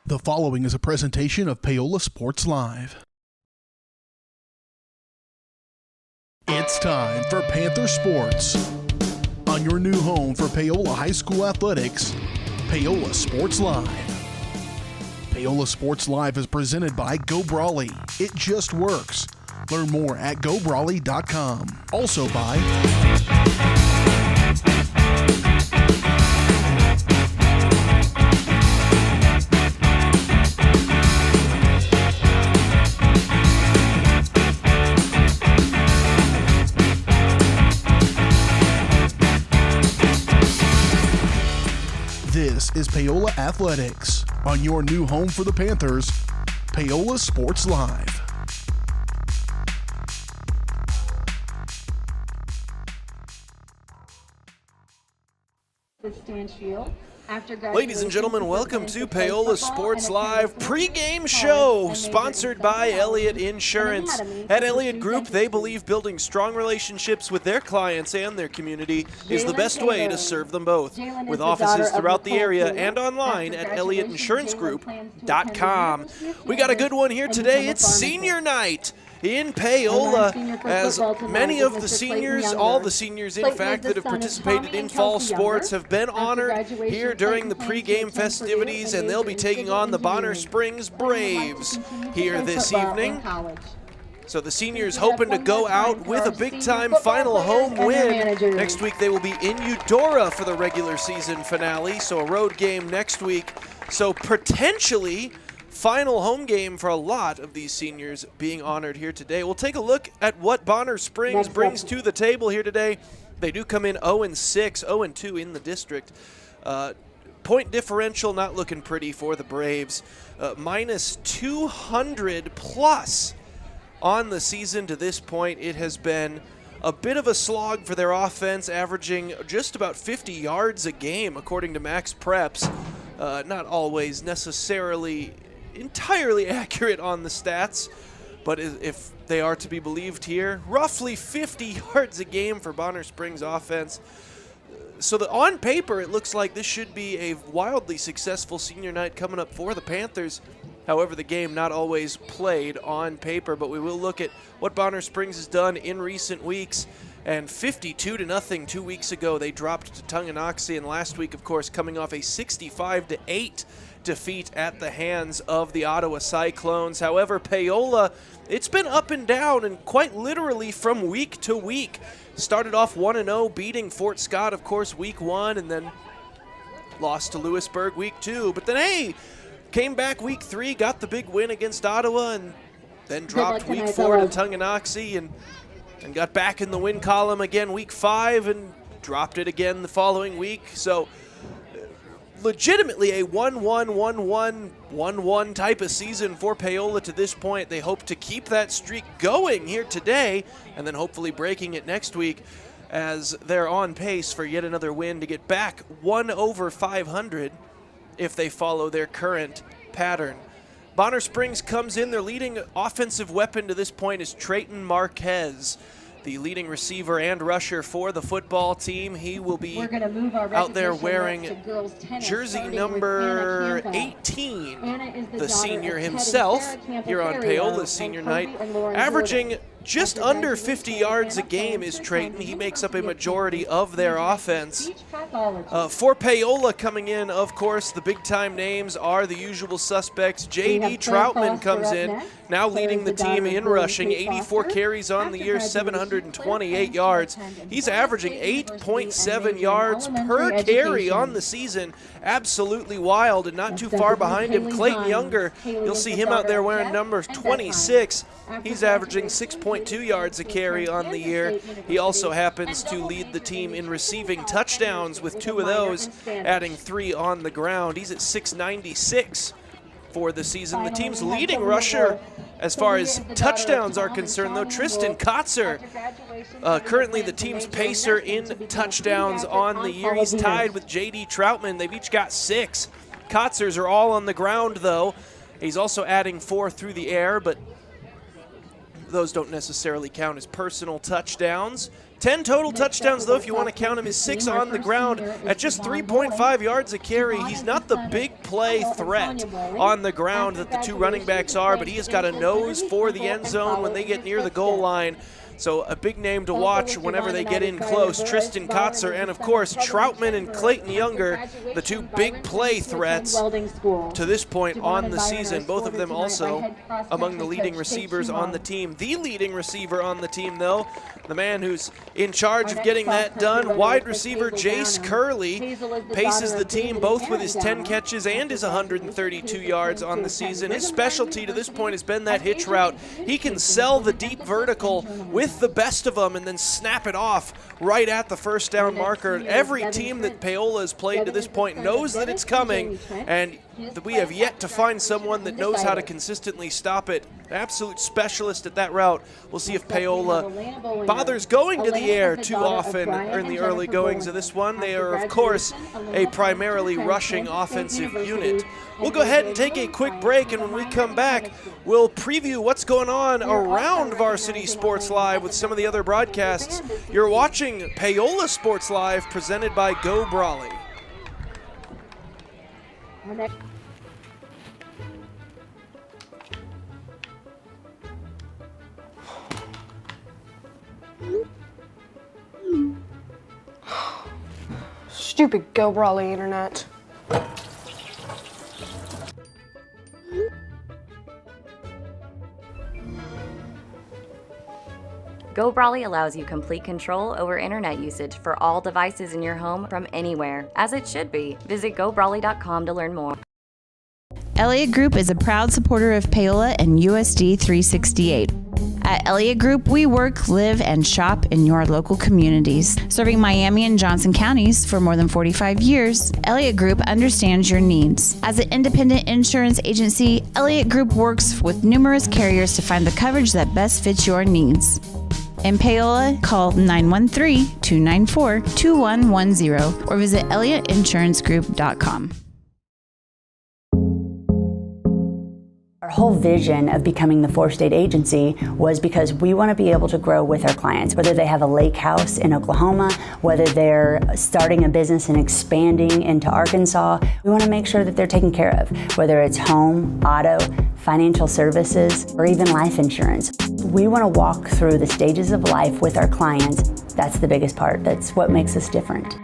The following is a presentation of Paola Sports Live. It's time for Panther Sports. On your new home for Paola High School athletics, Paola Sports Live. Paola Sports Live is presented by Go Brawley. It just works. Learn more at gobrawley.com. Also by This is Paola Athletics. On your new home for the Panthers, Paola Sports Live. Ladies and gentlemen, welcome to Paola Sports Live pre-game show, sponsored by Elliott Insurance. At Elliott Group, they believe building strong relationships with their clients and their community is the best way to serve them both. With offices throughout the area and online at ElliottInsuranceGroup.com. We got a good one here today. It's senior night in Paola, as many of the seniors, all the seniors in fact, that have participated in fall sports have been honored here during the pregame festivities, and they'll be taking on the Bonner Springs Braves here this evening. So the seniors hoping to go out with a big-time final home win. Next week they will be in Eudora for the regular season finale, so a road game next week. So potentially final home game for a lot of these seniors being honored here today. We'll take a look at what Bonner Springs brings to the table here today. They do come in 0-6, 0-2 in the district. Point differential not looking pretty for the Braves. Minus 200 plus on the season to this point. It has been a bit of a slog for their offense, averaging just about 50 yards a game according to Max Preps. Not always necessarily entirely accurate on the stats, but if they are to be believed here, roughly 50 yards a game for Bonner Springs offense. So on paper, it looks like this should be a wildly successful senior night coming up for the Panthers. However, the game not always played on paper, but we will look at what Bonner Springs has done in recent weeks. And 52-0 2 weeks ago, they dropped to Tonganoxie, and last week, of course, coming off a 65-8 defeat at the hands of the Ottawa Cyclones. However, Paola, it's been up and down, and quite literally from week to week. Started off 1-0, beating Fort Scott, of course, week 1, and then lost to Lewisburg week 2. But then, hey, came back week 3, got the big win against Ottawa, and then dropped week 4 to Tonganoxie, and got back in the win column again week 5 and dropped it again the following week. So legitimately a 1-1, 1-1, 1-1 type of season for Paola to this point. They hope to keep that streak going here today and then hopefully breaking it next week, as they're on pace for yet another win to get back 1 over 500 if they follow their current pattern. Bonner Springs comes in. Their leading offensive weapon to this point is Trayton Marquez, the leading receiver and rusher for the football team. He will be out there wearing jersey number 18, the senior himself, here on Paola's senior night. Averaging just under 50 yards a game is Trayton. He makes up a majority of their offense. For Paola coming in, of course, the big-time names are the usual suspects. J.D. Troutman comes in, now leading the team in rushing, 84 carries on the year, 728 yards. He's averaging 8.7 yards per carry on the season. Absolutely wild, and not too far behind him, Clayton Younger. You'll see him out there wearing number 26. He's averaging 6.2 yards a carry on the year. He also happens to lead the team in receiving touchdowns with 2 of those, adding 3 on the ground. He's at 696 for the season. The team's leading rusher as far as touchdowns are concerned, though, Tristan Kotzer, currently the team's pacer in touchdowns on the year. He's tied with J.D. Troutman. They've each got 6. Kotzers are all on the ground, though. He's also adding 4 through the air, but Those don't necessarily count as personal touchdowns. 10 total touchdowns, though, if you want to count him, is 6 on the ground at just 3.5 yards a carry. He's not the big play threat on the ground that the two running backs are, but he has got a nose for the end zone when they get near the goal line. So a big name to watch whenever they get in close. Tristan Kotzer and, of course, Troutman and Clayton Younger, the two big play threats to this point on the season. Both of them also among the leading receivers on the team. The leading receiver on the team, though, the man who's in charge of getting that done, wide receiver Jace Curley, paces the team both with his 10 catches and his 132 yards on the season. His specialty to this point has been that hitch route. He can sell the deep vertical with the best of them and then snap it off right at the first down marker. Every team that Paola has played to this point knows that it's coming, and we have yet to find someone that knows how to consistently stop it. Absolute specialist at that route. We'll see if Paola bothers going to the air too often in the early goings of this one. They are, of course, a primarily rushing offensive unit. We'll go ahead and take a quick break, and when we come back, we'll preview what's going on around Varsity Sports Live with some of the other broadcasts. You're watching Paola Sports Live, presented by Go Brawley. Stupid Go Brawley internet. Go Brawley allows you complete control over internet usage for all devices in your home from anywhere, as it should be. Visit gobrawley.com to learn more. Elliott Group is a proud supporter of Paola and USD 368. At Elliott Group, we work, live, and shop in your local communities. Serving Miami and Johnson counties for more than 45 years, Elliott Group understands your needs. As an independent insurance agency, Elliott Group works with numerous carriers to find the coverage that best fits your needs. In Paola, call 913-294-2110 or visit ElliottInsuranceGroup.com. Our whole vision of becoming the four-state agency was because we want to be able to grow with our clients, whether they have a lake house in Oklahoma, whether they're starting a business and expanding into Arkansas. We want to make sure that they're taken care of, whether it's home, auto, financial services, or even life insurance. We want to walk through the stages of life with our clients. That's the biggest part. That's what makes us different.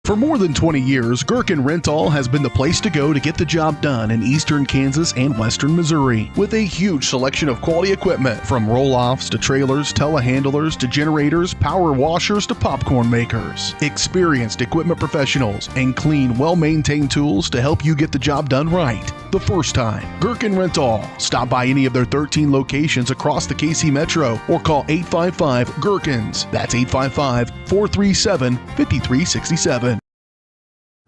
For more than 20 years, Gherkin Rental has been the place to go to get the job done in eastern Kansas and western Missouri. With a huge selection of quality equipment, from roll-offs to trailers, telehandlers to generators, power washers to popcorn makers. Experienced equipment professionals and clean, well-maintained tools to help you get the job done right the first time. Gherkin Rental. Stop by any of their 13 locations across the KC Metro or call 855-GHERKINS. That's 855-437-5367.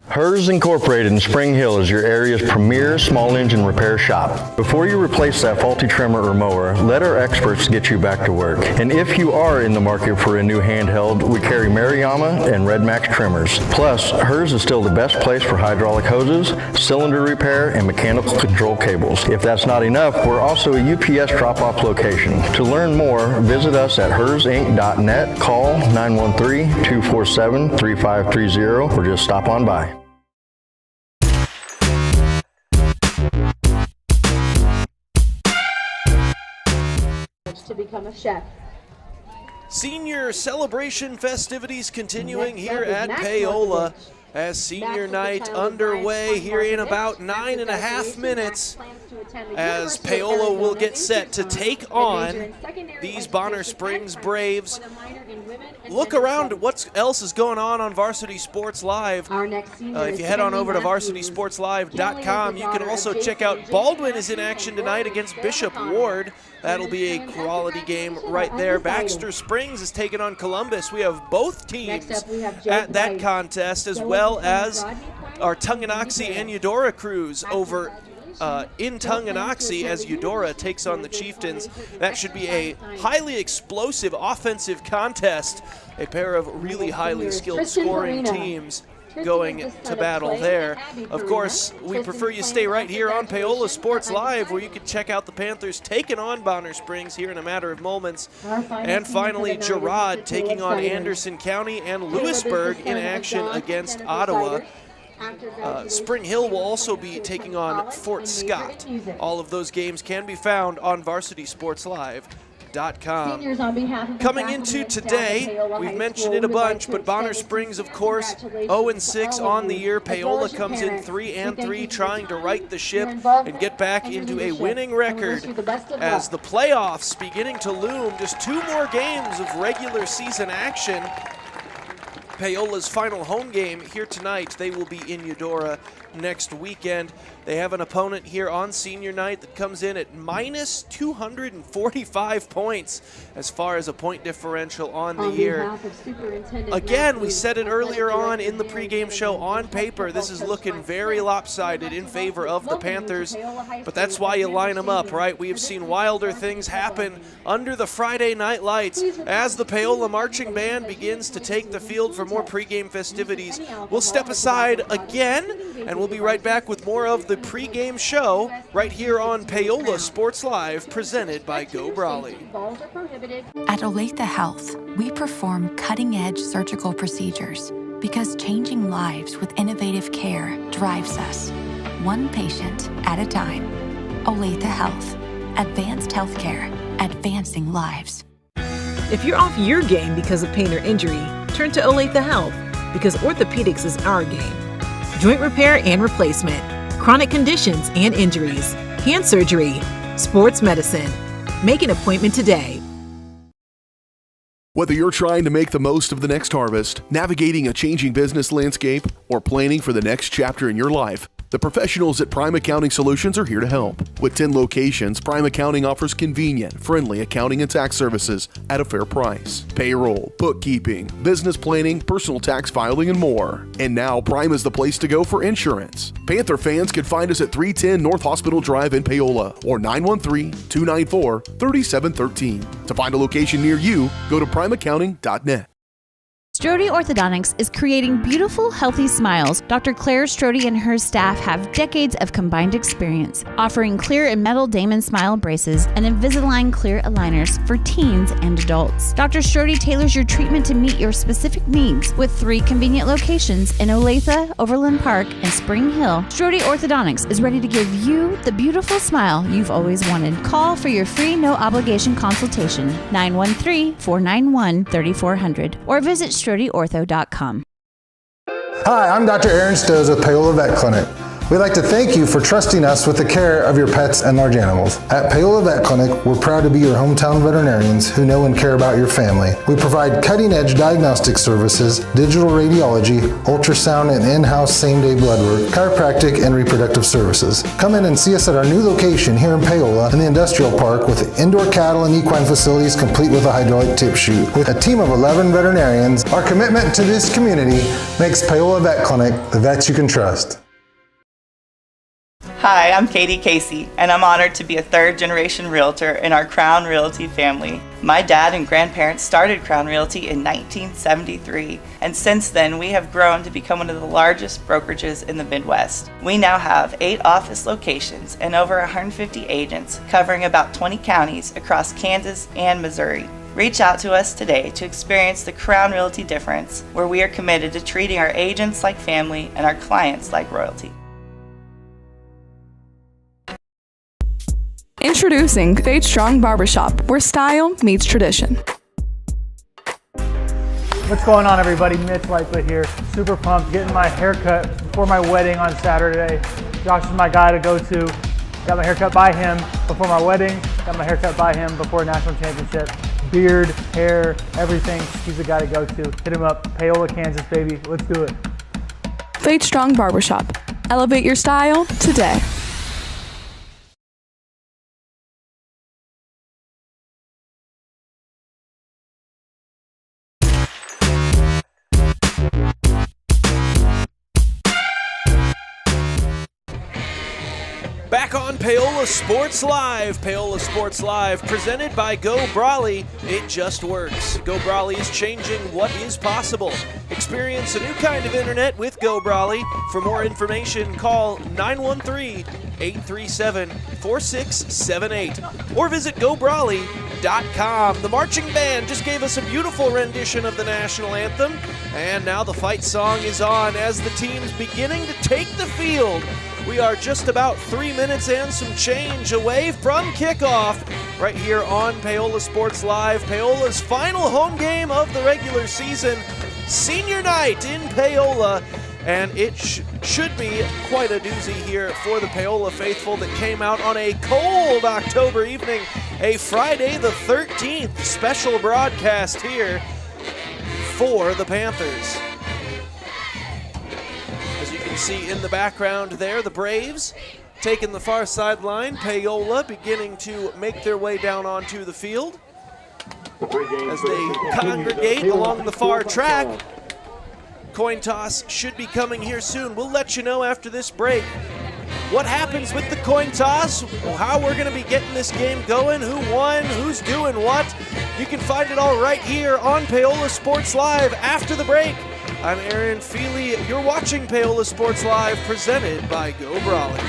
Hers Incorporated in Spring Hill is your area's premier small engine repair shop. Before you replace that faulty trimmer or mower, let our experts get you back to work. And if you are in the market for a new handheld, we carry Maruyama and Red Max trimmers. Plus, Hers is still the best place for hydraulic hoses, cylinder repair, and mechanical control cables. If that's not enough, we're also a UPS drop-off location. To learn more, visit us at hersinc.net, call 913-247-3530, or just stop on by. To become a chef. Senior celebration festivities continuing here at Paola as senior night underway here in about 9.5 minutes, as Paola will get set to take on these Bonner Springs Braves. Look around at what else is going on Varsity Sports Live. If you head on over to varsitysportslive.com, you can also check out Baldwin is in action tonight against Bishop Ward. That'll be a quality game right there. Baxter Springs is taking on Columbus. We have both teams at that contest, as well as our Tonganoxie and Eudora crews over in Tonganoxie as Eudora takes on the Chieftains. That should be a highly explosive offensive contest. A pair of really highly skilled scoring teams. going to battle there. Of course, we prefer you stay right here on Paola Sports Live, where you can check out the Panthers taking on Bonner Springs here in a matter of moments. And finally, Girard taking on Anderson County, and Lewisburg in action against Ottawa. Spring Hill will also be taking on Fort Scott. All of those games can be found on VarsitySportsLive.com. Coming into today, we've mentioned it a bunch, but Bonner Springs, of course, 0-6 on the year. Paola comes in 3-3, trying to right the ship and get back into a winning record as the playoffs beginning to loom. Just 2 more games of regular season action. Paola's final home game here tonight. They will be in Eudora next weekend. They have an opponent here on senior night that comes in at minus 245 points as far as a point differential on the year. Again, we said it earlier on in the pregame show, on paper, this is looking very lopsided in favor of the Panthers, but that's why you line them up, right? We have seen wilder things happen under the Friday night lights as the Paola Marching Band begins to take the field for more pregame festivities. We'll step aside again, and we'll be right back with more of the pregame show right here on Paola Sports Live, presented by Go Brawley. At Olathe Health, we perform cutting-edge surgical procedures because changing lives with innovative care drives us, one patient at a time. Olathe Health, advanced healthcare, advancing lives. If you're off your game because of pain or injury, turn to Olathe Health, because orthopedics is our game. Joint repair and replacement, chronic conditions and injuries, hand surgery, sports medicine. Make an appointment today. Whether you're trying to make the most of the next harvest, navigating a changing business landscape, or planning for the next chapter in your life, the professionals at Prime Accounting Solutions are here to help. With 10 locations, Prime Accounting offers convenient, friendly accounting and tax services at a fair price. Payroll, bookkeeping, business planning, personal tax filing, and more. And now Prime is the place to go for insurance. Panther fans can find us at 310 North Hospital Drive in Paola or 913-294-3713. To find a location near you, go to primeaccounting.net. Strode Orthodontics is creating beautiful, healthy smiles. Dr. Claire Strode and her staff have decades of combined experience, offering clear and metal Damon smile braces and Invisalign clear aligners for teens and adults. Dr. Strode tailors your treatment to meet your specific needs with 3 convenient locations in Olathe, Overland Park, and Spring Hill. Strode Orthodontics is ready to give you the beautiful smile you've always wanted. Call for your free no-obligation consultation, 913-491-3400, or visit StrodeOrtho.com. Hi, I'm Dr. Aaron Stoes with Paola Vet Clinic. We'd like to thank you for trusting us with the care of your pets and large animals. At Paola Vet Clinic, we're proud to be your hometown veterinarians who know and care about your family. We provide cutting-edge diagnostic services, digital radiology, ultrasound, and in-house same-day blood work, chiropractic, and reproductive services. Come in and see us at our new location here in Paola in the Industrial Park with indoor cattle and equine facilities complete with a hydraulic tip chute. With a team of 11 veterinarians, our commitment to this community makes Paola Vet Clinic the vets you can trust. Hi, I'm Katie Casey, and I'm honored to be a third-generation realtor in our Crown Realty family. My dad and grandparents started Crown Realty in 1973, and since then we have grown to become one of the largest brokerages in the Midwest. We now have 8 office locations and over 150 agents covering about 20 counties across Kansas and Missouri. Reach out to us today to experience the Crown Realty difference, where we are committed to treating our agents like family and our clients like royalty. Introducing Fade Strong Barbershop, where style meets tradition. What's going on, everybody? Mitch Lightfoot here. Super pumped, getting my haircut before my wedding on Saturday. Josh is my guy to go to. Got my haircut by him before my wedding. Got my haircut by him before a national championship. Beard, hair, everything. He's the guy to go to. Hit him up. Paola, Kansas, baby. Let's do it. Fade Strong Barbershop. Elevate your style today. Back on Paola Sports Live. Paola Sports Live, presented by Go Brawley. It just works. Go Brawley is changing what is possible. Experience a new kind of internet with Go Brawley. For more information, call 913-837-4678 or visit GoBrawley.com. The marching band just gave us a beautiful rendition of the national anthem, and now the fight song is on as the team's beginning to take the field. We are just about 3 minutes and some change away from kickoff right here on Paola Sports Live. Paola's final home game of the regular season, senior night in Paola, and it should be quite a doozy here for the Paola faithful that came out on a cold October evening, a Friday the 13th special broadcast here for the Panthers. As you can see in the background there, the Braves taking the far sideline. Paola beginning to make their way down onto the field as they congregate along the far track. Coin toss should be coming here soon. We'll let you know after this break what happens with the coin toss, how we're going to be getting this game going, who won, who's doing what. You can find it all right here on Paola Sports Live after the break. I'm Aaron Feely. You're watching Paola Sports Live, presented by Go Brawley.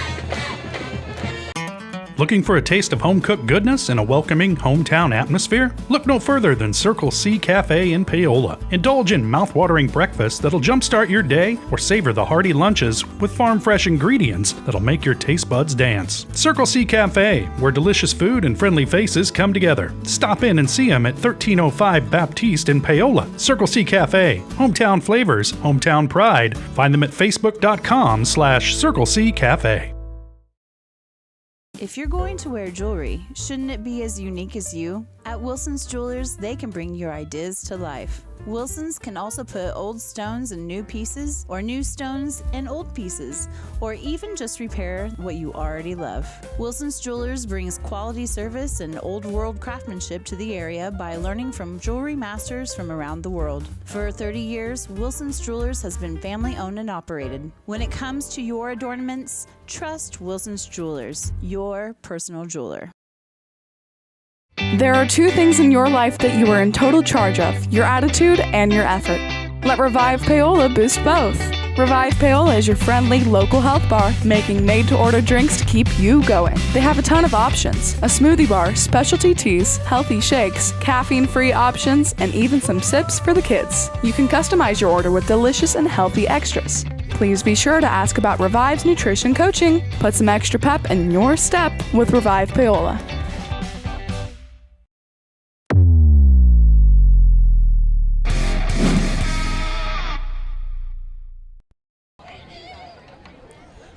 Looking for a taste of home-cooked goodness and a welcoming hometown atmosphere? Look no further than Circle C Cafe in Paola. Indulge in mouth-watering breakfast that'll jumpstart your day, or savor the hearty lunches with farm-fresh ingredients that'll make your taste buds dance. Circle C Cafe, where delicious food and friendly faces come together. Stop in and see them at 1305 Baptiste in Paola. Circle C Cafe, hometown flavors, hometown pride. Find them at facebook.com/Circle C Cafe. If you're going to wear jewelry, shouldn't it be as unique as you? At Wilson's Jewelers, they can bring your ideas to life. Wilson's can also put old stones in new pieces, or new stones in old pieces, or even just repair what you already love. Wilson's Jewelers brings quality service and old world craftsmanship to the area by learning from jewelry masters from around the world. For 30 years, Wilson's Jewelers has been family owned and operated. When it comes to your adornments, trust Wilson's Jewelers, your personal jeweler. There are two things in your life that you are in total charge of, your attitude and your effort. Let Revive Paola boost both. Revive Paola is your friendly local health bar, making made-to-order drinks to keep you going. They have a ton of options: a smoothie bar, specialty teas, healthy shakes, caffeine-free options, and even some sips for the kids. You can customize your order with delicious and healthy extras. Please be sure to ask about Revive's nutrition coaching. Put some extra pep in your step with Revive Paola.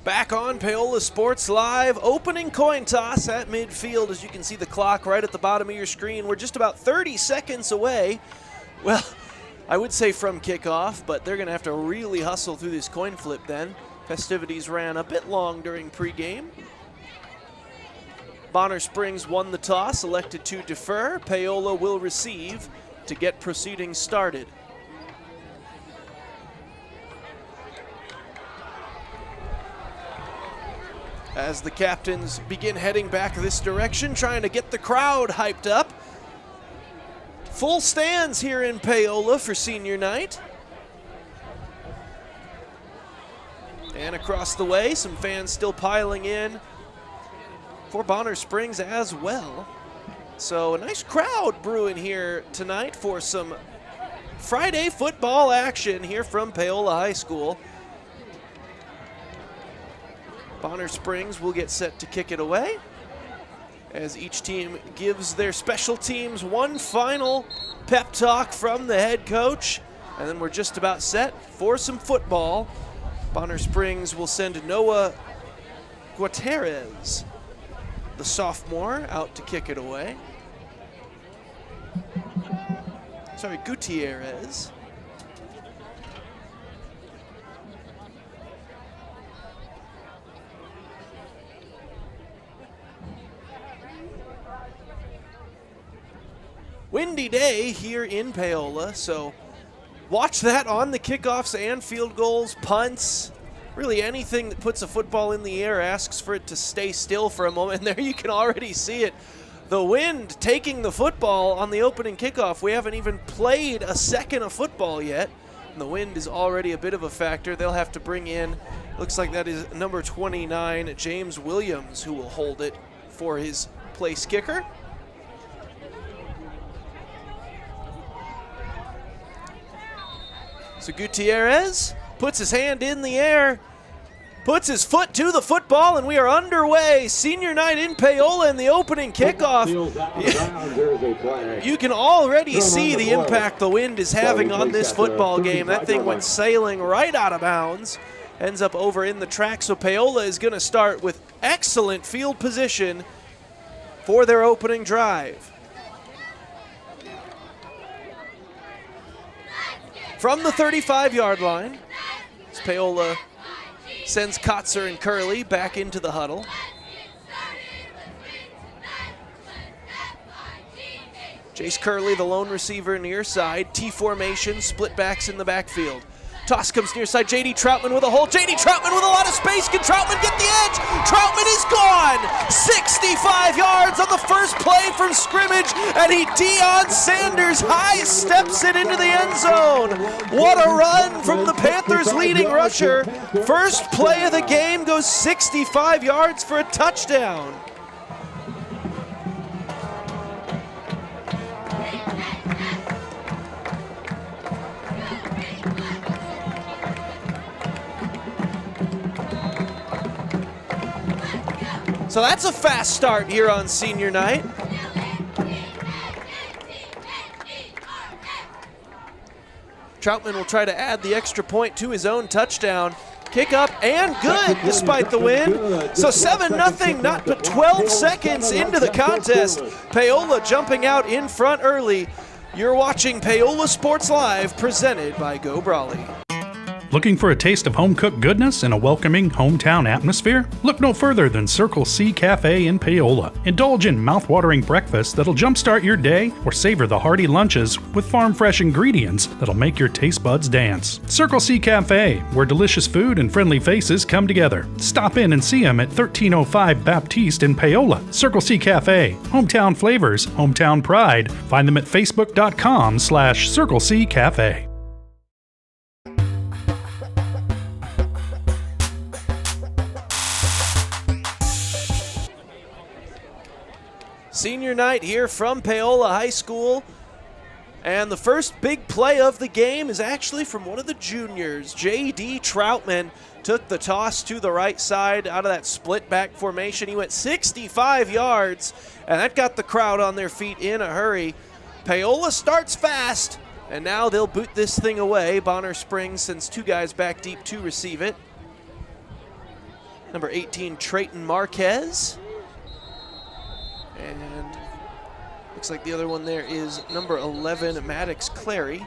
Back on Paola Sports Live, opening coin toss at midfield. As you can see the clock right at the bottom of your screen, we're just about 30 seconds away. Well, I would say from kickoff, but they're going to have to really hustle through this coin flip then. Festivities ran a bit long during pregame. Bonner Springs won the toss, elected to defer. Paola will receive to get proceedings started. As the captains begin heading back this direction, trying to get the crowd hyped up. Full stands here in Paola for senior night. And across the way, some fans still piling in for Bonner Springs as well. So a nice crowd brewing here tonight for some Friday football action here from Paola High School. Bonner Springs will get set to kick it away as each team gives their special teams one final pep talk from the head coach, and then we're just about set for some football. Bonner Springs will send Noah Gutierrez, the sophomore, out to kick it away. Sorry, Gutierrez. Windy day here in Paola, so watch that on the kickoffs and field goals, punts, really anything that puts a football in the air asks for it to stay still for a moment. And there you can already see it. The wind taking the football on the opening kickoff. We haven't even played a second of football yet. And the wind is already a bit of a factor. They'll have to bring in, looks like that is number 29, James Williams, who will hold it for his place kicker. So Gutierrez puts his hand in the air, puts his foot to the football, and we are underway. Senior night in Paola in the opening kickoff. You can already see the impact the wind is having on this football game. That thing went sailing right out of bounds, ends up over in the track. So Paola is going to start with excellent field position for their opening drive. From the 35-yard line, Paola sends Kotzer and Curley back into the huddle. Jace Curley, the lone receiver near side. T formation, split backs in the backfield. Toss comes near side. J.D. Troutman with a hole. J.D. Troutman with a lot of space. Can Troutman get the edge? Troutman is gone. 65 yards on the first play from scrimmage, and Deion Sanders high steps it into the end zone. What a run from the Panthers' leading rusher. First play of the game goes 65 yards for a touchdown. So that's a fast start here on senior night. Troutman will try to add the extra point to his own touchdown. Kick up and good despite the wind. So 7-0, not but 12 seconds into the contest. Paola jumping out in front early. You're watching Paola Sports Live, presented by Go Brawley. Looking for a taste of home-cooked goodness in a welcoming hometown atmosphere? Look no further than Circle C Cafe in Paola. Indulge in mouth-watering breakfast that'll jumpstart your day, or savor the hearty lunches with farm-fresh ingredients that'll make your taste buds dance. Circle C Cafe, where delicious food and friendly faces come together. Stop in and see them at 1305 Baptiste in Paola. Circle C Cafe, hometown flavors, hometown pride. Find them at facebook.com/Circle C Cafe. Senior night here from Paola High School. And the first big play of the game is actually from one of the juniors. J.D. Troutman took the toss to the right side out of that split back formation. He went 65 yards, and that got the crowd on their feet in a hurry. Paola starts fast, and now they'll boot this thing away. Bonner Springs sends two guys back deep to receive it. Number 18, Trayton Marquez. And looks like the other one there is number 11, Maddox Clary.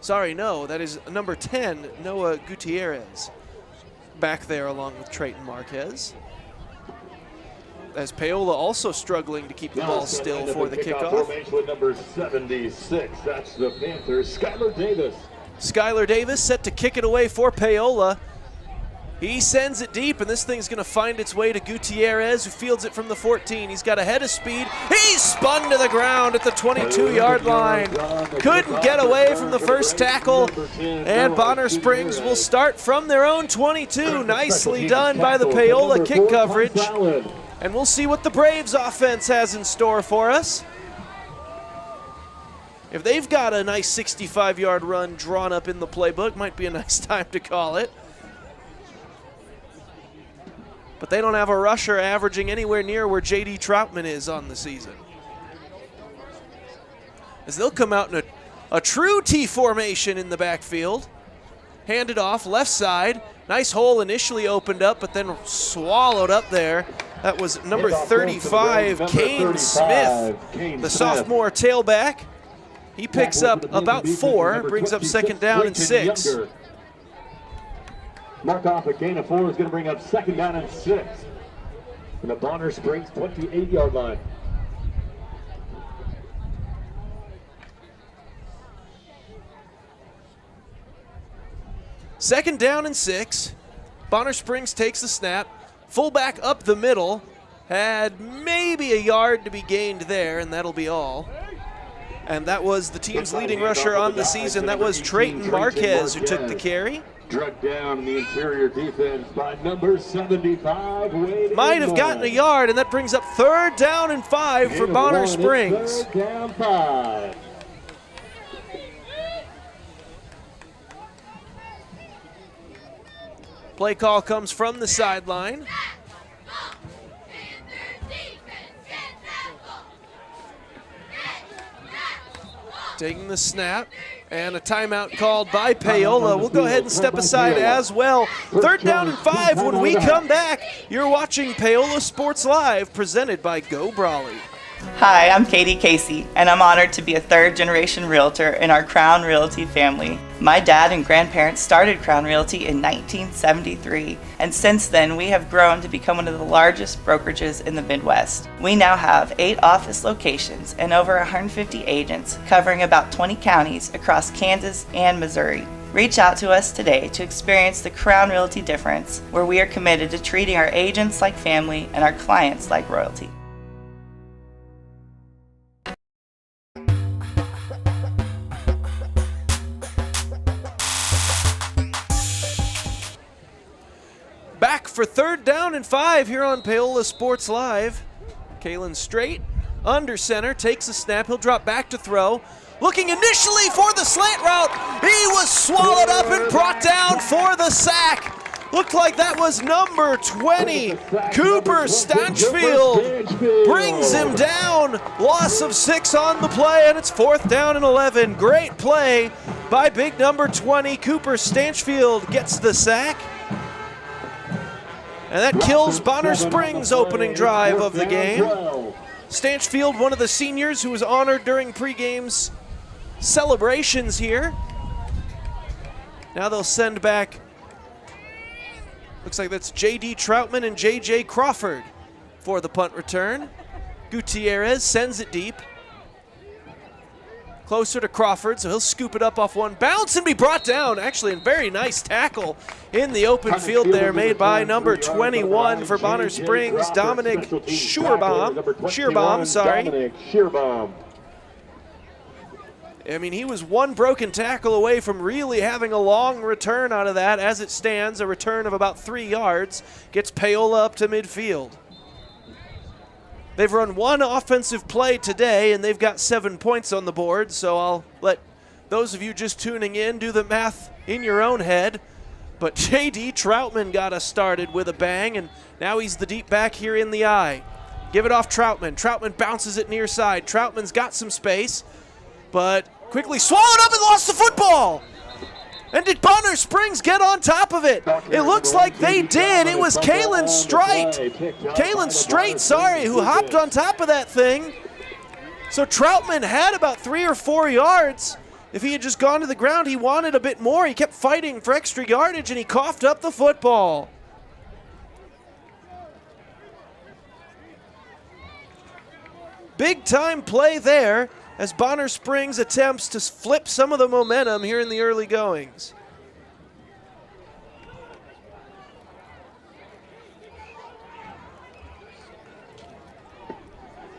Sorry, no, that is number 10, Noah Gutierrez, back there along with Trayton Marquez. As Paola also struggling to keep the ball still for the kickoff. With number 76, that's the Panthers, Skylar Davis. Skylar Davis set to kick it away for Paola. He sends it deep, and this thing's going to find its way to Gutierrez, who fields it from the 14. He's got a head of speed. He's spun to the ground at the 22-yard line. Couldn't get away from the first tackle, and Bonner Springs will start from their own 22. Nicely done by the Paola kick coverage. And we'll see what the Braves offense has in store for us. If they've got a nice 65-yard run drawn up in the playbook, might be a nice time to call it. But they don't have a rusher averaging anywhere near where J.D. Troutman is on the season. As they'll come out in a true T formation in the backfield. Hand it off, left side. Nice hole initially opened up, but then swallowed up there. That was number 35, Kane Smith, the sophomore tailback. He picks up about 4, brings up second down and 6. Mark off a gain of 4 is going to bring up second down and 6. from the Bonner Springs 28-yard line. Second down and 6. Bonner Springs takes the snap. Fullback up the middle. Had maybe a yard to be gained there, and that'll be all. And that was the team's leading rusher on the season. That was Trayton Marquez who took the carry. Drugged down the interior defense by number 75. Might have gotten a yard, and that brings up 3rd down and 5 for Bonner Springs. 3rd down 5. Play call comes from the sideline. Taking the snap, and a timeout called by Paola. We'll go ahead and step aside as well. 3rd down and 5 when we come back. You're watching Paola Sports Live, presented by Go Brawley. Hi, I'm Katie Casey, and I'm honored to be a 3rd-generation realtor in our Crown Realty family. My dad and grandparents started Crown Realty in 1973, and since then we have grown to become one of the largest brokerages in the Midwest. We now have 8 office locations and over 150 agents covering about 20 counties across Kansas and Missouri. Reach out to us today to experience the Crown Realty difference, where we are committed to treating our agents like family and our clients like royalty. Back for 3rd down and 5 here on Paola Sports Live. Kalen Straight, under center, takes a snap. He'll drop back to throw. Looking initially for the slant route. He was swallowed up and brought down for the sack. Looked like that was number 20. Cooper Stanchfield brings him down. Loss of 6 on the play, and it's 4th down and 11. Great play by big number 20. Cooper Stanchfield gets the sack. And that kills Bonner Springs' opening drive of the game. Stanchfield, one of the seniors who was honored during pregame's celebrations here. Now they'll send back, looks like that's J.D. Troutman and J.J. Crawford for the punt return. Gutierrez sends it deep. Closer to Crawford, so he'll scoop it up off one bounce and be brought down. Actually, a very nice tackle in the open field there made by number 21 for Bonner Springs, Dominic Shearbaum, sorry. I mean, he was one broken tackle away from really having a long return out of that. As it stands, a return of about 3 yards gets Paola up to midfield. They've run one offensive play today, and they've got 7 points on the board, so I'll let those of you just tuning in do the math in your own head. But J.D. Troutman got us started with a bang, and now he's the deep back here in the eye. Give it off Troutman. Troutman bounces it near side. Troutman's got some space, but quickly swallowed up and lost the football. And did Bonner Springs get on top of it? It looks like they did. It was Kalen Straight, sorry, who hopped on top of that thing. So Troutman had about 3 or 4 yards. If he had just gone to the ground, he wanted a bit more. He kept fighting for extra yardage, and he coughed up the football. Big time play there, as Bonner Springs attempts to flip some of the momentum here in the early goings.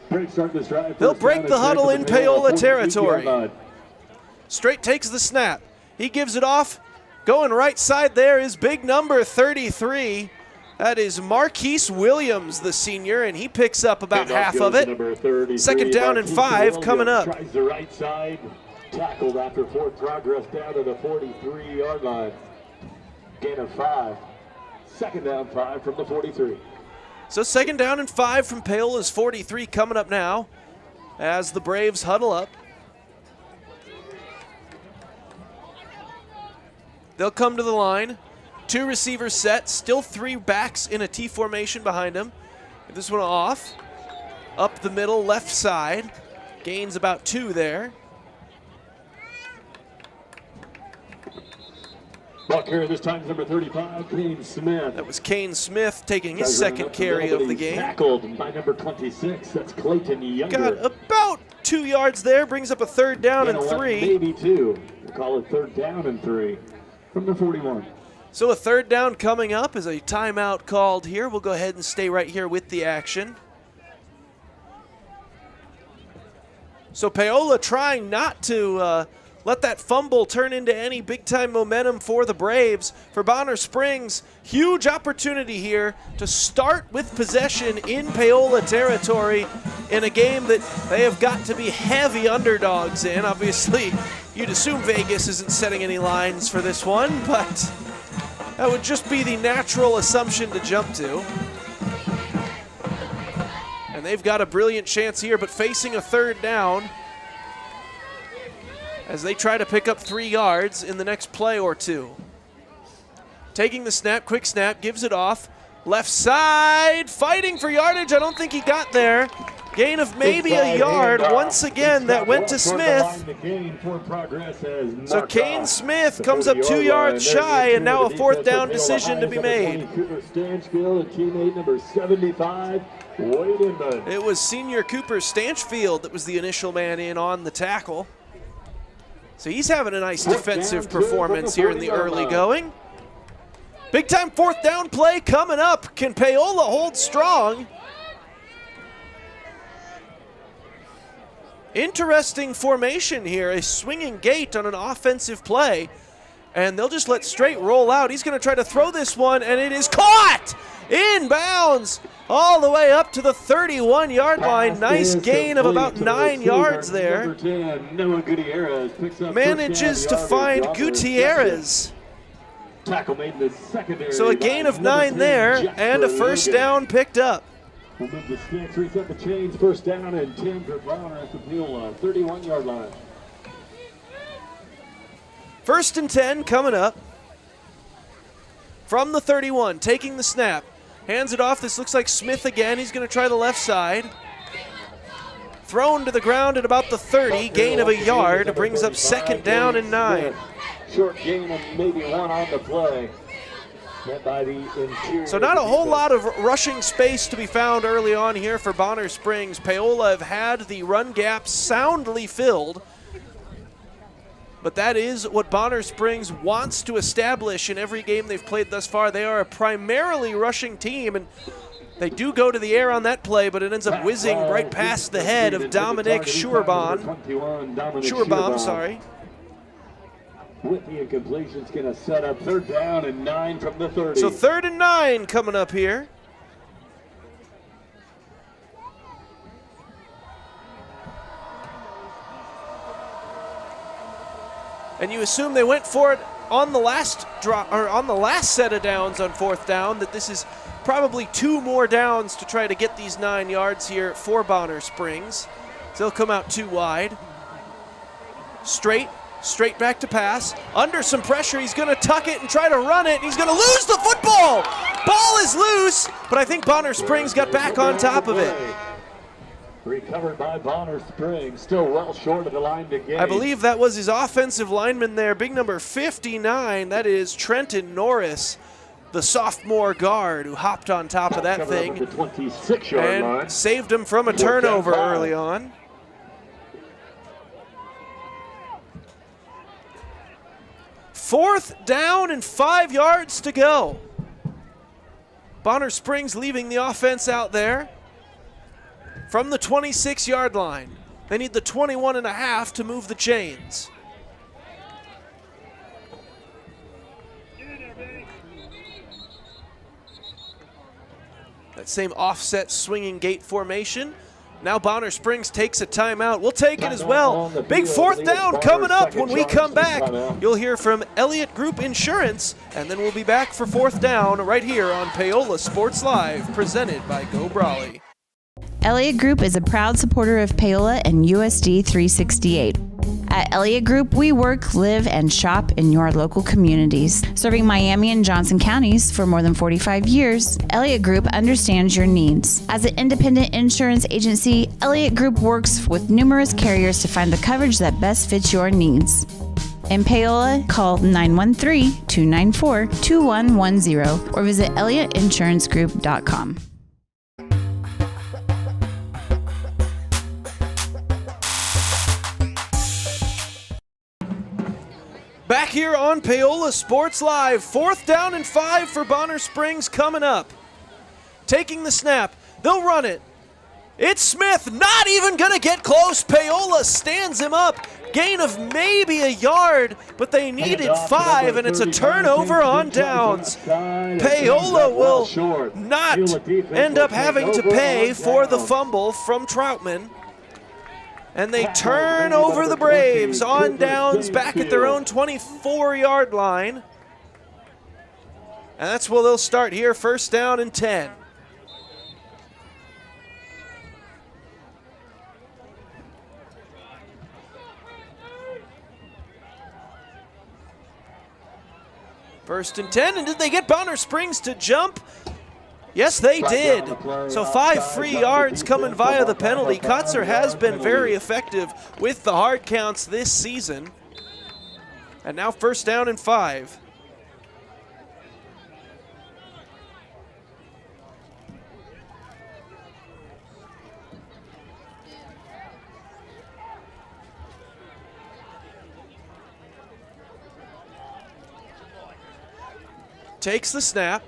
They'll break the huddle in Paola territory. Straight takes the snap. He gives it off. Going right side there is big number 33. That is Marquise Williams, the senior, and he picks up about half of it. 2nd down and 5 coming up. Tries the right side, tackled after forward progress down to the 43-yard line. Gain of 5. 2nd down 5 from the 43. So 2nd down and 5 from Paola's 43 coming up now as the Braves huddle up. They'll come to the line. 2 receivers set, still 3 backs in a T formation behind him. Get this one off. Up the middle, left side. Gains about 2 there. Ball carrier this time is number 35, Kane Smith. That was Kane Smith taking his second carry of the game. Tackled by number 26, that's Clayton Younger. Got about 2 yards there, brings up a third down and 3. Maybe 2. We'll call it third down and 3 from the 41. So a third down coming up is a timeout called here. We'll go ahead and stay right here with the action. So Paola trying not to let that fumble turn into any big-time momentum for the Braves. For Bonner Springs, huge opportunity here to start with possession in Paola territory in a game that they have got to be heavy underdogs in. Obviously, you'd assume Vegas isn't setting any lines for this one, but that would just be the natural assumption to jump to. And they've got a brilliant chance here, but facing a third down as they try to pick up 3 yards in the next play or two. Taking the snap, quick snap, gives it off. Left side, fighting for yardage. I don't think he got there. Gain of maybe a yard. Once again, that went to Smith. So Kane Smith comes up 2 yards shy, and now a fourth down decision to be made. It was senior Cooper Stanchfield that was the initial man in on the tackle. So he's having a nice defensive performance here in the early going. Big time fourth down play coming up. Can Paola hold strong? Interesting formation here, a swinging gate on an offensive play. And they'll just let straight roll out. He's going to try to throw this one, and it is caught! Inbounds all the way up to the 31-yard line. Nice gain of about 9 yards there. Manages to find Gutierrez. So a gain of 9 there, and a first down picked up. We'll move the sticks, reset the chains, first down and 10 for Bonner at the 31-yard line. First and 10 coming up. From the 31, taking the snap. Hands it off. This looks like Smith again. He's going to try the left side. Thrown to the ground at about the 30. Gain of a yard. Brings up second down and 9. Short gain of maybe 1 on the play. So not a whole lot of rushing space to be found early on here for Bonner Springs. Paola have had the run gap soundly filled. But that is what Bonner Springs wants to establish in every game they've played thus far. They are a primarily rushing team, and they do go to the air on that play, but it ends up whizzing right past the head of Dominic Schurbaum. With the incompletion, it's going to set up third down and 9 from the 30. So third and 9 coming up here. And you assume they went for it on the last drop or on the last set of downs on fourth down, that this is probably 2 more downs to try to get these 9 yards here for Bonner Springs. So they'll come out 2 wide. Straight back to pass. Under some pressure, he's going to tuck it and try to run it, and he's going to lose the football. Ball is loose, but I think Bonner Springs got back on top of it. Recovered by Bonner Springs, still well short of the line to gain. I believe that was his offensive lineman there, big number 59. That is Trenton Norris, the sophomore guard who hopped on top of that thing the 26-yard line. And saved him from a turnover early on. Fourth down and 5 yards to go. Bonner Springs leaving the offense out there from the 26-yard line. They need the 21.5 to move the chains. That same offset swinging gate formation. Now Bonner Springs takes a timeout. We'll take it as well. Big fourth down coming up when we come back. You'll hear from Elliott Group Insurance, and then we'll be back for fourth down right here on Paola Sports Live, presented by Go Brawley. Elliott Group is a proud supporter of Paola and USD 368. At Elliott Group, we work, live, and shop in your local communities. Serving Miami and Johnson counties for more than 45 years, Elliott Group understands your needs. As an independent insurance agency, Elliott Group works with numerous carriers to find the coverage that best fits your needs. In Paola, call 913-294-2110 or visit ElliottInsuranceGroup.com. Back here on Paola Sports Live, 4th down and 5 for Bonner Springs coming up. Taking the snap, they'll run it. It's Smith, not even going to get close. Paola stands him up. Gain of maybe a yard, but they needed 5, and it's a turnover on downs. Paola will not end up having to pay for the fumble from Troutman. And they turn over the Braves on downs back at their own 24-yard line. And that's where they'll start here, 1st down and 10. First and 10, and did they get Bonner Springs to jump? Yes, they did. So 5 free yards coming via the penalty. Kotzer has been very effective with the hard counts this season. And now 1st down and 5. Takes the snap.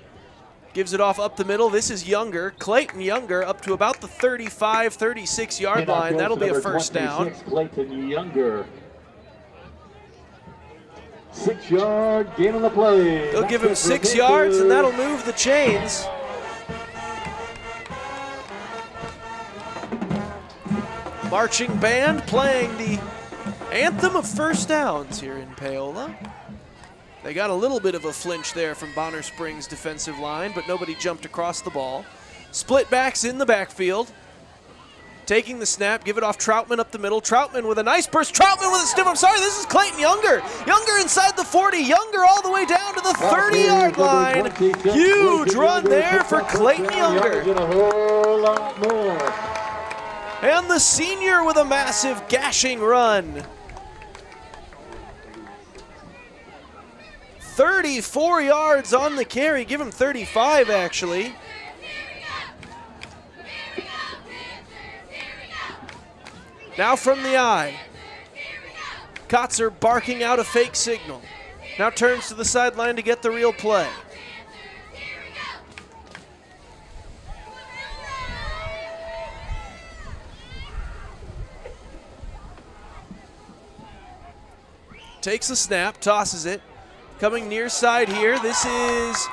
Gives it off up the middle. This is Younger. Clayton Younger up to about the 35, 36-yard line. That'll be a 1st down. Clayton Younger. 6-yard gain on the play. They'll give him 6 yards, and that'll move the chains. Marching band playing the anthem of 1st downs here in Paola. They got a little bit of a flinch there from Bonner Springs' defensive line, but nobody jumped across the ball. Split backs in the backfield. Taking the snap, give it off Troutman up the middle. Troutman with a nice burst. Troutman with a stiff. I'm sorry, this is Clayton Younger. Younger inside the 40. Younger all the way down to the 30-yard line. Huge run there for Clayton Younger. And the senior with a massive gashing run. 34 yards on the carry. Give him 35, actually. Now from the eye. Kotzer barking out a fake signal. Now turns to the sideline to get the real play. Takes the snap, tosses it. Coming near side here, this is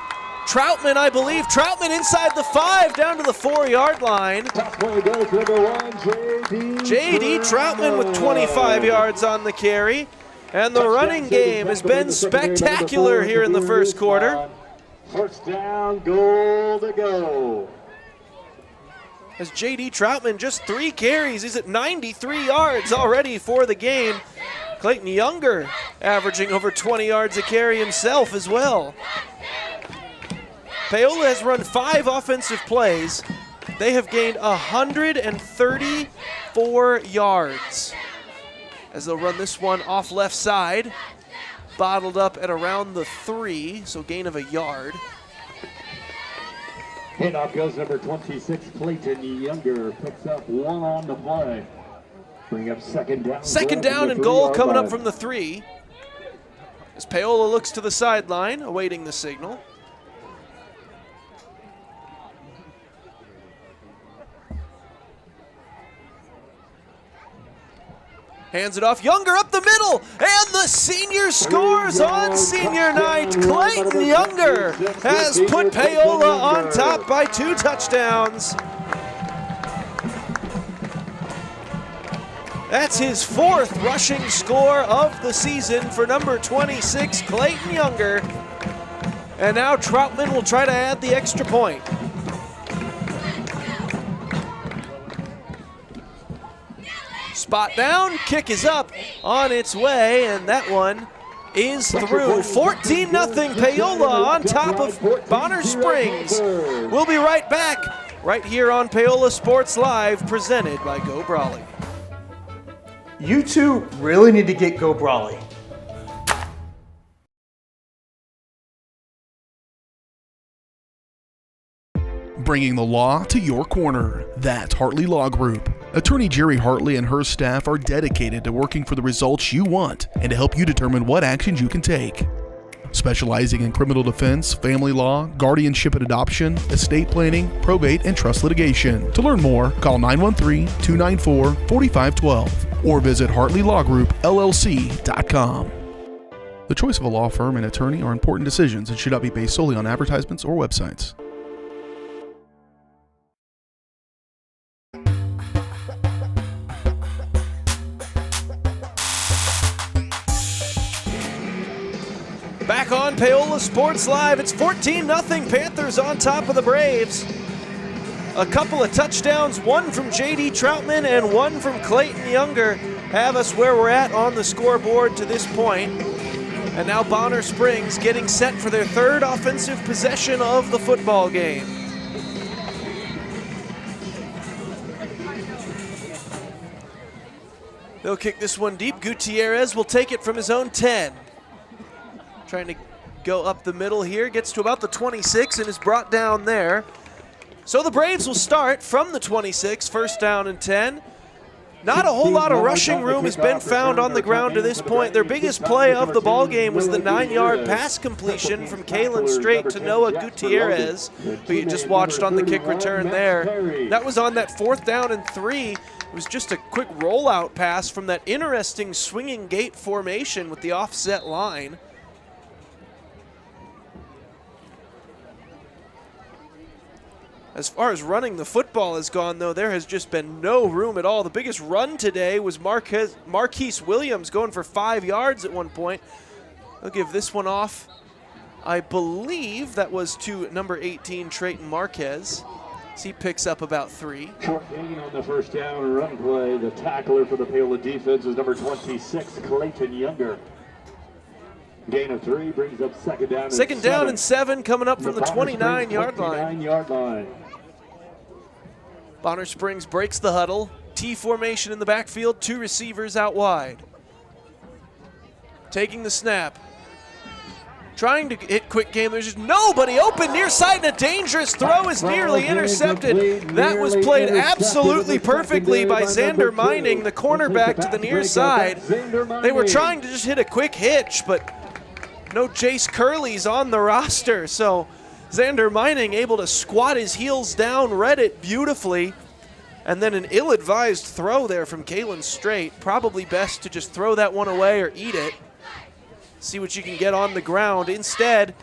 Troutman, I believe. Troutman inside the 5, down to the 4-yard line. J.D. Troutman with 25 yards on the carry. And the running game has been spectacular here in the 1st quarter. 1st down, goal to go. As J.D. Troutman, just 3 carries. He's at 93 yards already for the game. Clayton Younger averaging over 20 yards a carry himself as well. Paola has run 5 offensive plays. They have gained 134 yards. As they'll run this one off left side. Bottled up at around the 3, so gain of a yard. Handoff goes number 26, Clayton Younger. Picks up 1 on the play. Bring up 2nd down. 2nd down and goal coming up from the 3. As Paola looks to the sideline, awaiting the signal. Hands it off. Younger up the middle. And the senior scores on senior night. Clayton Younger has put Paola on top by 2 touchdowns. That's his 4th rushing score of the season for number 26, Clayton Younger. And now Troutman will try to add the extra point. Spot down, kick is up on its way, and that one is through. 14-0 Paola on top of Bonner Springs. We'll be right back right here on Paola Sports Live, presented by Go Brawley. You two really need to get Go Brawley. bringing the law to your corner. That's Hartley Law Group. Attorney Jerry Hartley and her staff are dedicated to working for the results you want and to help you determine what actions you can take. Specializing in criminal defense, family law, guardianship and adoption, estate planning, probate, and trust litigation. To learn more, call 913-294-4512 or visit HartleyLawGroupLLC.com. The choice of a law firm and attorney are important decisions and should not be based solely on advertisements or websites. Back on Paola Sports Live, it's 14-0 Panthers on top of the Braves. A couple of touchdowns, one from J.D. Troutman and one from Clayton Younger, have us where we're at on the scoreboard to this point. And now Bonner Springs getting set for their third offensive possession of the football game. They'll kick this one deep. Gutierrez will take it from his own 10. Trying to go up the middle here, gets to about the 26 and is brought down there. So the Braves will start from the 26, first down and 10. Not a whole lot of rushing room has been found on the ground to this point. Their biggest play of the ball game was the 9-yard pass completion from Kalen Strait to Noah Gutierrez, who you just watched on the kick return there. That was on that 4th down and 3. It was just a quick rollout pass from that interesting swinging gate formation with the offset line. As far as running the football has gone, though, there has just been no room at all. The biggest run today was Marquise Williams going for 5 yards at one point. They'll give this one off. I believe that was to number 18, Trayton Marquez. So he picks up about 3. Short gain on the first down run play. The tackler for the Paola defense is number 26, Clayton Younger. Gain of 3 brings up second down. Second down and 7 coming up from the 29-yard line. Bonner Springs breaks the huddle. T formation in the backfield, 2 receivers out wide. Taking the snap. Trying to hit quick game. There's just nobody open near side, and a dangerous throw is nearly intercepted. That was played absolutely perfectly by Xander Mining, the cornerback to the near side. They were trying to just hit a quick hitch, but no Jace Curley's on the roster, so Xander Mining able to squat his heels down, read it beautifully, and then an ill-advised throw there from Kalen Strait. Probably best to just throw that one away or eat it. See what you can get on the ground. Instead,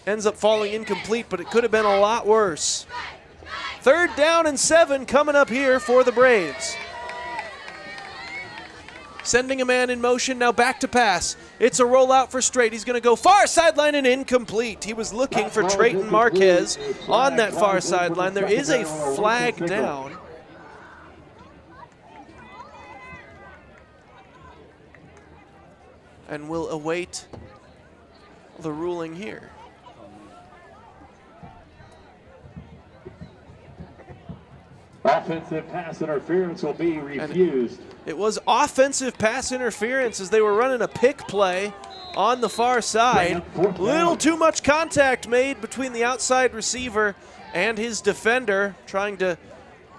ends up falling incomplete, but it could have been a lot worse. 3rd down and 7 coming up here for the Braves. Sending a man in motion, now back to pass. It's a rollout for Strait. He's going to go far sideline and incomplete. He was looking for Trayton Marquez on that far sideline. There is a flag down. And we'll await the ruling here. Offensive pass interference will be refused. It was offensive pass interference as they were running a pick play on the far side. Little too much contact made between the outside receiver and his defender, trying to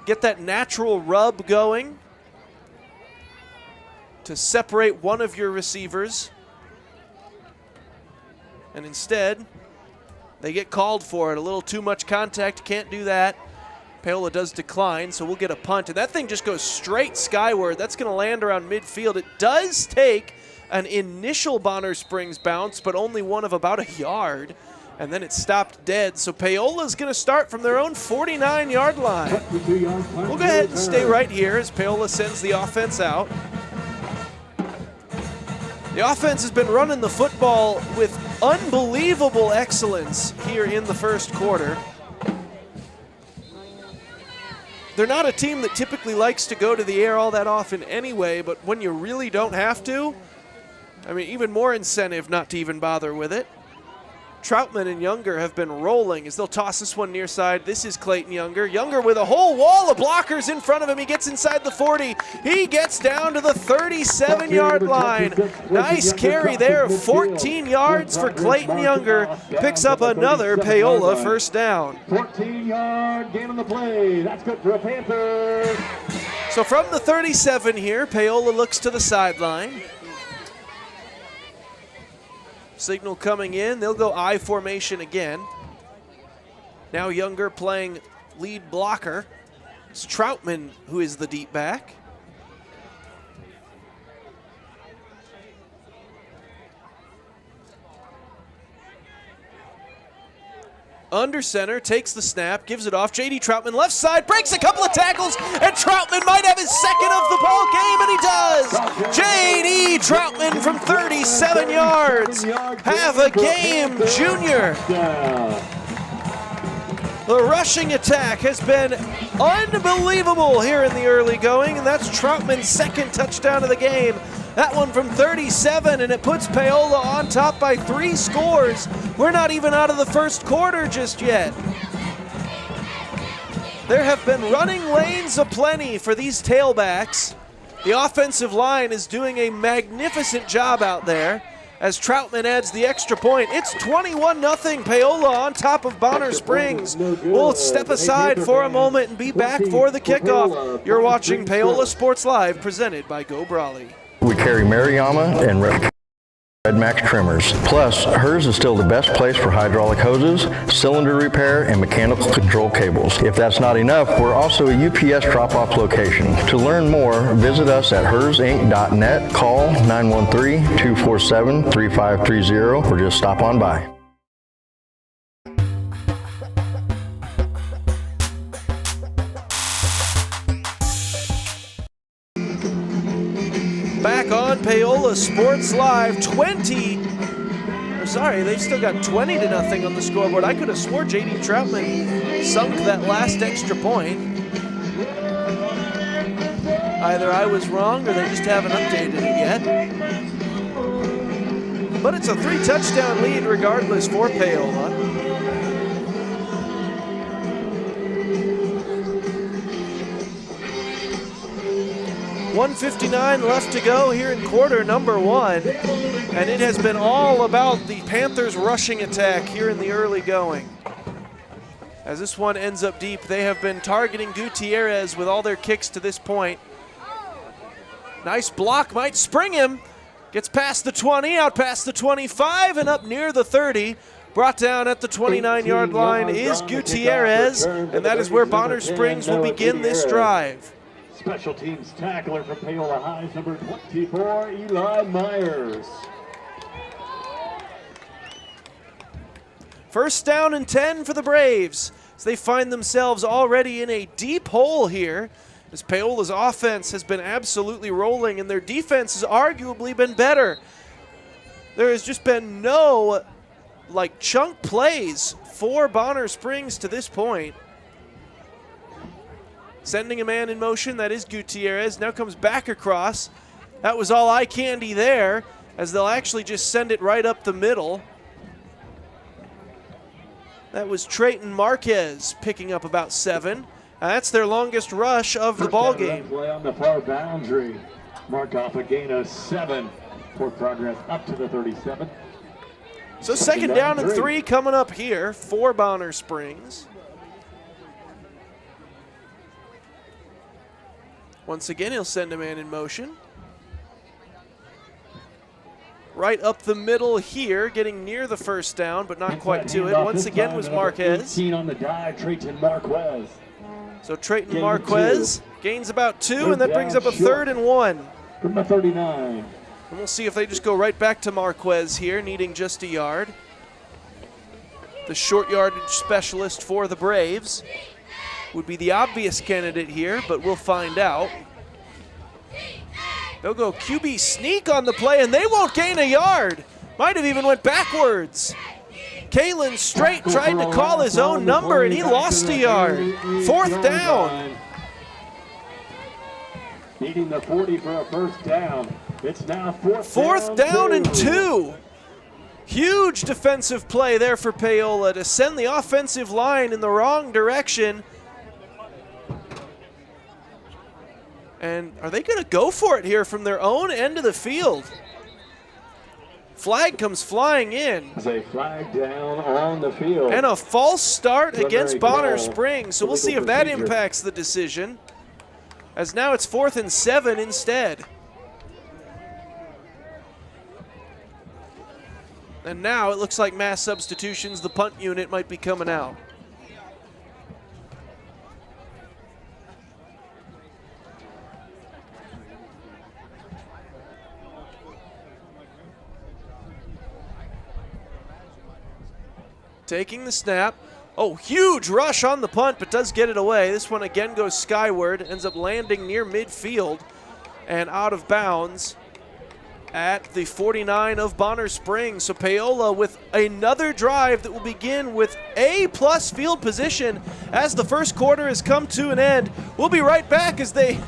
get that natural rub going to separate one of your receivers. And instead, they get called for it. A little too much contact, can't do that. Paola does decline, so we'll get a punt. And that thing just goes straight skyward. That's going to land around midfield. It does take an initial Bonner Springs bounce, but only one of about a yard. And then it stopped dead. So Paola's going to start from their own 49-yard line. We'll go ahead and stay right here as Paola sends the offense out. The offense has been running the football with unbelievable excellence here in the first quarter. They're not a team that typically likes to go to the air all that often anyway, but when you really don't have to, I mean, even more incentive not to even bother with it. Troutman and Younger have been rolling as they'll toss this one near side. This is Clayton Younger. Younger with a whole wall of blockers in front of him. He gets inside the 40. He gets down to the 37-yard line. Nice carry there, 14 yards for Clayton Younger. Picks up another Paola first down. 14-yard gain on the play. That's good for a Panther. So from the 37 here, Paola looks to the sideline. Signal coming in. They'll go I formation again. Now Younger playing lead blocker. It's Troutman who is the deep back. Under center, takes the snap, gives it off. J.D. Troutman left side, breaks a couple of tackles, and Troutman might have his second of the ball game, and he does. J.D. Troutman from 37 yards. Have a game, junior. The rushing attack has been unbelievable here in the early going, and that's Troutman's second touchdown of the game. That one from 37, and it puts Paola on top by 3 scores. We're not even out of the first quarter just yet. There have been running lanes aplenty for these tailbacks. The offensive line is doing a magnificent job out there as Troutman adds the extra point. It's 21-0, Paola on top of Bonner Springs. We'll step aside for a moment and be back for the kickoff. You're watching Paola Sports Live, presented by Go Brawley. We carry Mariama and Red Max trimmers. Plus, hers is still the best place for hydraulic hoses, cylinder repair, and mechanical control cables. If that's not enough, we're also a UPS drop-off location. To learn more, visit us at hersinc.net, call 913-247-3530, or just stop on by. Back on Paola Sports Live, they've still got 20-0 on the scoreboard. I could have swore J.D. Troutman sunk that last extra point. Either I was wrong or they just haven't updated it yet. But it's a 3-touchdown lead regardless for Paola. .159 left to go here in quarter number 1, and it has been all about the Panthers' rushing attack here in the early going. As this one ends up deep, they have been targeting Gutierrez with all their kicks to this point. Nice block, might spring him. Gets past the 20, out past the 25, and up near the 30. Brought down at the 29-yard line is Gutierrez, and that is where Bonner Springs will begin this drive. Special teams tackler from Paola High's number 24, Eli Myers. First down and 10 for the Braves as they find themselves already in a deep hole here as Paola's offense has been absolutely rolling and their defense has arguably been better. There has just been no chunk plays for Bonner Springs to this point. Sending a man in motion, that is Gutierrez. Now comes back across. That was all eye candy there, as they'll actually just send it right up the middle. That was Trayton Marquez picking up about 7. That's their longest rush of the ball game. Play on the far boundary. Mark off a gain of 7 for progress up to the 37. So second down and 3 coming up here for Bonner Springs. Once again, he'll send a man in motion. Right up the middle here, getting near the first down, but not quite to it. Once again was Marquez. 18 on the dive, Trayton Marquez. So Trayton Marquez gains about 2, and that brings up a 3rd and 1. From the 39. And we'll see if they just go right back to Marquez here, needing just a yard. The short yardage specialist for the Braves would be the obvious candidate here, but we'll find out. They'll go QB sneak on the play, and they won't gain a yard. Might have even went backwards. Kalen Straight tried to call his own number, and he lost a yard. 4th down. Needing the 40 for a first down. It's now 4th down and 2. Huge defensive play there for Paola to send the offensive line in the wrong direction. And are they going to go for it here from their own end of the field? Flag comes flying in. There's a flag down on the field. And a false start against Bonner call. Springs. So we'll see if that impacts the decision. As now it's 4th and 7 instead. And now it looks like mass substitutions. The punt unit might be coming out. Taking the snap. Oh, huge rush on the punt, but does get it away. This one again goes skyward, ends up landing near midfield and out of bounds at the 49 of Bonner Springs. So Paola with another drive that will begin with A+ field position as the first quarter has come to an end. We'll be right back as they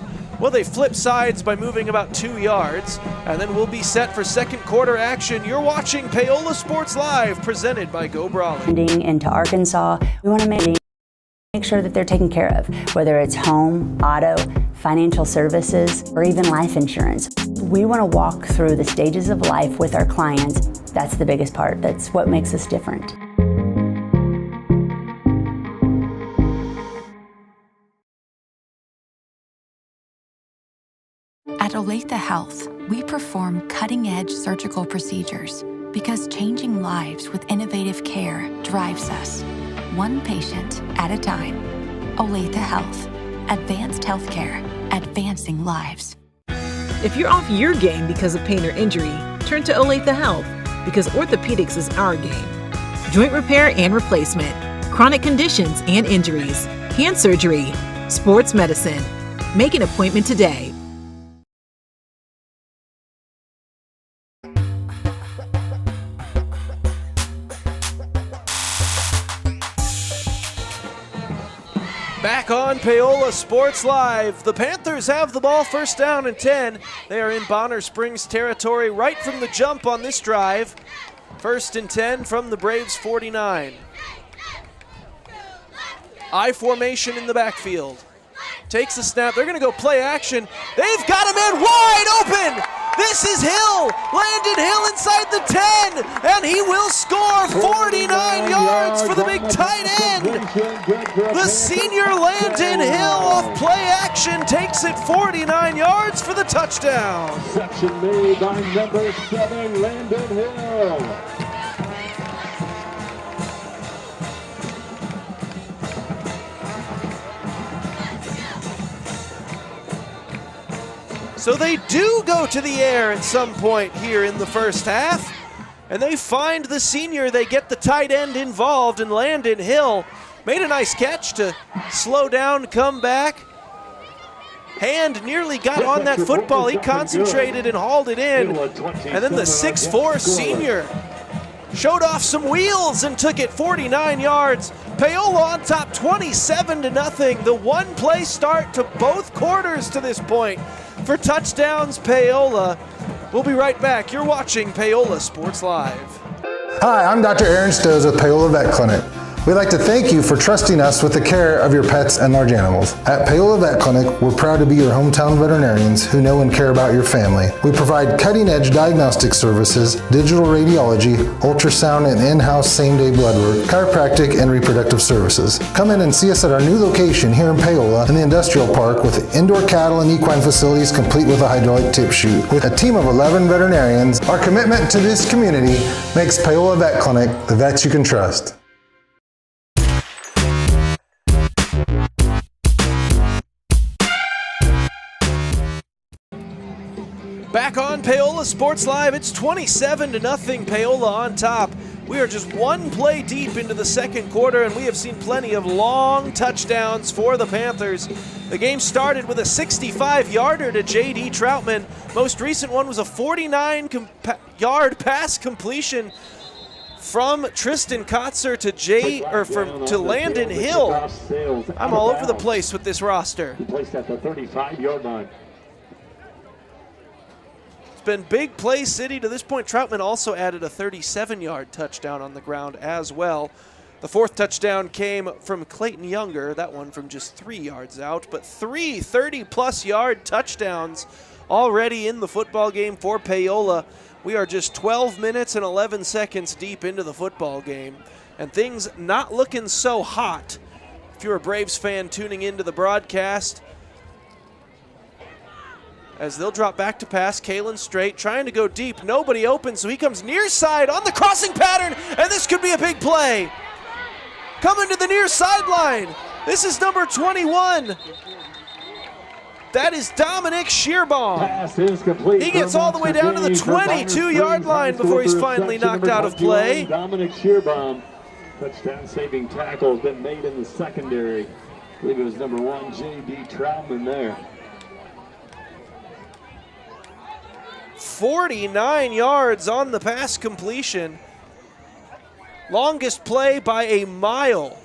flip sides by moving about 2 yards, and then we'll be set for second quarter action. You're watching Paola Sports Live, presented by Go Brawley. Into Arkansas, we want to make sure that they're taken care of, whether it's home, auto, financial services, or even life insurance. We want to walk through the stages of life with our clients. That's the biggest part. That's what makes us different. At Olathe Health, we perform cutting-edge surgical procedures because changing lives with innovative care drives us, one patient at a time. Olathe Health, advanced healthcare, advancing lives. If you're off your game because of pain or injury, turn to Olathe Health because orthopedics is our game. Joint repair and replacement, chronic conditions and injuries, hand surgery, sports medicine. Make an appointment today. Back on Paola Sports Live. The Panthers have the ball, first down and 10. They are in Bonner Springs territory right from the jump on this drive. First and 10 from the Braves 49. I formation in the backfield. Takes the snap. They're going to go play action. They've got him in wide open. This is Hill. Landon Hill inside the 10. And he will score 49 yards for the big tight end. The senior Landon Hill off play action takes it 49 yards for the touchdown. Section made by number 7, Landon Hill. So they do go to the air at some point here in the first half, and they find the senior. They get the tight end involved, and Landon Hill made a nice catch to slow down, come back. Hand nearly got on that football. He concentrated and hauled it in. And then the 6'4 senior showed off some wheels and took it 49 yards. Paola on top 27-0. The one-play start to both quarters to this point. For touchdowns, Paola. We'll be right back. You're watching Paola Sports Live. Hi, I'm Dr. Aaron Stos with Paola Vet Clinic. We'd like to thank you for trusting us with the care of your pets and large animals. At Paola Vet Clinic, we're proud to be your hometown veterinarians who know and care about your family. We provide cutting-edge diagnostic services, digital radiology, ultrasound, and in-house same-day blood work, chiropractic, and reproductive services. Come in and see us at our new location here in Paola in the Industrial Park with indoor cattle and equine facilities complete with a hydraulic tip chute. With a team of 11 veterinarians, our commitment to this community makes Paola Vet Clinic the vets you can trust. Back on Paola Sports Live, it's 27-0, Paola on top. We are just one play deep into the second quarter, and we have seen plenty of long touchdowns for the Panthers. The game started with a 65-yarder to J.D. Troutman. Most recent one was a 49-yard pass completion from Tristan Kotzer to Landon Hill. I'm all over the place with this roster. Placed at the 35-yard line. It's been big play city to this point. Troutman also added a 37-yard touchdown on the ground as well. The fourth touchdown came from Clayton Younger, that one from just 3 yards out, but 3 30-plus yard touchdowns already in the football game for Paola. We are just 12 minutes and 11 seconds deep into the football game, and things not looking so hot. If you're a Braves fan tuning into the broadcast, as they'll drop back to pass, Kalen straight, trying to go deep. Nobody open, so he comes near side on the crossing pattern, and this could be a big play. Coming to the near sideline. This is number 21. That is Dominic Shearbaum. Pass is complete. He gets all the way down to the 22-yard line before he's finally knocked out of play. Dominic Shearbaum. Touchdown saving tackle has been made in the secondary. I believe it was number 1, J.D. Troutman there. 49 yards on the pass completion. Longest play by a mile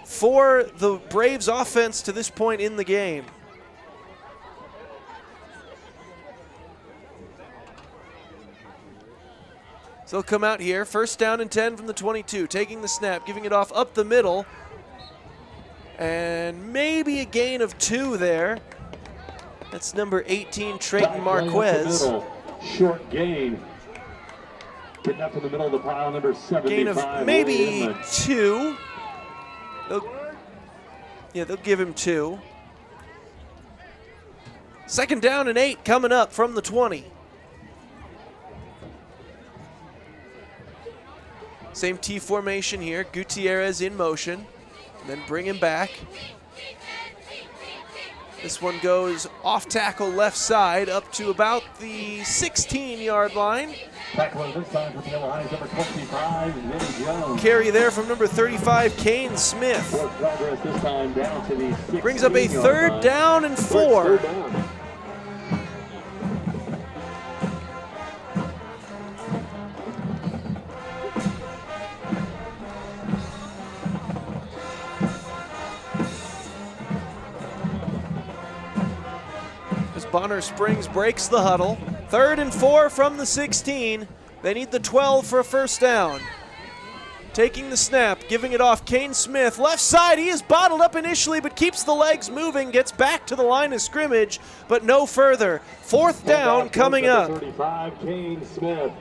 for the Braves offense to this point in the game. So they'll come out here, first down and 10 from the 22, taking the snap, giving it off up the middle, and maybe a gain of 2 there. That's number 18, Trayton Marquez. Short gain. Getting up in the middle of the pile, number 75. Gain of maybe 2. They'll give him 2. Second down and 8 coming up from the 20. Same T formation here. Gutierrez in motion. And then bring him back. This one goes off tackle left side up to about the 16-yard line. Carry there from number 35, Kane Smith. Brings up a third down and 4. Bonner Springs breaks the huddle. 3rd and 4 from the 16. They need the 12 for a first down. Taking the snap, giving it off, Kane Smith. Left side, he is bottled up initially, but keeps the legs moving, gets back to the line of scrimmage, but no further. 4th down coming up. 35, Kane Smith.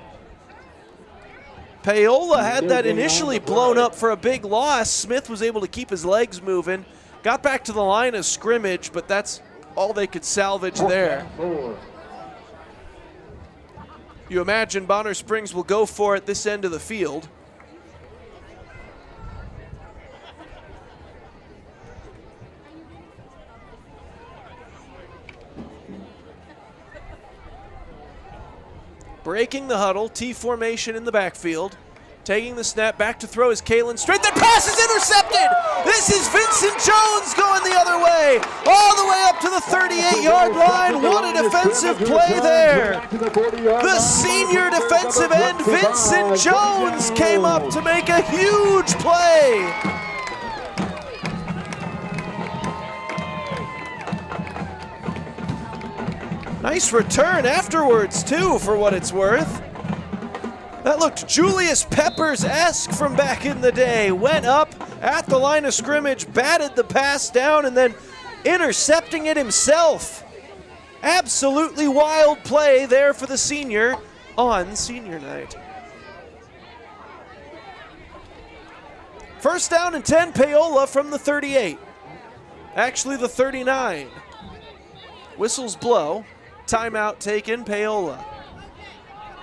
Paola had that initially blown up for a big loss. Smith was able to keep his legs moving, got back to the line of scrimmage, but that's all they could salvage there. You imagine Bonner Springs will go for it this end of the field. Breaking the huddle, T formation in the backfield. Taking the snap, back to throw is Kalen straight. That pass is intercepted! This is Vincent Jones going the other way, all the way up to the 38-yard line. What a defensive play there. The senior defensive end, Vincent Jones, came up to make a huge play. Nice return afterwards, too, for what it's worth. That looked Julius Peppers-esque from back in the day. Went up at the line of scrimmage, batted the pass down, and then intercepting it himself. Absolutely wild play there for the senior on senior night. First down and 10, Paola from the 38. Actually, the 39. Whistles blow. Timeout taken, Paola.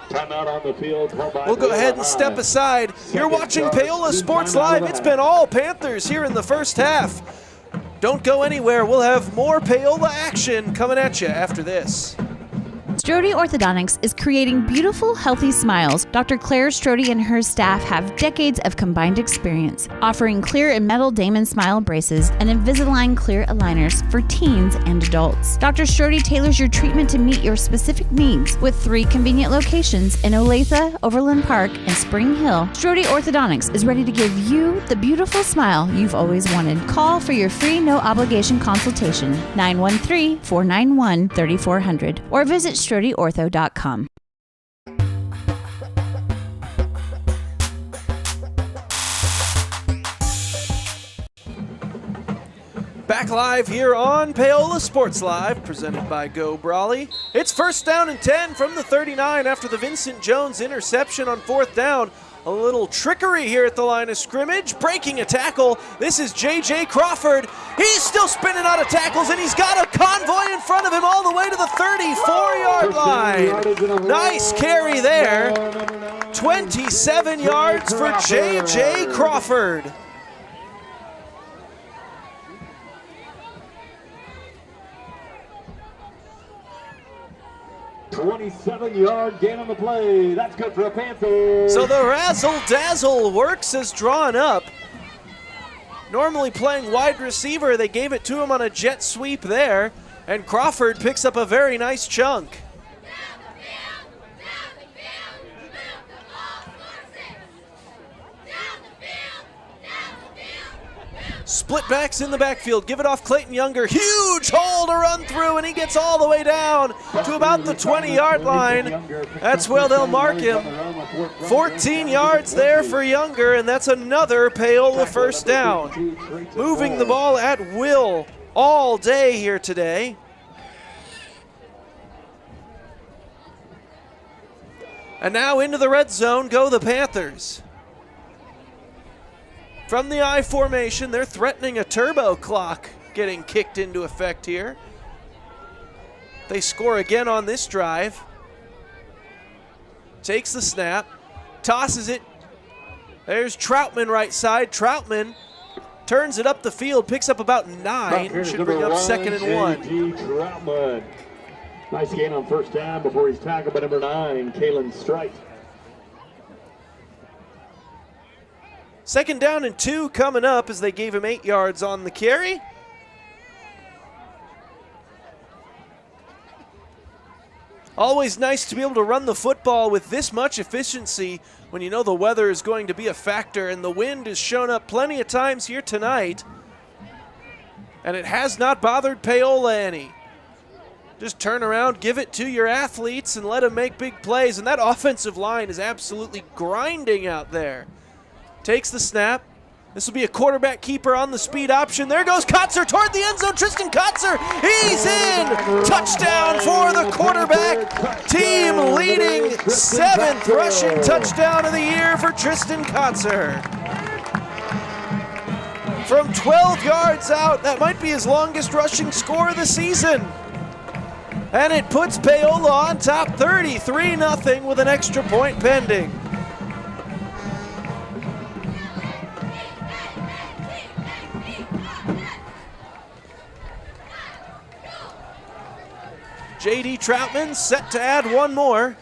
Timeout on the field. We'll go ahead and step aside. You're watching Paola Sports Live. It's been all Panthers here in the first half. Don't go anywhere. We'll have more Paola action coming at you after this. Strode Orthodontics is creating beautiful, healthy smiles. Dr. Claire Strode and her staff have decades of combined experience, offering clear and metal Damon Smile braces and Invisalign clear aligners for teens and adults. Dr. Strode tailors your treatment to meet your specific needs with 3 convenient locations in Olathe, Overland Park, and Spring Hill. Strode Orthodontics is ready to give you the beautiful smile you've always wanted. Call for your free no-obligation consultation, 913-491-3400, or visit StrodeOrtho.com. Back live here on Paola Sports Live, presented by Go Brawley. It's first down and 10 from the 39 after the Vincent Jones interception on 4th down. A little trickery here at the line of scrimmage, breaking a tackle. This is J.J. Crawford. He's still spinning out of tackles, and he's got a convoy in front of him all the way to the 34-yard line. Nice carry there. 27 yards for J.J. Crawford. 27-yard gain on the play. That's good for a Panthers. So the razzle-dazzle works as drawn up. Normally playing wide receiver, they gave it to him on a jet sweep there, and Crawford picks up a very nice chunk. Split backs in the backfield, give it off Clayton Younger. Huge hole to run through, and he gets all the way down to about the 20-yard line. That's where they'll mark him. 14 yards there for Younger, and that's another Paola first down. Moving the ball at will all day here today. And now into the red zone go the Panthers. From the I formation, they're threatening a turbo clock getting kicked into effect here. They score again on this drive. Takes the snap, tosses it. There's Troutman right side. Troutman turns it up the field, picks up about 9. Should bring up 2nd and 1. Troutman. Nice gain on first down before he's tackled by number 9, Kalen Strite. 2nd down and 2 coming up as they gave him 8 yards on the carry. Always nice to be able to run the football with this much efficiency when you know the weather is going to be a factor, and the wind has shown up plenty of times here tonight, and it has not bothered Paola any. Just turn around, give it to your athletes, and let them make big plays, and that offensive line is absolutely grinding out there. Takes the snap. This will be a quarterback keeper on the speed option. There goes Kotzer toward the end zone. Tristan Kotzer, he's in! Touchdown for the quarterback. Team leading 7th rushing touchdown of the year for Tristan Kotzer. From 12 yards out, that might be his longest rushing score of the season. And it puts Paola on top 33-0 with an extra point pending. J.D. Troutman set to add one more.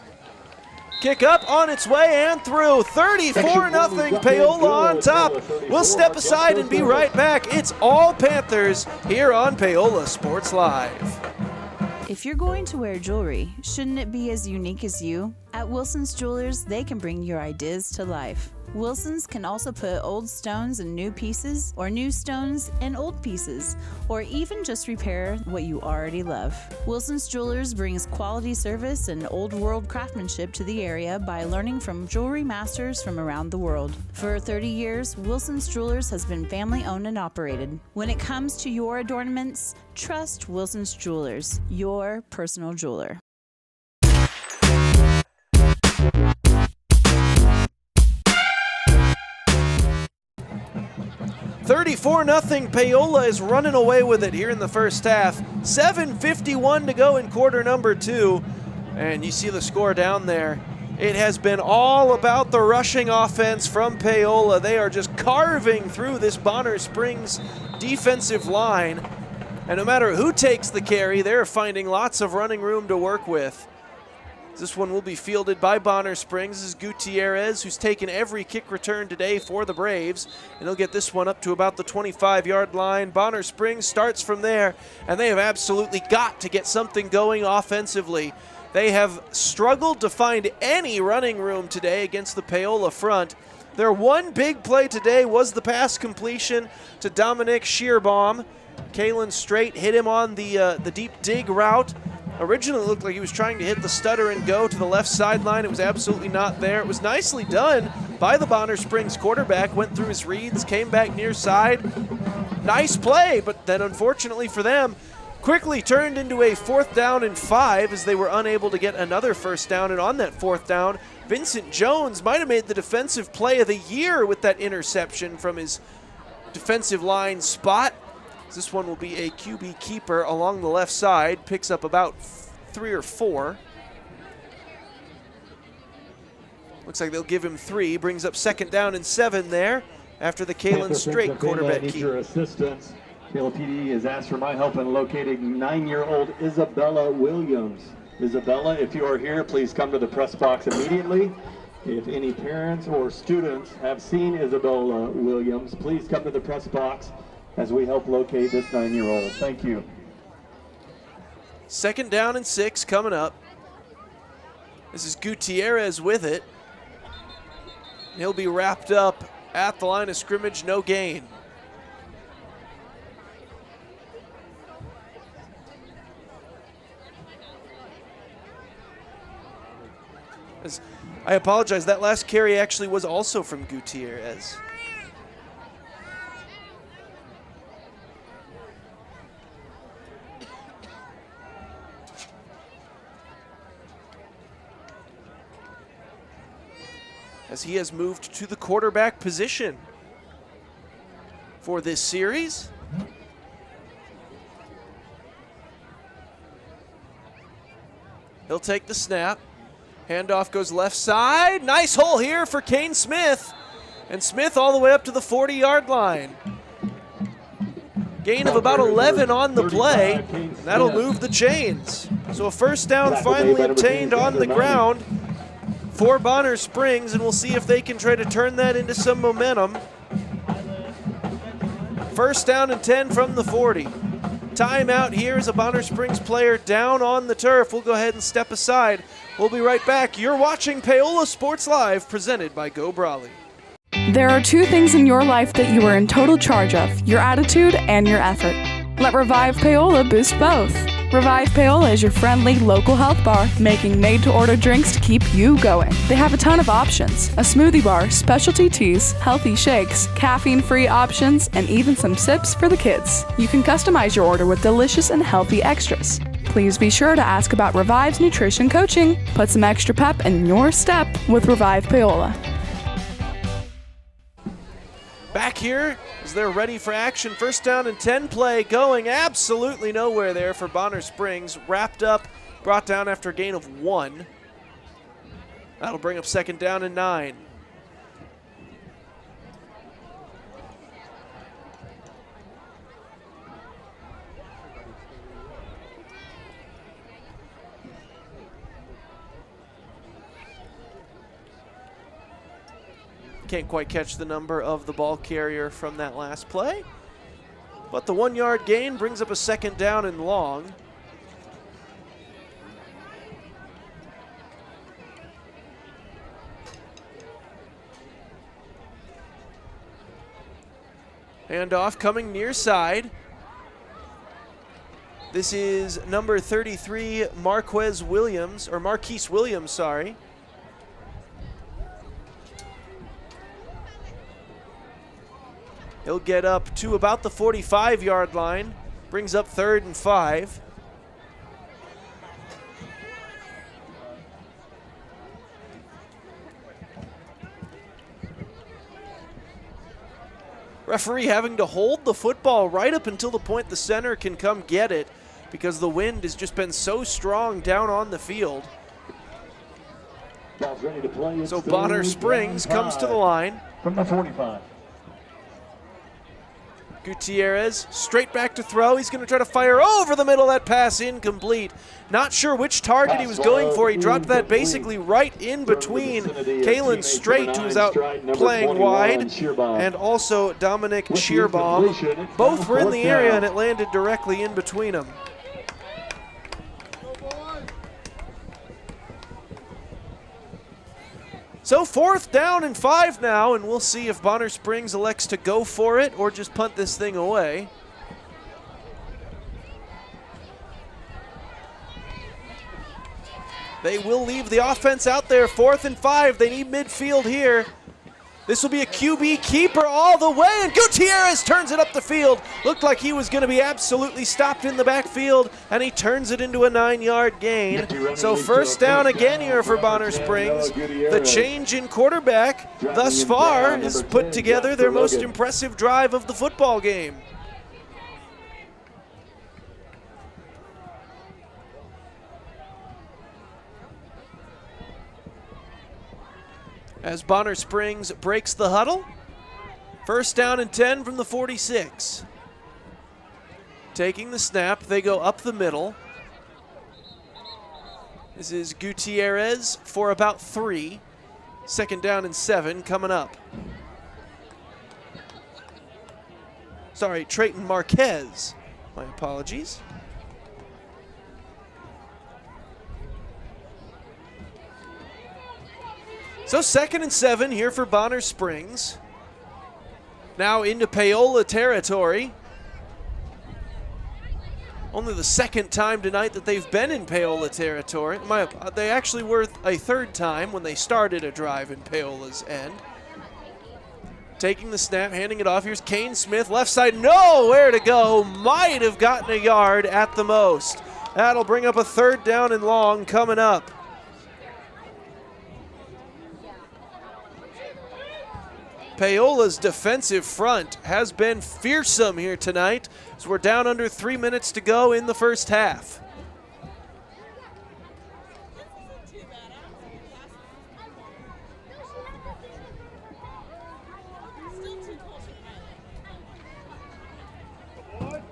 Kick up on its way and through. 34-0 Paola on top. We'll step aside and be right back. It's all Panthers here on Paola Sports Live. If you're going to wear jewelry, shouldn't it be as unique as you? At Wilson's Jewelers, they can bring your ideas to life. Wilson's can also put old stones in new pieces, or new stones in old pieces, or even just repair what you already love. Wilson's Jewelers brings quality service and old world craftsmanship to the area by learning from jewelry masters from around the world. For 30 years, Wilson's Jewelers has been family owned and operated. When it comes to your adornments, trust Wilson's Jewelers, your personal jeweler. 34-0 Paola is running away with it here in the first half. 7:51 to go in quarter number 2. And you see the score down there. It has been all about the rushing offense from Paola. They are just carving through this Bonner Springs defensive line. And no matter who takes the carry, they're finding lots of running room to work with. This one will be fielded by Bonner Springs. This is Gutierrez, who's taken every kick return today for the Braves, and he'll get this one up to about the 25-yard line. Bonner Springs starts from there, and they have absolutely got to get something going offensively. They have struggled to find any running room today against the Paola front. Their one big play today was the pass completion to Dominic Shearbaum. Kalen Straight hit him on the deep dig route. Originally it looked like he was trying to hit the stutter and go to the left sideline. It was absolutely not there. It was nicely done by the Bonner Springs quarterback. Went through his reads, came back near side. Nice play, but then unfortunately for them, quickly turned into a 4th down and 5 as they were unable to get another first down. And on that 4th down, Vincent Jones might have made the defensive play of the year with that interception from his defensive line spot. This one will be a QB keeper along the left side, picks up about 3 or 4. Looks like they'll give him 3, brings up 2nd down and 7 there after the Kalen Straight quarterback keep. Your assistance. Taylor PD has asked for my help in locating 9-year-old Isabella Williams. Isabella, if you are here, please come to the press box immediately. If any parents or students have seen Isabella Williams, please come to the press box as we help locate this 9-year-old. Thank you. 2nd down and 6 coming up. This is Gutierrez with it. He'll be wrapped up at the line of scrimmage, no gain. I apologize, that last carry actually was also from Gutierrez. As he has moved to the quarterback position for this series. He'll take the snap. Handoff goes left side. Nice hole here for Kane Smith. And Smith all the way up to the 40-yard line. Gain of about 11 on the play. That'll move the chains. So a first down finally obtained on the ground for Bonner Springs, and we'll see if they can try to turn that into some momentum. First down and 10 from the 40. Timeout here as a Bonner Springs player down on the turf. We'll go ahead and step aside. We'll be right back. You're watching Paola Sports Live, presented by Go Brawley. There are 2 things in your life that you are in total charge of: your attitude and your effort. Let Revive Paola boost both. Revive Paola is your friendly local health bar, making made-to-order drinks to keep you going. They have a ton of options: a smoothie bar, specialty teas, healthy shakes, caffeine-free options, and even some sips for the kids. You can customize your order with delicious and healthy extras. Please be sure to ask about Revive's nutrition coaching. Put some extra pep in your step with Revive Paola. Back here as they're ready for action. First down and 10 play, going absolutely nowhere there for Bonner Springs. Wrapped up, brought down after a gain of 1. That'll bring up 2nd down and 9. Can't quite catch the number of the ball carrier from that last play. But the 1-yard gain brings up a 2nd down and long. Handoff coming near side. This is number 33, Marquise Williams, sorry. He'll get up to about the 45-yard line, brings up 3rd and 5. Referee having to hold the football right up until the point the center can come get it, because the wind has just been so strong down on the field. Ready to play. So Bonner Springs comes to the line. From the 45. Gutierrez straight back to throw. He's going to try to fire over the middle. That pass incomplete. Not sure which target he was going for. He dropped that basically right in between Kalen Strait, who's out playing wide, and also Dominic Shearbaum. Both were in the area, and it landed directly in between them. So 4th down and 5 now, and we'll see if Bonner Springs elects to go for it or just punt this thing away. They will leave the offense out there. 4th and 5. They need midfield here. This will be a QB keeper all the way, and Gutierrez turns it up the field. Looked like he was going to be absolutely stopped in the backfield, and he turns it into a 9-yard gain. So 1st down again here for Bonner Springs. The change in quarterback thus far has put together their most impressive drive of the football game. As Bonner Springs breaks the huddle. 1st down and 10 from the 46. Taking the snap, they go up the middle. This is Gutierrez for about 3. 2nd down and 7 coming up. Sorry, Trayton Marquez. My apologies. So 2nd and 7 here for Bonner Springs. Now into Paola territory. Only the 2nd time tonight that they've been in Paola territory. They actually were a 3rd time when they started a drive in Paola's end. Taking the snap, handing it off. Here's Kane Smith, left side, nowhere to go. Might have gotten a yard at the most. That'll bring up a 3rd down and long coming up. Paola's defensive front has been fearsome here tonight, as we're down under 3 minutes to go in the 1st half.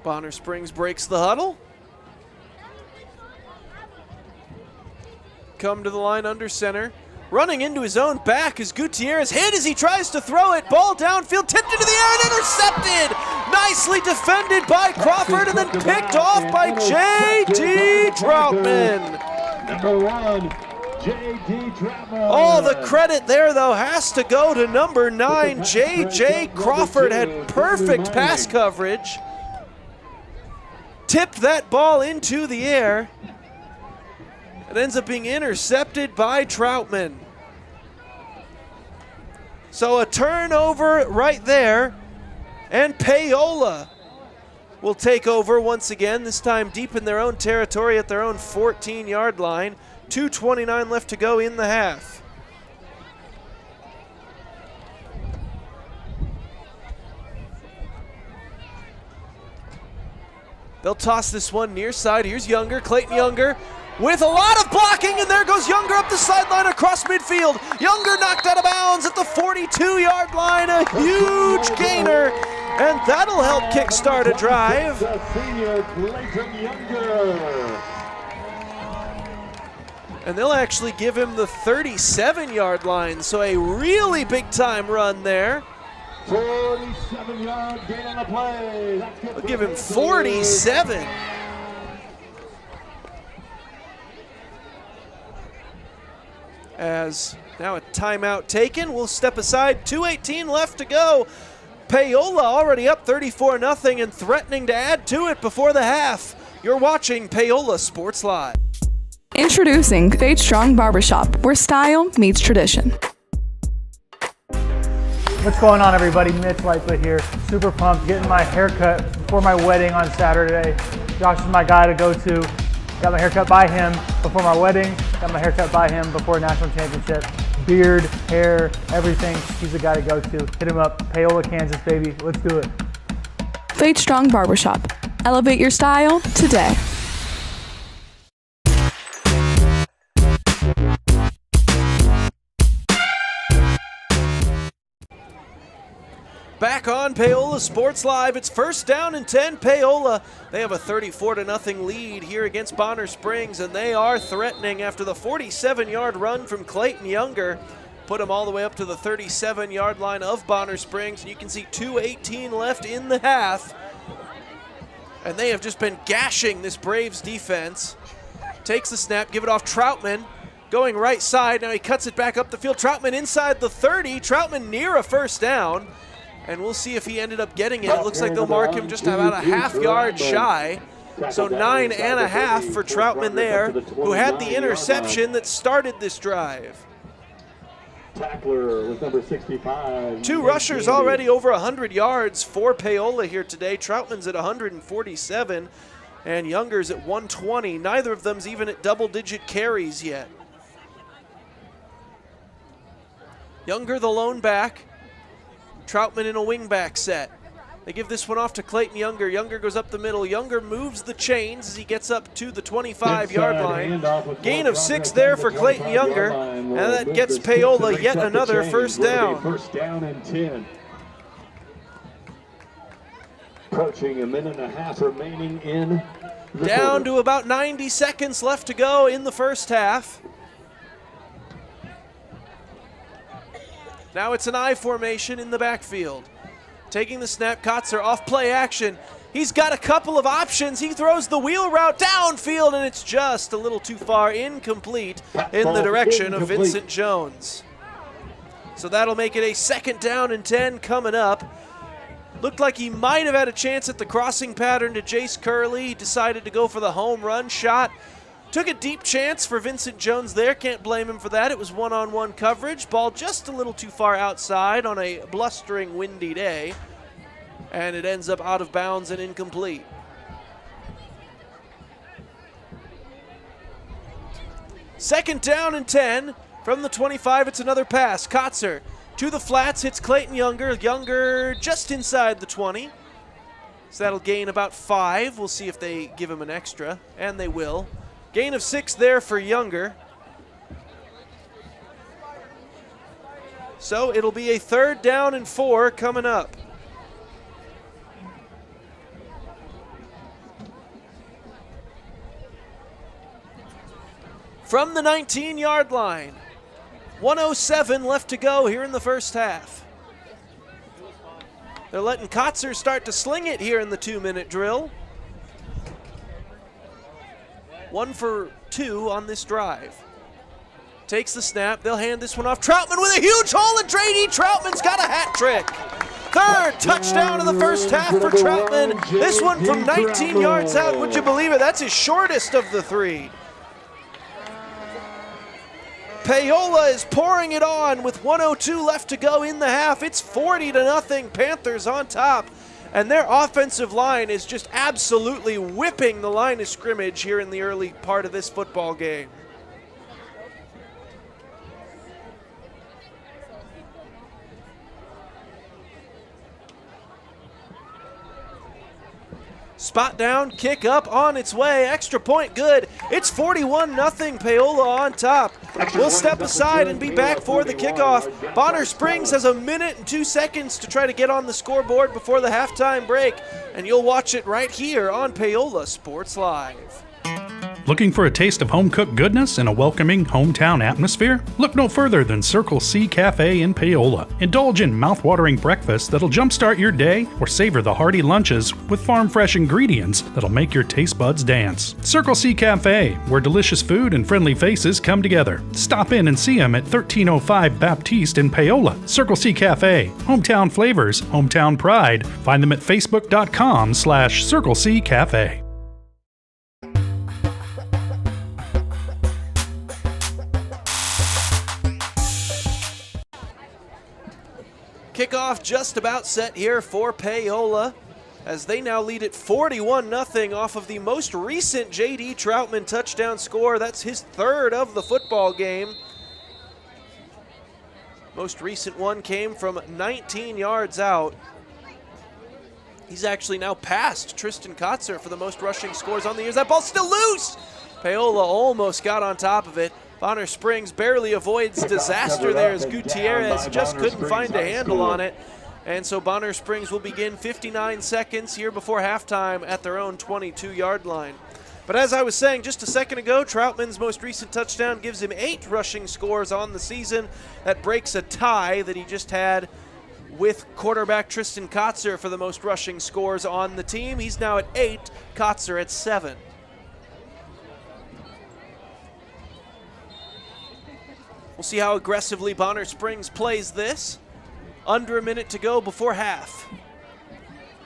Bonner Springs breaks the huddle. Come to the line under center. Running into his own back is Gutierrez. Hit as he tries to throw it. Ball downfield, tipped into the air and intercepted. Nicely defended by Crawford and then picked off by J.D. Troutman. Number 1, J.D. Troutman. All the credit there, though, has to go to number 9, J.J. Crawford. Had perfect pass coverage. Tipped that ball into the air. It ends up being intercepted by Troutman. So a turnover right there, and Paola will take over once again, this time deep in their own territory at their own 14-yard line. 2:29 left to go in the half. They'll toss this one near side. Here's Younger, Clayton Younger, with a lot of blocking, and there goes Younger up the sideline across midfield. Younger knocked out of bounds at the 42-yard line, a huge gainer, and that'll help kickstart a drive. And they'll actually give him the 37-yard line, so a really big-time run there. 47-yard gain on the play. They'll give him 47. As now a timeout taken, we'll step aside. 2:18 left to go. Paola already up 34-0 and threatening to add to it before the half. You're watching Paola Sports Live. Introducing Fade Strong Barbershop, where style meets tradition. What's going on, everybody? Mitch Lightfoot here. Super pumped, getting my haircut before my wedding on Saturday. Josh is my guy to go to. Got my haircut by him before my wedding. Got my haircut by him before national championship. Beard, hair, everything. He's the guy to go to. Hit him up. Paola, Kansas, baby. Let's do it. Fade Strong Barbershop. Elevate your style today. back on Paola Sports Live. It's first down and 10. Paola, they have a 34-0 lead here against Bonner Springs, and they are threatening after the 47-yard run from Clayton Younger. Put them all the way up to the 37-yard line of Bonner Springs, and you can see 2:18 left in the half. And they have just been gashing this Braves defense. Takes the snap, give it off Troutman. Going right side, now he cuts it back up the field. Troutman inside the 30. Troutman near a first down. And we'll see if he ended up getting it. It looks like they'll mark him just about a half-yard shy. So 9.5 for Troutman there, who had the interception that started this drive. Tackler with number 65. Two rushers already over 100 yards for Paola here today. Troutman's at 147 and Younger's at 120. Neither of them's even at double-digit carries yet. Younger the lone back. Troutman in a wingback set. They give this one off to Clayton Younger. Younger goes up the middle. Younger moves the chains as he gets up to the 25-yard line. Gain of 6 there for Clayton Younger, and that gets Paola yet another first down. First down and 10. Approaching a minute and a half remaining in the down quarter. to about 90 seconds left to go in the first half. Now it's an I formation in the backfield. Taking the snap, Kotzer off play action. He's got a couple of options. He throws the wheel route downfield, and it's just a little too far, incomplete in the direction of Vincent Jones. So that'll make it a second down and 10 coming up. Looked like he might have had a chance at the crossing pattern to Jace Curley. He decided to go for the home run shot. Took a deep chance for Vincent Jones there. Can't blame him for that. It was one-on-one coverage. Ball just a little too far outside on a blustering, windy day. And it ends up out of bounds and incomplete. Second down and 10. From the 25, it's another pass. Kotzer to the flats, hits Clayton Younger. Younger just inside the 20. So that'll gain about 5. We'll see if they give him an extra, and they will. Gain of 6 there for Younger. So it'll be a third down and 4 coming up. From the 19-yard line, 1:07 left to go here in the first half. They're letting Kotzer start to sling it here in the 2-minute drill. 1 for 2 on this drive. Takes the snap. They'll hand this one off. Troutman with a huge hole, and Trady Troutman's got a hat trick. Third touchdown of the first half for Troutman. This one from 19 yards out. Would you believe it? That's his shortest of the 3. Paola is pouring it on with 1:02 left to go in the half. It's 40-0. Panthers on top. And their offensive line is just absolutely whipping the line of scrimmage here in the early part of this football game. Spot down, kick up, on its way, extra point good. It's 41-0, Paola on top. We'll step aside and be back for the kickoff. Bonner Springs has a minute and 2 seconds to try to get on the scoreboard before the halftime break, and you'll watch it right here on Paola Sports Live. Looking for a taste of home-cooked goodness and a welcoming hometown atmosphere? Look no further than Circle C Cafe in Paola. Indulge in mouth-watering breakfast that'll jumpstart your day, or savor the hearty lunches with farm-fresh ingredients that'll make your taste buds dance. Circle C Cafe, where delicious food and friendly faces come together. Stop in and see them at 1305 Baptiste in Paola. Circle C Cafe, hometown flavors, hometown pride. Find them at facebook.com/Circle C Cafe. Kickoff just about set here for Paola, as they now lead at 41-0 off of the most recent J.D. Troutman touchdown score. That's his 3rd of the football game. Most recent one came from 19 yards out. He's actually now passed Tristan Kotzer for the most rushing scores on the year. That ball's still loose! Paola almost got on top of it. Bonner Springs barely avoids disaster there as Gutierrez just couldn't find a handle on it. And so Bonner Springs will begin 59 seconds here before halftime at their own 22-yard line. But as I was saying just a second ago, Troutman's most recent touchdown gives him 8 rushing scores on the season. That breaks a tie that he just had with quarterback Tristan Kotzer for the most rushing scores on the team. He's now at 8, Kotzer at 7. We'll see how aggressively Bonner Springs plays this. Under a minute to go before half.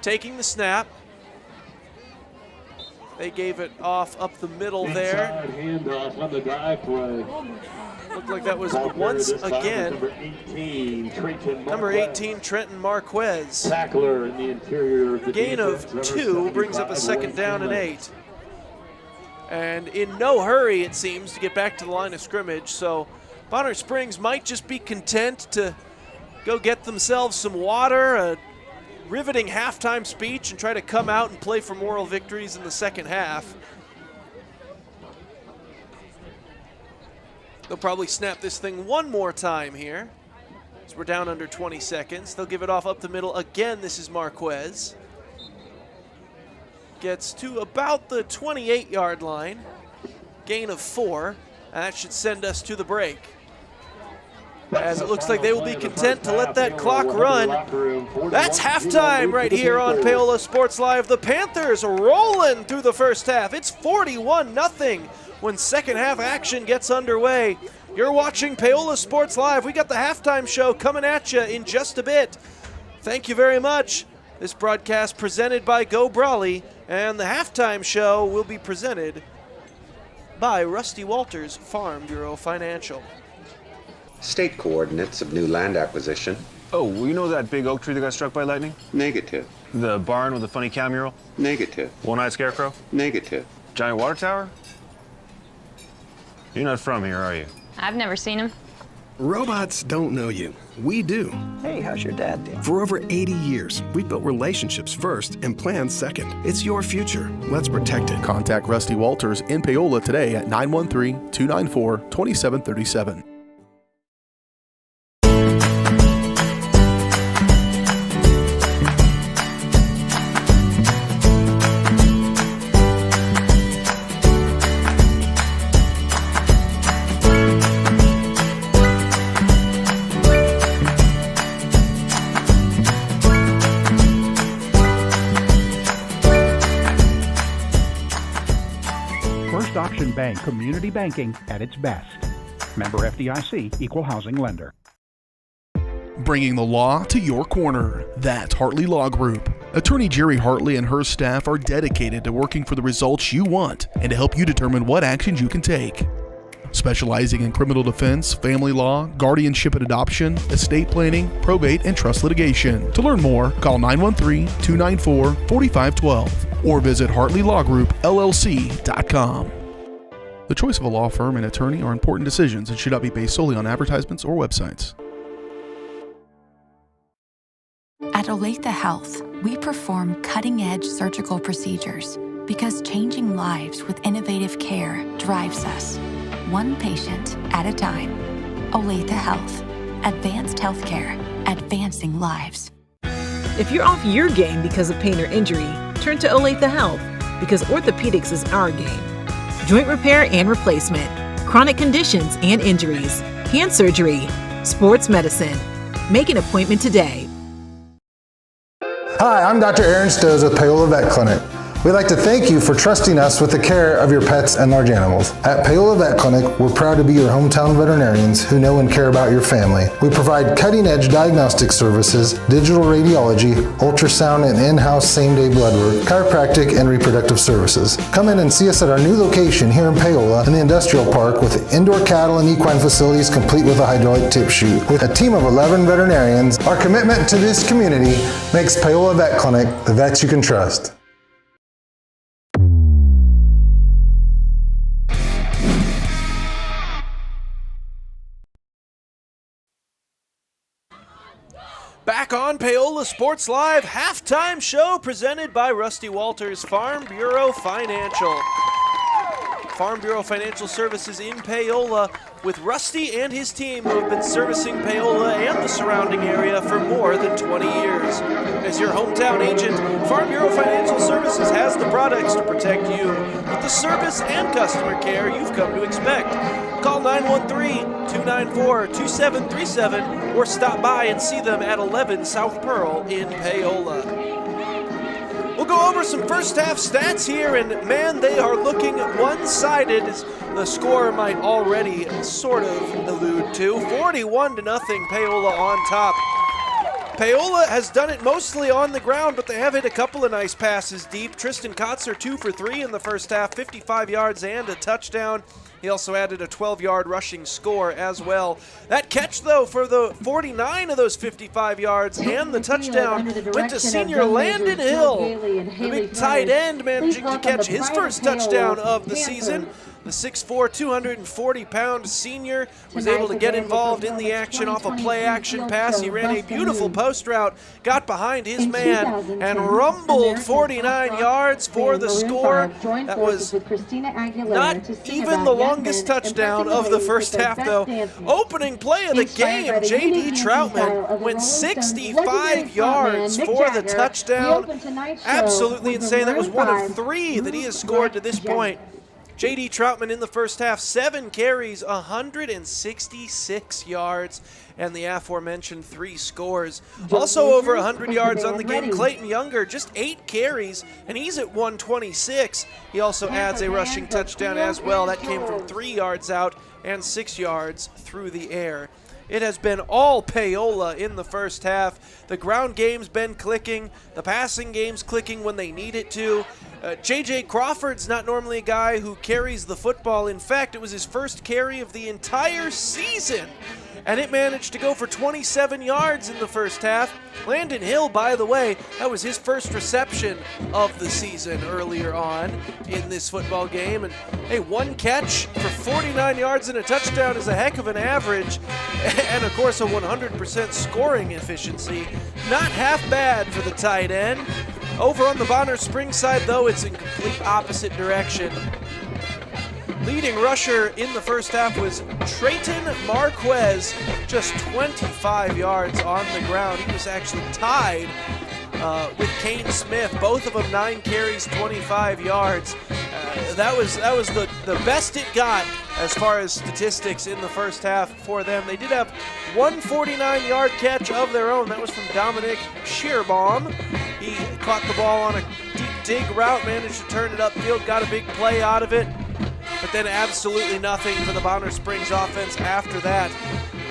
Taking the snap. They gave it off up the middle there. Handoff on the dive play. Looked like that was once again number 18, Trenton Marquez. Tackler in the interior of the gain of 2 brings up a second down and 8. And in no hurry, it seems, to get back to the line of scrimmage. So Bonner Springs might just be content to go get themselves some water, a riveting halftime speech, and try to come out and play for moral victories in the second half. They'll probably snap this thing one more time here, as we're down under 20 seconds. They'll give it off up the middle again. This is Marquez. Gets to about the 28-yard line. Gain of 4. And that should send us to the break, as it looks like they will be content to let that clock run. That's halftime right here on Paola Sports Live. The Panthers rolling through the first half. It's 41-0 when second half action gets underway. You're watching Paola Sports Live. We got the halftime show coming at you in just a bit. Thank you very much. This broadcast presented by Go Brawley, and the halftime show will be presented by Rusty Walters Farm Bureau Financial. State coordinates of new land acquisition. Oh, you know that big oak tree that got struck by lightning? Negative. The barn with the funny cow mural? Negative. One-eyed scarecrow? Negative. Giant water tower? You're not from here, are you? I've never seen him. Robots don't know you. We do. Hey, how's your dad doing? For over 80 years, we've built relationships first and plans second. It's your future. Let's protect it. Contact Rusty Walters in Paola today at 913-294-2737. Auction Bank community banking at its best. Member FDIC, equal housing lender. Bringing the law to your corner. That's Hartley Law Group. Attorney Jerry Hartley and her staff are dedicated to working for the results you want and to help you determine what actions you can take. Specializing in criminal defense, family law, guardianship and adoption, estate planning, probate, and trust litigation. To learn more, call 913-294-4512 or visit HartleyLawGroupLLC.com. The choice of a law firm and attorney are important decisions and should not be based solely on advertisements or websites. At Olathe Health, we perform cutting-edge surgical procedures because changing lives with innovative care drives us, one patient at a time. Olathe Health. Advanced healthcare. Advancing lives. If you're off your game because of pain or injury, turn to Olathe Health, because orthopedics is our game. Joint repair and replacement, chronic conditions and injuries, hand surgery, sports medicine. Make an appointment today. Hi, I'm Dr. Aaron Stoes with Paola Vet Clinic. We'd like to thank you for trusting us with the care of your pets and large animals. At Paola Vet Clinic, we're proud to be your hometown veterinarians who know and care about your family. We provide cutting-edge diagnostic services, digital radiology, ultrasound, and in-house same-day blood work, chiropractic, and reproductive services. Come in and see us at our new location here in Paola in the Industrial Park with indoor cattle and equine facilities complete with a hydraulic tip chute. With a team of 11 veterinarians, our commitment to this community makes Paola Vet Clinic the vets you can trust. Back on Paola Sports Live, halftime show presented by Rusty Walters Farm Bureau Financial. Farm Bureau Financial Services in Paola. with Rusty and his team who have been servicing Paola and the surrounding area for more than 20 years. As your hometown agent, Farm Bureau Financial Services has the products to protect you with the service and customer care you've come to expect. Call 913-294-2737 or stop by and see them at 11 South Pearl in Paola. We'll go over some first half stats here, and man, they are looking one-sided, as the score might already sort of allude to. 41-0, Paola on top. Paola has done it mostly on the ground, but they have hit a couple of nice passes deep. Tristan Kotzer 2 for 3 in the first half, 55 yards and a touchdown. He also added a 12-yard rushing score as well. That catch, though, for the 49 of those 55 yards and the touchdown went to senior Landon Hill. The big tight end managing to catch his first touchdown of the season. The 6'4", 240-pound senior was able to get involved in the action off a play-action pass. He ran a beautiful post route, got behind his man, and rumbled 49 yards for the score. That was not even the longest touchdown of the first half, though. Opening play of the game, J.D. Troutman went 65 yards for the touchdown. Absolutely insane. That was one of 3 that he has scored to this point. J.D. Troutman in the first half, 7 carries, 166 yards, and the aforementioned 3 scores. Also over 100 yards on the game, Clayton Younger, just 8 carries, and he's at 126. He also adds a rushing touchdown as well. That came from 3 yards out and 6 yards through the air. It has been all Paola in the first half. The ground game's been clicking. The passing game's clicking when they need it to. J.J. Crawford's not normally a guy who carries the football. In fact, it was his first carry of the entire season, and it managed to go for 27 yards in the first half. Landon Hill, by the way, that was his first reception of the season earlier on in this football game. And hey, 1 catch for 49 yards and a touchdown is a heck of an average, and of course a 100% scoring efficiency. Not half bad for the tight end. Over on the Bonner Springs side, though, it's in complete opposite direction. Leading rusher in the first half was Trayton Marquez, just 25 yards on the ground. He was actually tied with Kane Smith, both of them 9 carries, 25 yards. That was the best it got as far as statistics in the first half for them. They did have 1 49-yard catch of their own. That was from Dominic Shearbaum. He caught the ball on a deep dig route, managed to turn it upfield, got a big play out of it. But then absolutely nothing for the Bonner Springs offense after that,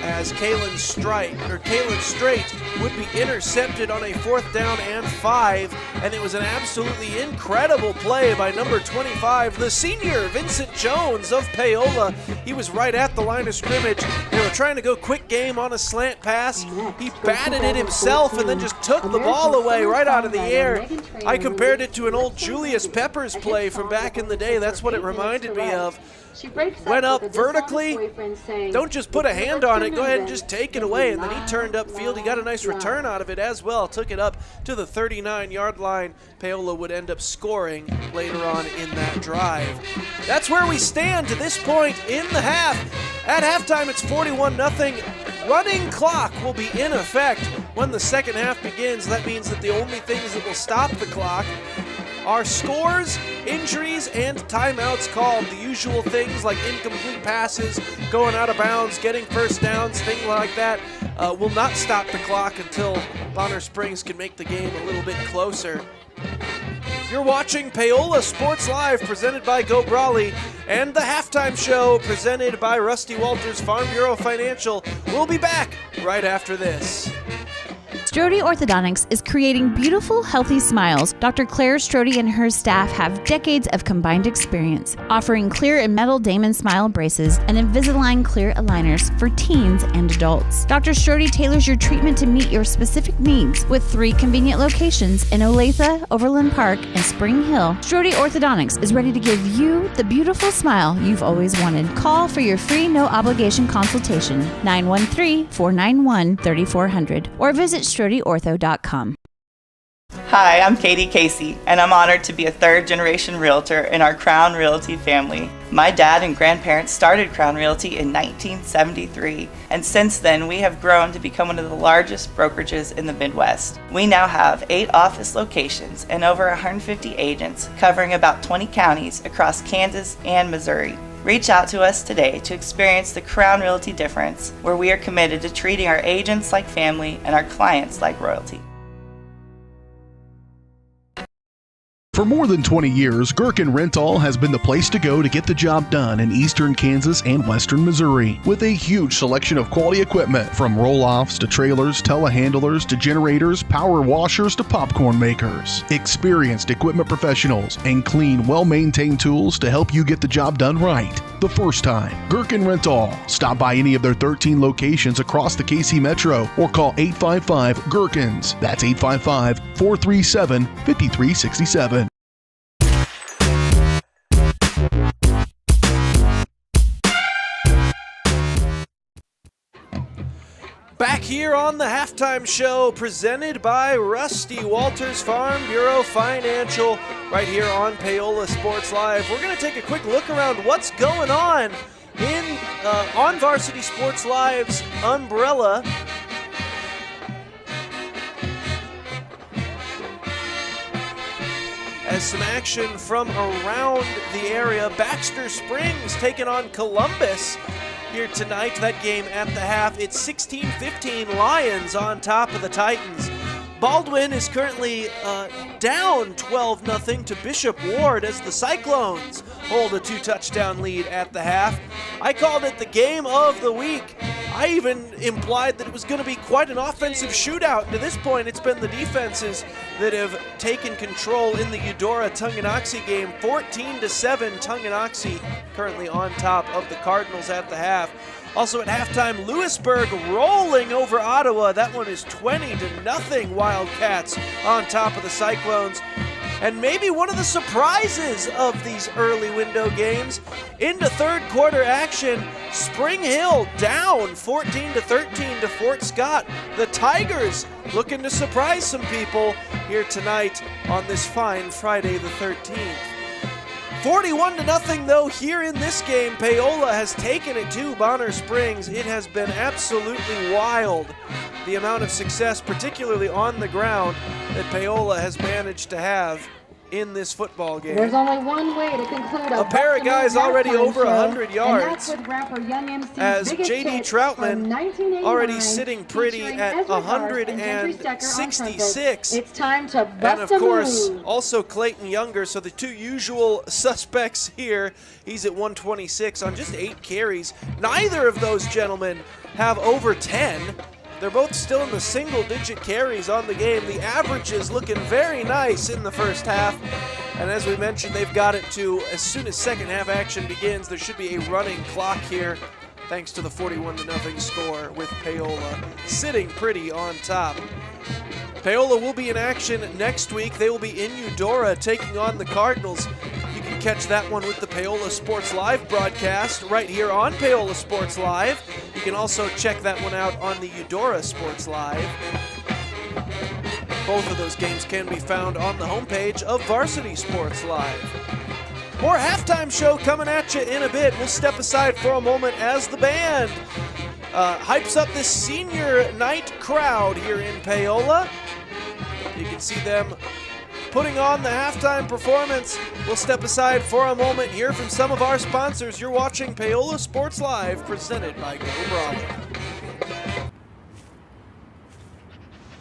as Kalen Straight would be intercepted on a 4th down and 5, and it was an absolutely incredible play by number 25, the senior Vincent Jones of Paola. He was right at the line of scrimmage. They were trying to go quick game on a slant pass. He batted it himself and then just took the ball away right out of the air. I compared it to an old Julius Peppers play from back in the day. That's what it reminded me of. Went up vertically, don't just put a hand on it, go ahead and just take it away. And then he turned upfield, he got a nice return out of it as well, took it up to the 39-yard line. Paola would end up scoring later on in that drive. That's where we stand to this point in the half. At halftime, it's 41-0. Running clock will be in effect when the second half begins. That means that the only things that will stop the clock are scores, injuries, and timeouts called. The usual things like incomplete passes, going out of bounds, getting first downs, things like that will not stop the clock until Bonner Springs can make the game a little bit closer. You're watching Paola Sports Live, presented by Go Brawley, and the halftime show presented by Rusty Walters Farm Bureau Financial. We'll be back right after this. Strode Orthodontics is creating beautiful, healthy smiles. Dr. Claire Strode and her staff have decades of combined experience, offering clear and metal Damon Smile braces and Invisalign clear aligners for teens and adults. Dr. Strode tailors your treatment to meet your specific needs with 3 convenient locations in Olathe, Overland Park, and Spring Hill. Strode Orthodontics is ready to give you the beautiful smile you've always wanted. Call for your free no-obligation consultation, 913-491-3400, or visit StrodeOrtho.com. Hi, I'm Katie Casey, and I'm honored to be a third-generation realtor in our Crown Realty family. My dad and grandparents started Crown Realty in 1973, and since then we have grown to become one of the largest brokerages in the Midwest. We now have 8 office locations and over 150 agents covering about 20 counties across Kansas and Missouri. Reach out to us today to experience the Crown Realty difference, where we are committed to treating our agents like family and our clients like royalty. For more than 20 years, Gherkin Rental has been the place to go to get the job done in eastern Kansas and western Missouri. With a huge selection of quality equipment, from roll-offs to trailers, telehandlers to generators, power washers to popcorn makers. Experienced equipment professionals and clean, well-maintained tools to help you get the job done right the first time. Gherkin Rental. Stop by any of their 13 locations across the KC Metro or call 855-GHERKINS. That's 855-437-5367. Back here on the halftime show, presented by Rusty Walters Farm Bureau Financial, right here on Paola Sports Live. We're going to take a quick look around what's going on on Varsity Sports Live's umbrella. As some action from around the area, Baxter Springs taking on Columbus here tonight. That game at the half, it's 16-15 Lions on top of the Titans. Baldwin is currently down 12-0 to Bishop Ward as the Cyclones hold a 2-touchdown lead at the half. I called it the game of the week. I even implied that it was going to be quite an offensive shootout. And to this point, it's been the defenses that have taken control in the Eudora Tonganoxie game. 14-7, Tonganoxie currently on top of the Cardinals at the half. Also at halftime, Lewisburg rolling over Ottawa. That one is 20-0 Wildcats on top of the Cyclones. And maybe one of the surprises of these early window games, into third quarter action, Spring Hill down 14-13 to Fort Scott. The Tigers looking to surprise some people here tonight on this fine Friday the 13th. 41-0 though here in this game. Paola has taken it to Bonner Springs. It has been absolutely wild, the amount of success, particularly on the ground, that Paola has managed to have in this football game. There's only one way to conclude a pair of guys already over 100 yards, as J.D. Troutman already sitting pretty at 166. It's time to bust and of course, also Clayton Younger, so the two usual suspects here. He's at 126 on just 8 carries. Neither of those gentlemen have over 10. They're both still in the single-digit carries on the game. The average is looking very nice in the first half. And as we mentioned, they've got it to, as soon as second half action begins, there should be a running clock here, thanks to the 41-0 score with Paola sitting pretty on top. Paola will be in action next week. They will be in Eudora taking on the Cardinals. You can catch that one with the Paola Sports Live broadcast right here on Paola Sports Live. You can also check that one out on the Eudora Sports Live. Both of those games can be found on the homepage of Varsity Sports Live. More halftime show coming at you in a bit. We'll step aside for a moment as the band hypes up this senior night crowd here in Paola. You can see them putting on the halftime performance. We'll step aside for a moment, hear from some of our sponsors. You're watching Paola Sports Live, presented by Go Brawley.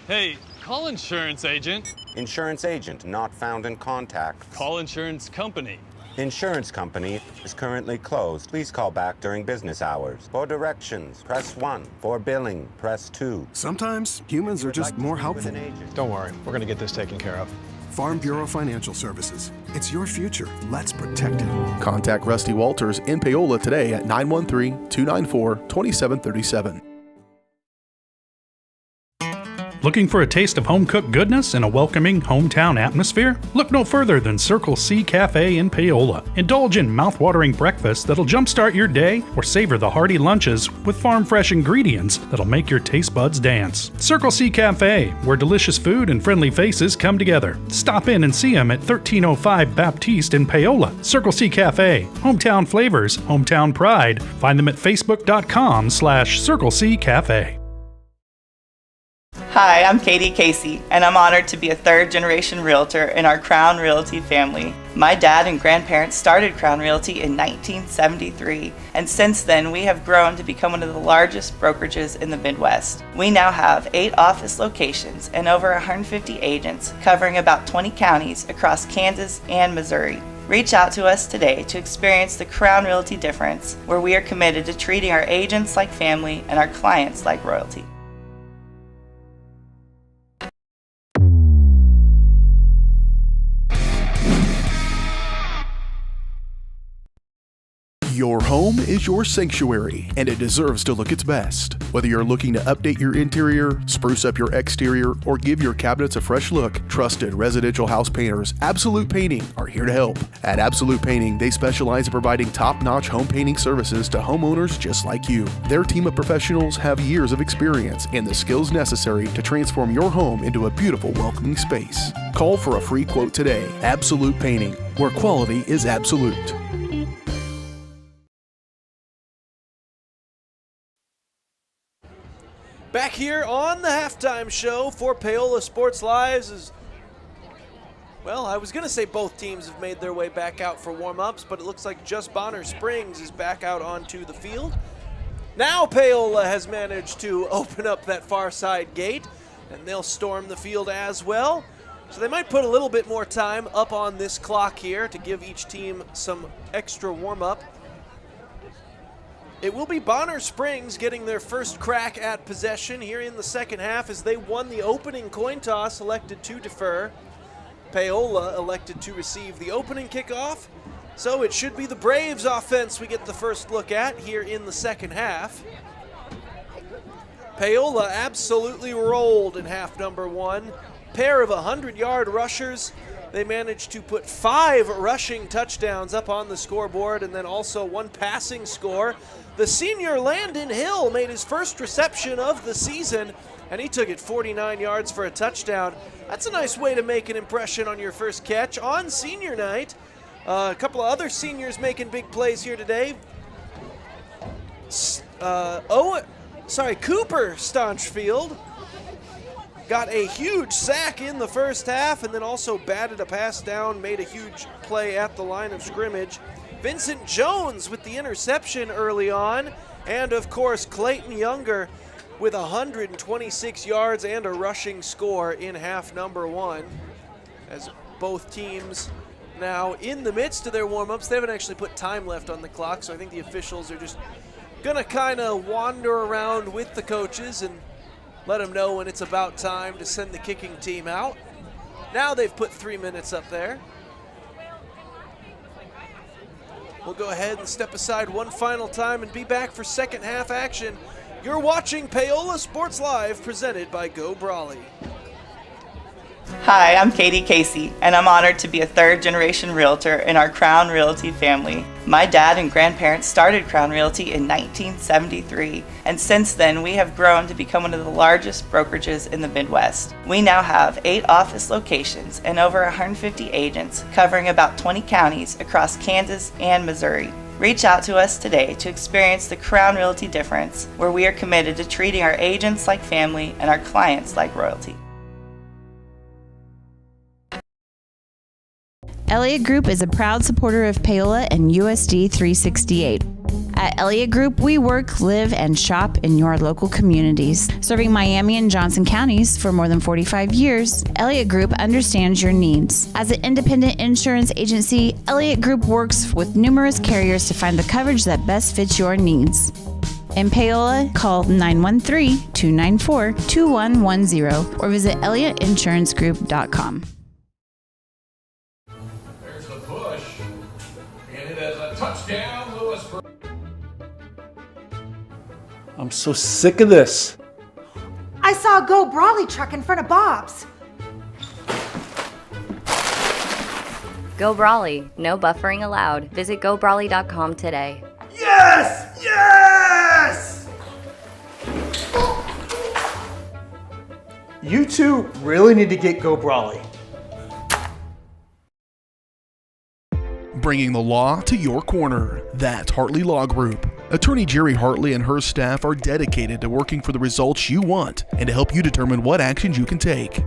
Hey, call insurance agent. Insurance agent not found in contact. Call insurance company. Insurance company is currently closed. Please call back during business hours. For directions, press 1. For billing, press 2. Sometimes humans are just more helpful. Don't worry, we're going to get this taken care of. Farm Bureau Financial Services. It's your future. Let's protect it. Contact Rusty Walters in Paola today at 913-294-2737. Looking for a taste of home-cooked goodness and a welcoming hometown atmosphere? Look no further than Circle C Cafe in Paola. Indulge in mouth-watering breakfast that'll jumpstart your day or savor the hearty lunches with farm-fresh ingredients that'll make your taste buds dance. Circle C Cafe, where delicious food and friendly faces come together. Stop in and see them at 1305 Baptiste in Paola. Circle C Cafe, hometown flavors, hometown pride. Find them at facebook.com/Circle C Cafe. Hi, I'm Katie Casey, and I'm honored to be a third-generation realtor in our Crown Realty family. My dad and grandparents started Crown Realty in 1973, and since then we have grown to become one of the largest brokerages in the Midwest. We now have 8 office locations and over 150 agents covering about 20 counties across Kansas and Missouri. Reach out to us today to experience the Crown Realty difference, where we are committed to treating our agents like family and our clients like royalty. Your home is your sanctuary, and it deserves to look its best. Whether you're looking to update your interior, spruce up your exterior, or give your cabinets a fresh look, trusted residential house painters Absolute Painting are here to help. At Absolute Painting, they specialize in providing top-notch home painting services to homeowners just like you. Their team of professionals have years of experience and the skills necessary to transform your home into a beautiful, welcoming space. Call for a free quote today. Absolute Painting, where quality is absolute. Back here on the halftime show for Paola Sports Lives is, well, I was going to say both teams have made their way back out for warm-ups, but it looks like just Bonner Springs is back out onto the field. Now Paola has managed to open up that far side gate, and they'll storm the field as well. So they might put a little bit more time up on this clock here to give each team some extra warm-up. It will be Bonner Springs getting their first crack at possession here in the second half, as they won the opening coin toss, elected to defer. Paola elected to receive the opening kickoff, so it should be the Braves offense we get the first look at here in the second half. Paola absolutely rolled in half number one. Pair of 100-yard rushers. They managed to put 5 rushing touchdowns up on the scoreboard, and then also 1 passing score. The senior Landon Hill made his first reception of the season, and he took it 49 yards for a touchdown. That's a nice way to make an impression on your first catch on senior night. A couple of other seniors making big plays here today. Cooper Staunchfield got a huge sack in the first half, and then also batted a pass down, made a huge play at the line of scrimmage. Vincent Jones with the interception early on, and of course Clayton Younger with 126 yards and a rushing score in half number one. As both teams now in the midst of their warm-ups, they haven't actually put time left on the clock, so I think the officials are just gonna kind of wander around with the coaches and let them know when it's about time to send the kicking team out. Now they've put 3 minutes up there. We'll go ahead and step aside one final time and be back for second half action. You're watching Paola Sports Live, presented by Go Brawley. Hi, I'm Katie Casey, and I'm honored to be a third-generation realtor in our Crown Realty family. My dad and grandparents started Crown Realty in 1973, and since then we have grown to become one of the largest brokerages in the Midwest. We now have 8 office locations and over 150 agents covering about 20 counties across Kansas and Missouri. Reach out to us today to experience the Crown Realty difference, where we are committed to treating our agents like family and our clients like royalty. Elliott Group is a proud supporter of Paola and USD 368. At Elliott Group, we work, live, and shop in your local communities. Serving Miami and Johnson counties for more than 45 years, Elliott Group understands your needs. As an independent insurance agency, Elliott Group works with numerous carriers to find the coverage that best fits your needs. In Paola, call 913-294-2110 or visit ElliottInsuranceGroup.com. Touchdown, Lewisburg. I'm so sick of this. I saw a Go Brawley truck in front of Bob's. Go Brawley. No buffering allowed. Visit gobrawley.com today. Yes! Yes! You two really need to get Go Brawley. Bringing the law to your corner. That's Hartley Law Group. Attorney Jerry Hartley and her staff are dedicated to working for the results you want and to help you determine what actions you can take.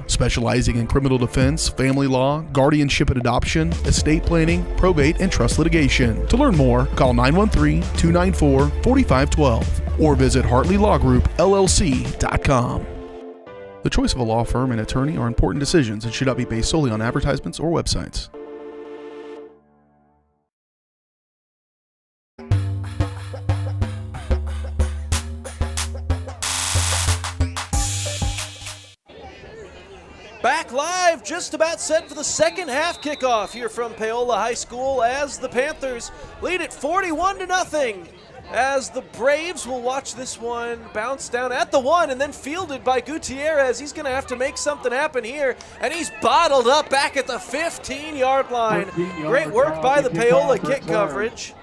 Specializing in criminal defense, family law, guardianship and adoption, estate planning, probate, and trust litigation. To learn more, call 913-294-4512 or visit HartleyLawGroupLLC.com. The choice of a law firm and attorney are important decisions and should not be based solely on advertisements or websites. Back live, just about set for the second half kickoff here from Paola High School as the Panthers lead it 41-0. As the Braves will watch this one bounce down at the 1 and then fielded by Gutierrez. He's going to have to make something happen here, and he's bottled up back at the 15-yard line. Great work by the Paola kick coverage.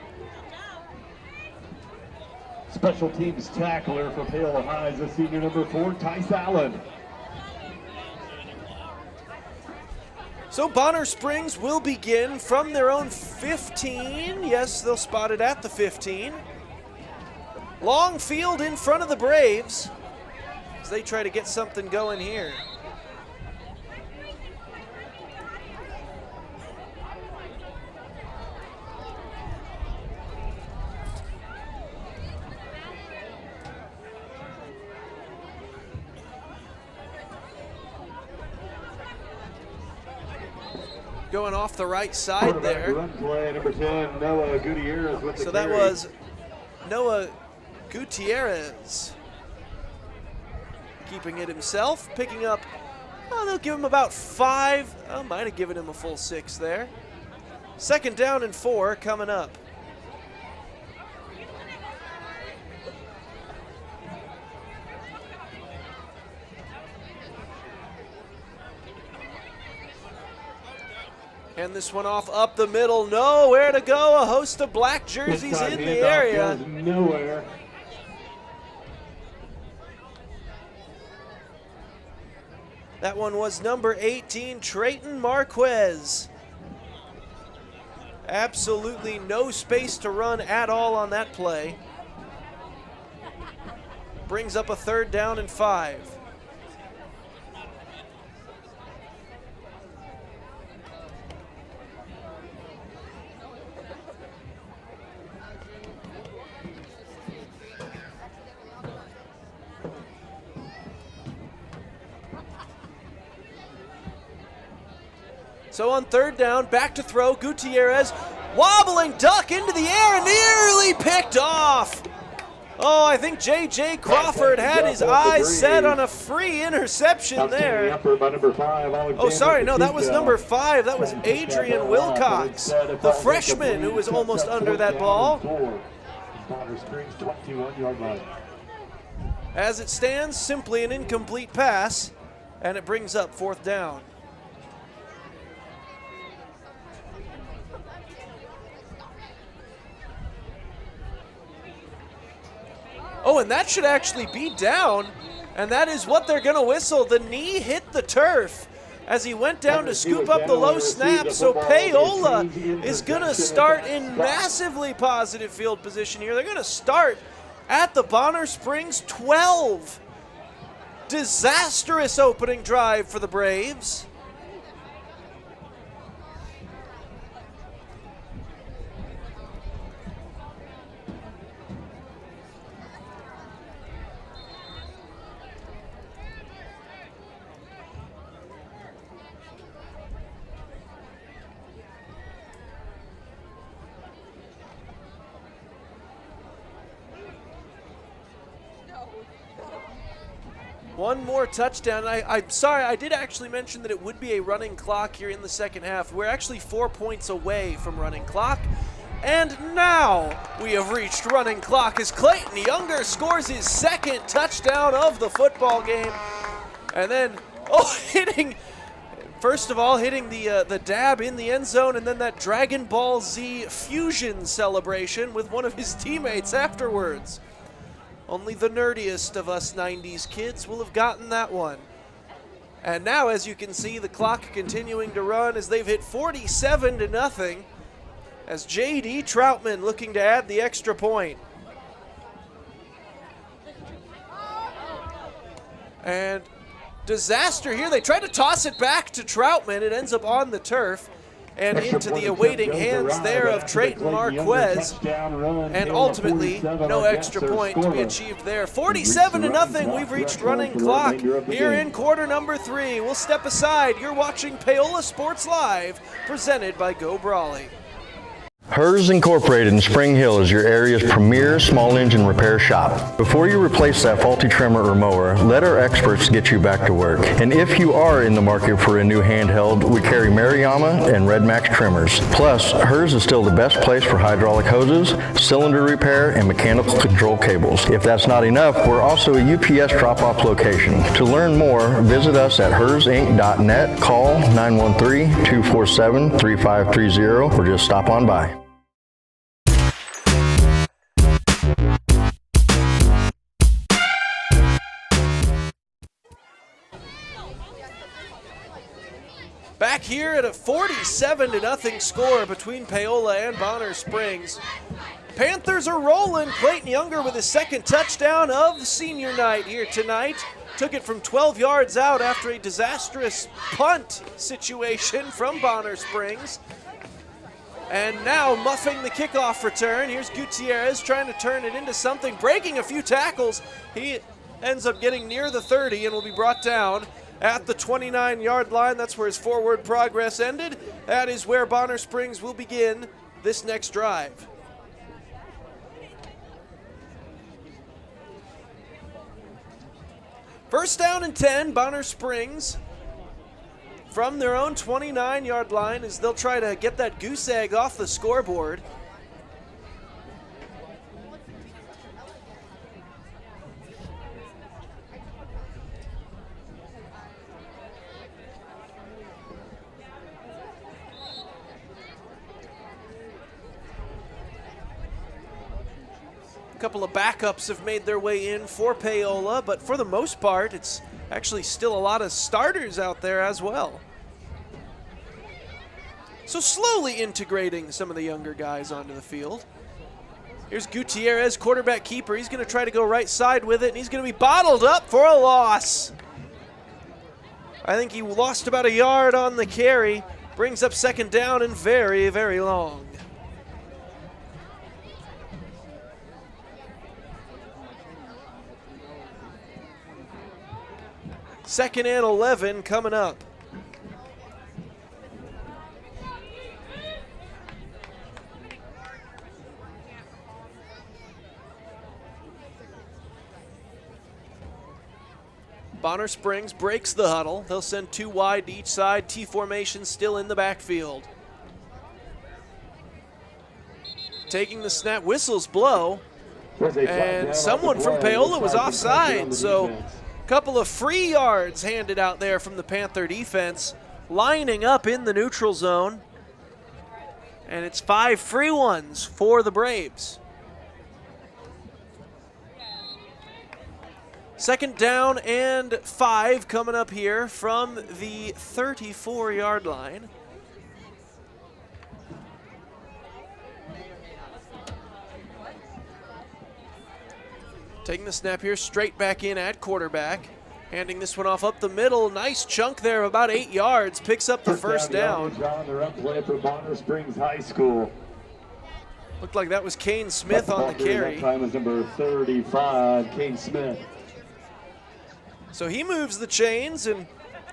Special teams tackler for Paola High is the senior number 4, Tice Allen. So Bonner Springs will begin from their own 15. Yes, they'll spot it at the 15. Long field in front of the Braves as they try to get something going here. Going off the right side there. Run play, number 10, Noah Gutierrez with the So that carry. was Noah Gutierrez keeping it himself, picking up, they'll give him about 5. I might have given him a full 6 there. Second down and 4 coming up. And this one off up the middle, nowhere to go. A host of black jerseys in the area. Nowhere. That one was number 18, Trayton Marquez. Absolutely no space to run at all on that play. Brings up a third down and 5. So on third down, back to throw, Gutierrez, wobbling duck into the air, nearly picked off. Oh, I think J.J. Crawford had his eyes set on a free interception there. Oh, sorry, no, that was number 5. That was Adrian Wilcox, the freshman who was almost under that ball. As it stands, simply an incomplete pass, and it brings up fourth down. Oh, and that should actually be down, and that is what they're going to whistle. The knee hit the turf as he went down to scoop up the low snap, so Paola is going to start in massively positive field position here. They're going to start at the Bonner Springs 12. Disastrous opening drive for the Braves. One more touchdown. I'm sorry, I did actually mention that it would be a running clock here in the second half. We're actually 4 points away from running clock. And now we have reached running clock as Clayton Younger scores his second touchdown of the football game. And then, first of all, hitting the dab in the end zone, and then that Dragon Ball Z fusion celebration with one of his teammates afterwards. Only the nerdiest of us 90s kids will have gotten that one. And now, as you can see, the clock continuing to run as they've hit 47-0. As J.D. Troutman looking to add the extra point. And disaster here. They try to toss it back to Troutman. It ends up on the turf and into the awaiting hands there of Trayton Marquez. And ultimately, no extra point to be achieved there. 47-0, we've reached running clock here in quarter number 3. We'll step aside. You're watching Paola Sports Live, presented by Go Brawley. Hers Incorporated in Spring Hill is your area's premier small engine repair shop. Before you replace that faulty trimmer or mower, let our experts get you back to work. And if you are in the market for a new handheld, we carry Maruyama and Red Max trimmers. Plus, Hers is still the best place for hydraulic hoses, cylinder repair, and mechanical control cables. If that's not enough, we're also a UPS drop-off location. To learn more, visit us at hersinc.net, call 913-247-3530, or just stop on by. Back here at a 47-0 score between Paola and Bonner Springs. Panthers are rolling. Clayton Younger with his second touchdown of senior night here tonight. Took it from 12 yards out after a disastrous punt situation from Bonner Springs. And now muffing the kickoff return. Here's Gutierrez trying to turn it into something, breaking a few tackles. He ends up getting near the 30 and will be brought down at the 29-yard line. That's where his forward progress ended. That is where Bonner Springs will begin this next drive. First down and 10, Bonner Springs from their own 29-yard line as they'll try to get that goose egg off the scoreboard. A couple of backups have made their way in for Paola, but for the most part, it's actually still a lot of starters out there as well. So slowly integrating some of the younger guys onto the field. Here's Gutierrez, quarterback keeper. He's going to try to go right side with it, and he's going to be bottled up for a loss. I think he lost about a yard on the carry. Brings up second down and very, very long. Second and 11 coming up. Bonner Springs breaks the huddle. They'll send two wide to each side. T formation still in the backfield. Taking the snap, whistles blow. And someone from Paola was offside, so couple of free yards handed out there from the Panther defense, lining up in the neutral zone. And it's 5 free ones for the Braves. Second down and 5 coming up here from the 34-yard line. Taking the snap here, straight back in at quarterback. Handing this one off up the middle. Nice chunk there of about 8 yards. Picks up the first down. They're up play for Bonner Springs High School. Looked like that was Kane Smith on the carry. That time was number 35, Kane Smith. So he moves the chains and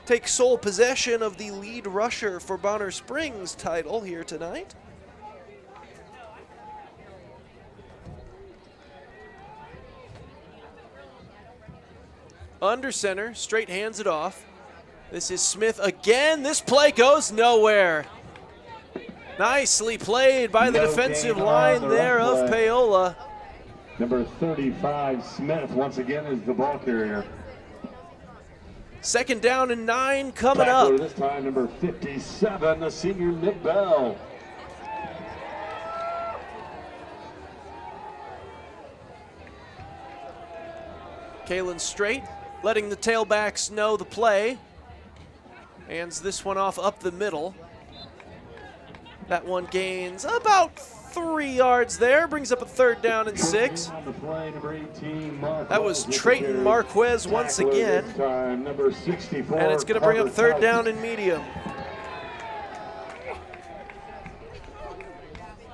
takes sole possession of the lead rusher for Bonner Springs title here tonight. Under center, straight hands it off. This is Smith again. This play goes nowhere. Nicely played by the defensive line there of Paola. Number 35, Smith, once again is the ball carrier. 2nd down and 9 coming Tackler up. this time, number 57, the senior Nick Bell. Kalen Straight letting the tailbacks know the play. Hands this one off up the middle. That one gains about 3 yards there, brings up a 3rd down and 6. That was Trayton Marquez once again. And it's going to bring up 3rd down and medium.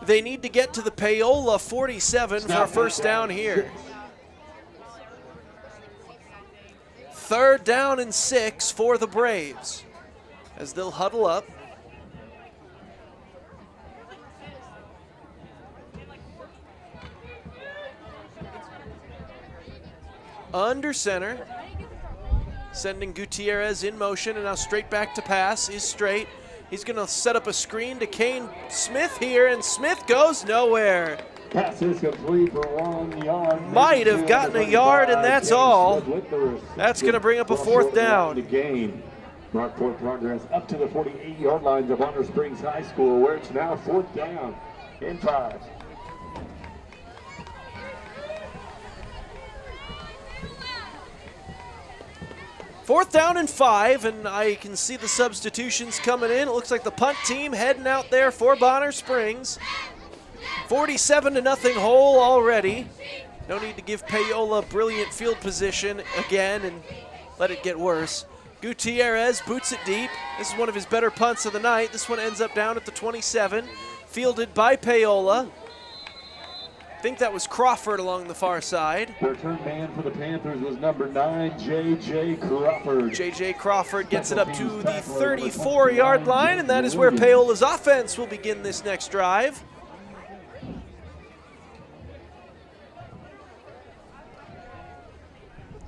They need to get to the Paola 47 for a 1st down here. 3rd down and 6 for the Braves as they'll huddle up. Under center, sending Gutierrez in motion, and now straight back to pass is Straight. He's going to set up a screen to Kane Smith here, and Smith goes nowhere. Pass is complete for 1 yard. Might have gotten a yard, and that's all. That's going to bring up a 4th down. Mark for progress up to the 48-yard line of Bonner Springs High School, where it's now 4th down and 5. Fourth down and 5, and I can see the substitutions coming in. It looks like the punt team heading out there for Bonner Springs. 47-0 hole already. No need to give Paola brilliant field position again and let it get worse. Gutierrez boots it deep. This is one of his better punts of the night. This one ends up down at the 27, fielded by Paola. I think that was Crawford along the far side. The return man for the Panthers was number 9, J.J. Crawford. J.J. Crawford gets it up to the 34-yard line, and that is where Paola's offense will begin this next drive.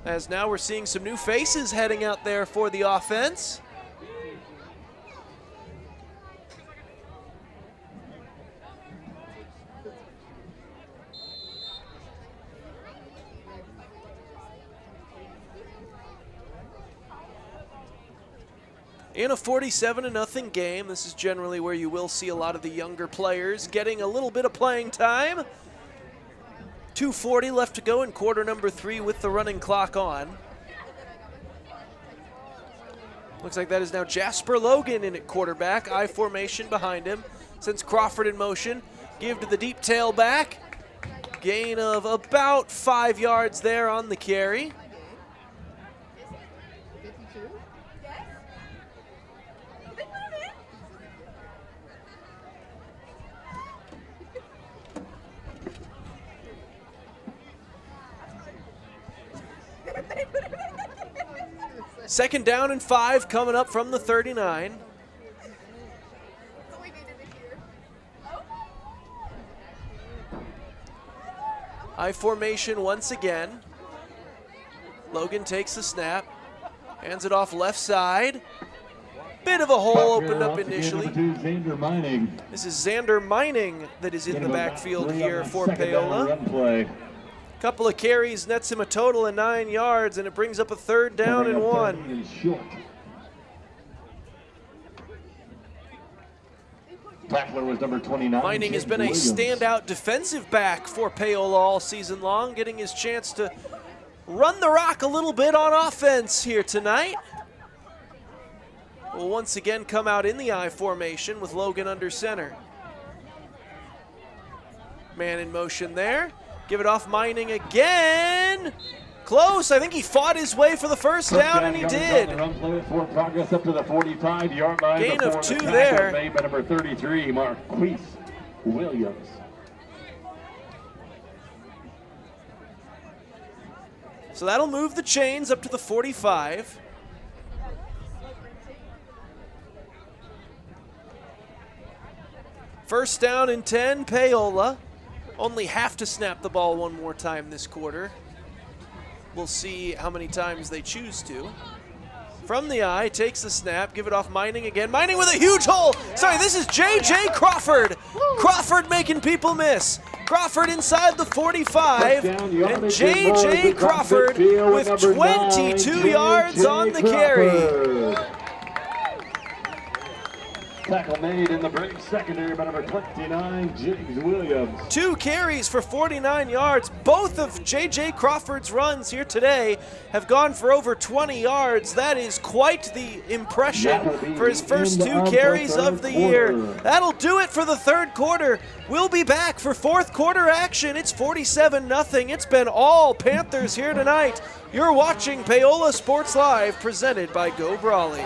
As now we're seeing some new faces heading out there for the offense. In a 47-0 game, this is generally where you will see a lot of the younger players getting a little bit of playing time. 2:40 left to go in quarter number 3 with the running clock on. Looks like that is now Jasper Logan in at quarterback. I formation behind him. Sends Crawford in motion. Give to the deep tailback. Gain of about 5 yards there on the carry. Second down and 5 coming up from the 39. I formation once again. Logan takes the snap, hands it off left side. Bit of a hole opened up initially. This is Xander Mining that is in the backfield here for Paola. Couple of carries nets him a total of 9 yards, and it brings up a 3rd down and 1. Tackler was number 29. Mining has been a standout defensive back for Paola all season long, getting his chance to run the rock a little bit on offense here tonight. Will once again come out in the I formation with Logan under center. Man in motion there. Give it off Mining again. Close. I think he fought his way for the 1st down, and he did. Progress up to the 45-yard line. Gain of 2 there. Made by number 33, Marquise Williams. So that'll move the chains up to the 45. First down and 10, Paola. Only have to snap the ball one more time this quarter. We'll see how many times they choose to. from the eye, takes the snap, give it off Mining again. Mining with a huge hole. Sorry, this is J.J. Crawford. Crawford making people miss. Crawford inside the 45, and J.J. Crawford with 22 yards on the carry. Tackle made in the Braves secondary by number 29, James Williams. 2 carries for 49 yards. Both of J.J. Crawford's runs here today have gone for over 20 yards. That is quite the impression for his first 2 carries of the year. That'll do it for the third quarter. We'll be back for fourth quarter action. It's 47-0. It's been all Panthers here tonight. You're watching Paola Sports Live, presented by Go Brawley.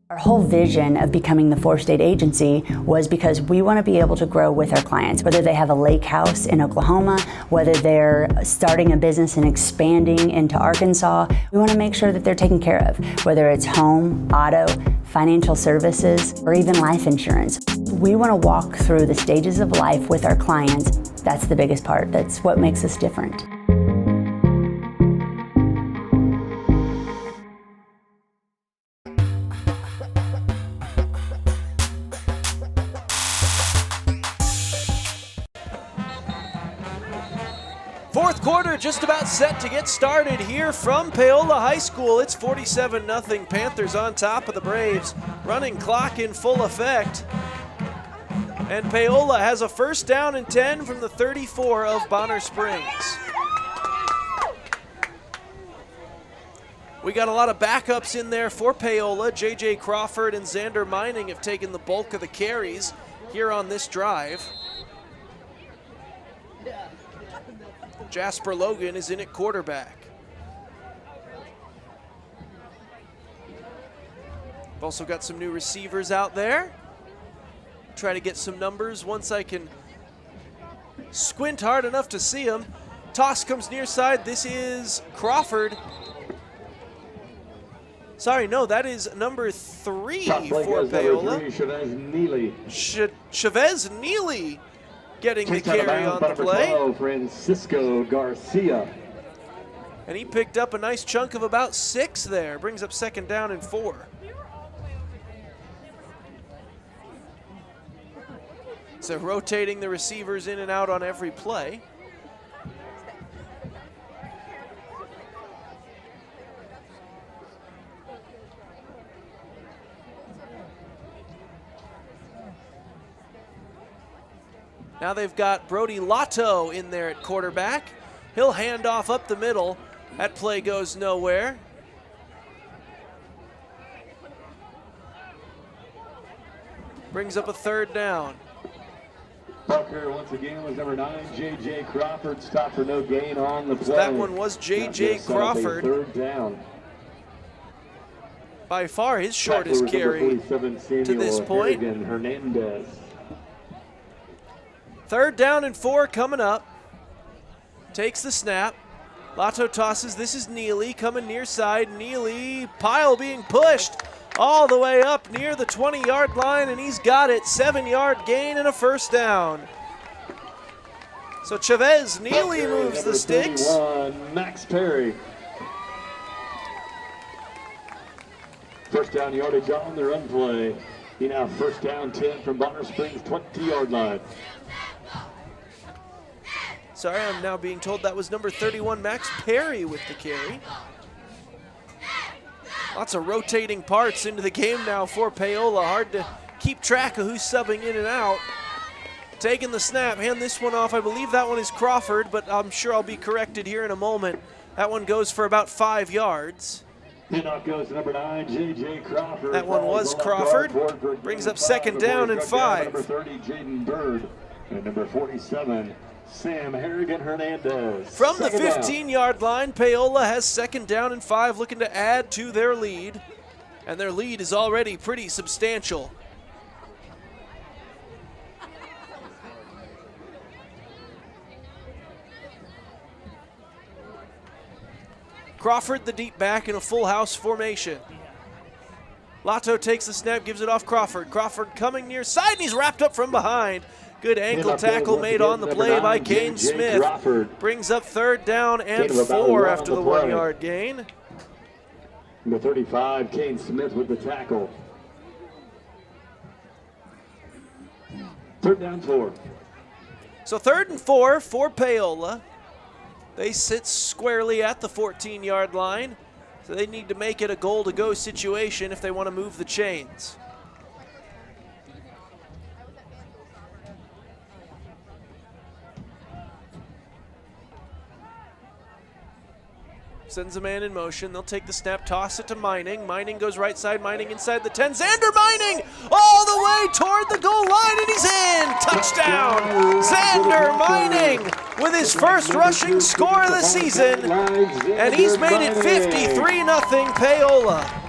Our whole vision of becoming the 4-state agency was because we want to be able to grow with our clients, whether they have a lake house in Oklahoma, whether they're starting a business and expanding into Arkansas. We want to make sure that they're taken care of, whether it's home, auto, financial services, or even life insurance. We want to walk through the stages of life with our clients. That's the biggest part. That's what makes us different. Fourth quarter just about set to get started here from Paola High School. It's 47-0. Panthers on top of the Braves. Running clock in full effect. And Paola has a first down and 10 from the 34 of Bonner Springs. We got a lot of backups in there for Paola. J.J. Crawford and Xander Mining have taken the bulk of the carries here on this drive. Jasper Logan is in at quarterback. We've also got some new receivers out there. Try to get some numbers once I can squint hard enough to see them. Toss comes near side. This is Crawford. Sorry, no, that is number 3 for Paola. Chavez Neely getting the carry on the play. Francisco Garcia. And he picked up a nice chunk of about 6 there. Brings up second down and 4. So rotating the receivers in and out on every play. Now they've got Brody Lotto in there at quarterback. He'll hand off up the middle. That play goes nowhere. Brings up a third down. Parker once again was number 9, J.J. Crawford. Stopped for no gain on the play. So that one was J.J. Crawford. Third down. By far his shortest carry to this point. Hernandez. Third down and 4 coming up. Takes the snap. Lotto tosses. This is Neely coming near side. Neely, pile being pushed all the way up near the 20-yard line, and he's got it. 7-yard gain and a first down. So Chavez Neely moves the sticks. 31, Max Perry. First down yardage on the run play. He now first down 10 from Bonner Springs 20-yard line. Sorry, I'm now being told that was number 31, Max Perry, with the carry. Lots of rotating parts into the game now for Paola. Hard to keep track of who's subbing in and out. Taking the snap, hand this one off. I believe that one is Crawford, but I'm sure I'll be corrected here in a moment. That one goes for about 5 yards. Pin-off goes to number 9, J.J. Crawford. That one was Crawford. Brings up second down and 5. Number 30, Jaden Bird. And number 47, Sam Harrigan-Hernandez. From the 15-yard line, Paola has second down and 5, looking to add to their lead. And their lead is already pretty substantial. Crawford, the deep back, in a full house formation. Lotto takes the snap, gives it off Crawford. Crawford coming near side, and he's wrapped up from behind. Good ankle tackle made on the play by Kane Smith. Brings up third down and 4 after the 1-yard gain. Number 35, Kane Smith with the tackle. Third down 4. So 3rd and 4 for Paola. They sit squarely at the 14-yard line, so they need to make it a goal-to-go situation if they want to move the chains. Sends a man in motion. They'll take the snap, toss it to Mining. Mining goes right side, Mining inside the 10. Xander Mining all the way toward the goal line, and he's in. Touchdown! Xander Mining with his first rushing score of the season, and he's made it 53-0 Paola.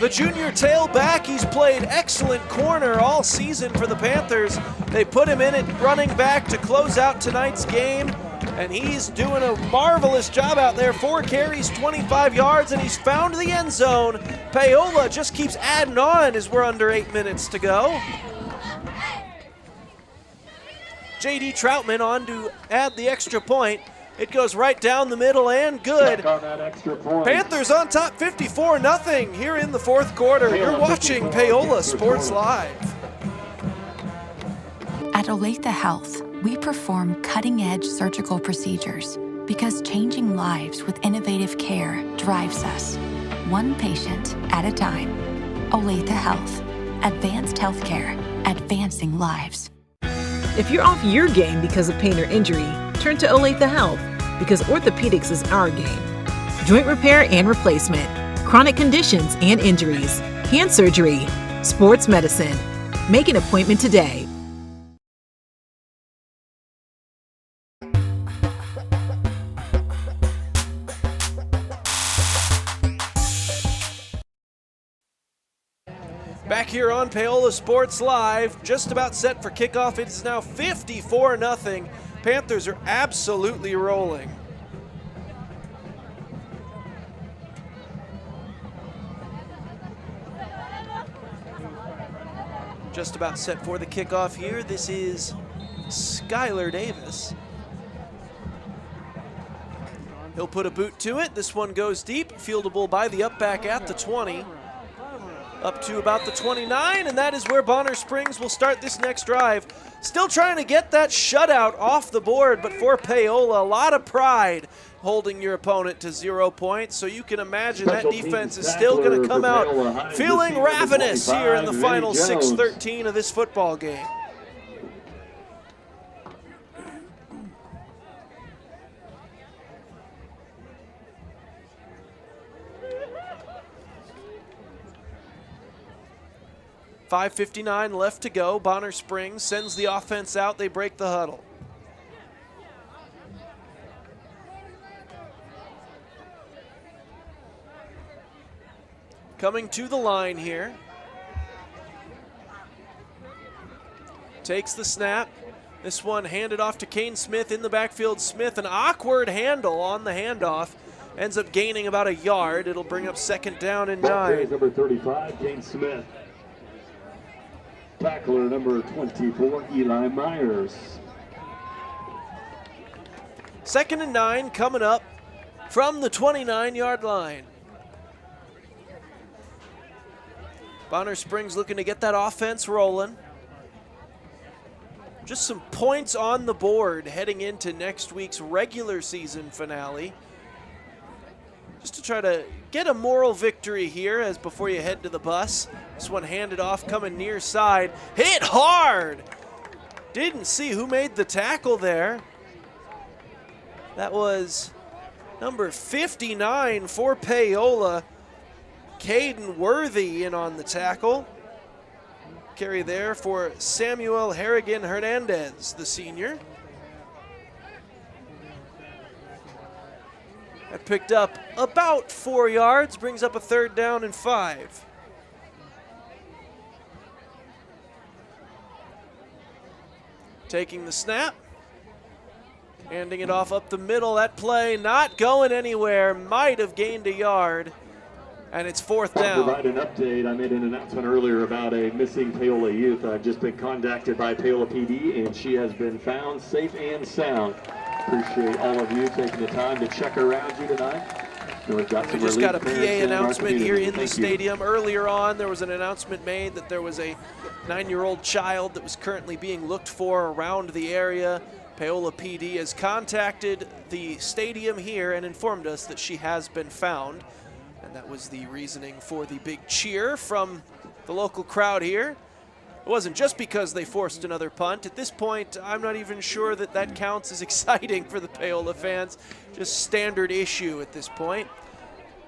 The junior tailback, he's played excellent corner all season for the Panthers. They put him in at running back to close out tonight's game, and he's doing a marvelous job out there. 4 carries, 25 yards, and he's found the end zone. Paola just keeps adding on as we're under 8 minutes to go. J.D. Troutman on to add the extra point. It goes right down the middle and good. Panthers on top 54-0 here in the 4th quarter. You're watching Paola Sports Live. At Olathe Health, we perform cutting-edge surgical procedures because changing lives with innovative care drives us, one patient at a time. Olathe Health. Advanced healthcare. Advancing lives. If you're off your game because of pain or injury, turn to Olathe Health because orthopedics is our game. Joint repair and replacement, chronic conditions and injuries, hand surgery, sports medicine. Make an appointment today. Back here on Paola Sports Live, just about set for kickoff. It is now 54-0. Panthers are absolutely rolling. Just about set for the kickoff here. This is Skylar Davis. He'll put a boot to it. This one goes deep, fieldable by the up back at the 20. Up to about the 29, and that is where Bonner Springs will start this next drive. Still trying to get that shutout off the board, but for Paola, a lot of pride holding your opponent to 0 points, so you can imagine that defense is still going to come out feeling ravenous here in the final 6:13 of this football game. .5:59 left to go. Bonner Springs sends the offense out. They break the huddle. Coming to the line here. Takes the snap. This one handed off to Kane Smith in the backfield. Smith, an awkward handle on the handoff. Ends up gaining about a yard. It'll bring up 2nd down and 9. Number 35, Kane Smith. Tackler number 24, Eli Myers. 2nd and 9 coming up from the 29-yard line. Bonner Springs looking to get that offense rolling. Just some points on the board heading into next week's regular season finale. Just to try to get a moral victory here as before you head to the bus. This one handed off, coming near side. Hit hard! Didn't see who made the tackle there. That was number 59 for Paola. Caden Worthy in on the tackle. Carry there for Samuel Harrigan Hernandez, the senior. That picked up about 4 yards, brings up a 3rd down and 5. Taking the snap, handing it off up the middle. That play not going anywhere, might have gained a yard. And it's fourth I'll down. provide an update. I made an announcement earlier about a missing Paola youth. I've just been contacted by Paola PD, and she has been found safe and sound. Appreciate all of you taking the time to check around you tonight. We just got a PA announcement here in the stadium. Earlier on, there was an announcement made that there was a 9-year-old child that was currently being looked for around the area. Paola PD has contacted the stadium here and informed us that she has been found. And that was the reasoning for the big cheer from the local crowd here. It wasn't just because they forced another punt. At this point, I'm not even sure that that counts as exciting for the Paola fans. Just standard issue at this point.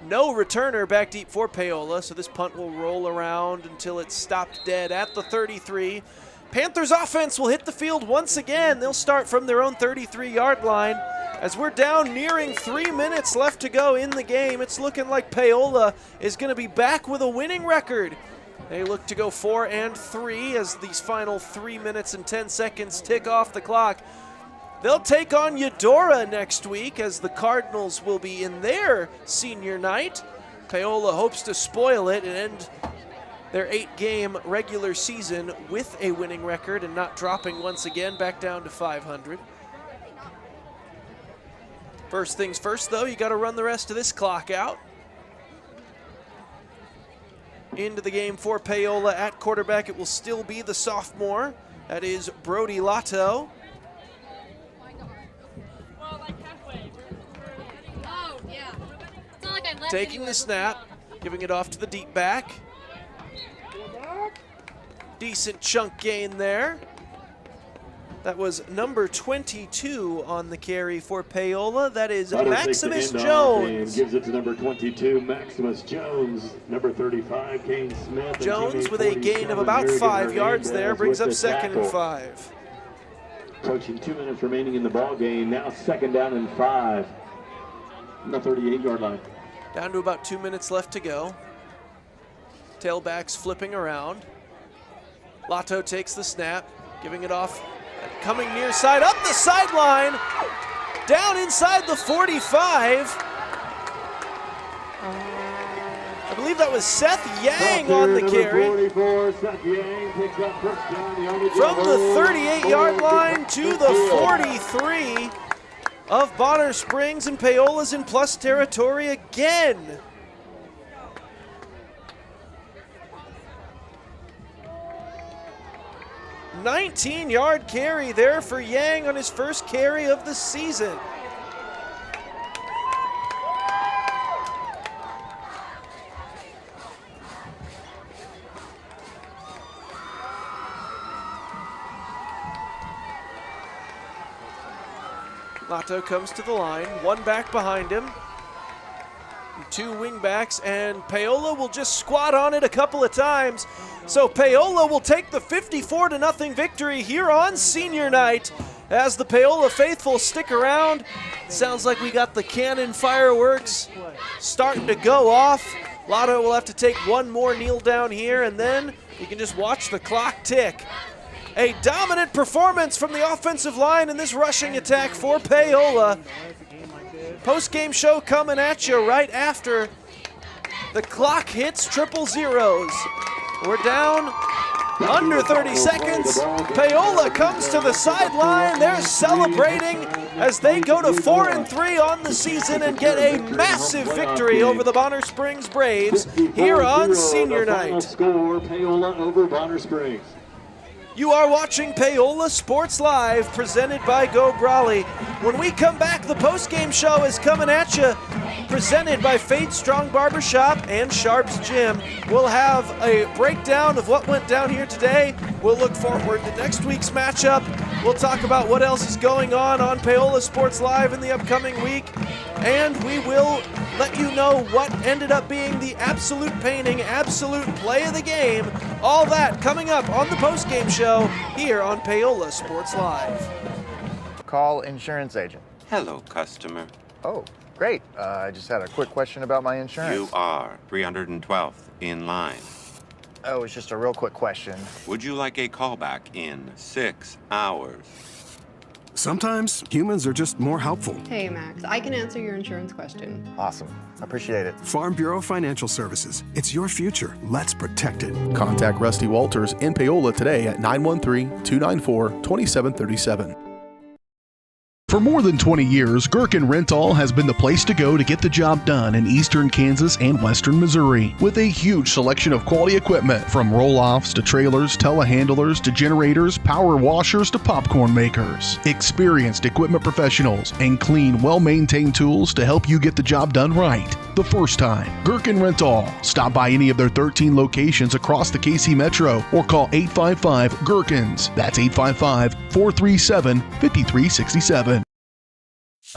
No returner back deep for Paola, so this punt will roll around until it's stopped dead at the 33. Panthers offense will hit the field once again. They'll start from their own 33-yard line. As we're down nearing 3 minutes left to go in the game, it's looking like Paola is going to be back with a winning record. They look to go 4-3 as these final 3 minutes and 10 seconds tick off the clock. They'll take on Eudora next week as the Cardinals will be in their senior night. Paola hopes to spoil it and end their 8-game regular season with a winning record and not dropping once again back down to 500. First things first, though, you got to run the rest of this clock out. Into the game for Paola at quarterback, it will still be the sophomore. That is Brody Lotto. Taking the snap, giving it off to the deep back. Decent chunk gain there. That was number 22 on the carry for Paola. That is Maximus Jones. Gives it to number 22, Maximus Jones. Number 35, Kane Smith. Jones with a gain of about 5 yards there, brings up 2nd and 5. Approaching 2 minutes remaining in the ball game. Now 2nd down and 5. On the 38-yard line. Down to about 2 minutes left to go. Tailbacks flipping around. Lotto takes the snap, giving it off. Coming near side, up the sideline, down inside the 45. I believe that was Seth Yang on the carry. 44, Seth Yang picks up first down, from the 38-yard line to the 43 of Bonner Springs, and Paola's in plus territory again. $19-yard carry there for Yang on his first carry of the season. Lotto comes to the line, one back behind him, two wing backs, and Paola will just squat on it a couple of times. So Paola will take the 54-0 victory here on senior night as the Paola faithful stick around. Sounds like we got the cannon fireworks starting to go off. Lotto will have to take one more kneel down here, and then you can just watch the clock tick. A dominant performance from the offensive line in this rushing attack for Paola. Post-game show coming at you right after the clock hits triple zeros. We're down under 30 seconds. Paola comes to the sideline. They're celebrating as they go to 4-3 on the season and get a massive victory over the Bonner Springs Braves here on senior night. Score, Paola over Bonner Springs. You are watching Paola Sports Live, presented by Go Brawley. When we come back, the post-game show is coming at you, presented by Fade Strong Barbershop and Sharps Gym. We'll have a breakdown of what went down here today. We'll look forward to next week's matchup. We'll talk about what else is going on Paola Sports Live in the upcoming week. And we will let you know what ended up being the absolute painting, absolute play of the game. All that coming up on the post-game show here on Paola Sports Live. Call insurance agent. Hello, customer. Oh, great. I just had a quick question about my insurance. You are 312th in line. Oh, it's just a real quick question. Would you like a callback in 6 hours? Sometimes humans are just more helpful. Hey, Max, I can answer your insurance question. Awesome. I appreciate it. Farm Bureau Financial Services. It's your future. Let's protect it. Contact Rusty Walters in Paola today at 913-294-2737. For more than 20 years, Gherkin Rental has been the place to go to get the job done in eastern Kansas and western Missouri. With a huge selection of quality equipment, from roll-offs to trailers, telehandlers to generators, power washers to popcorn makers. Experienced equipment professionals and clean, well-maintained tools to help you get the job done right the first time. Gherkin Rental. Stop by any of their 13 locations across the KC Metro or call 855-GHERKINS. That's 855-437-5367.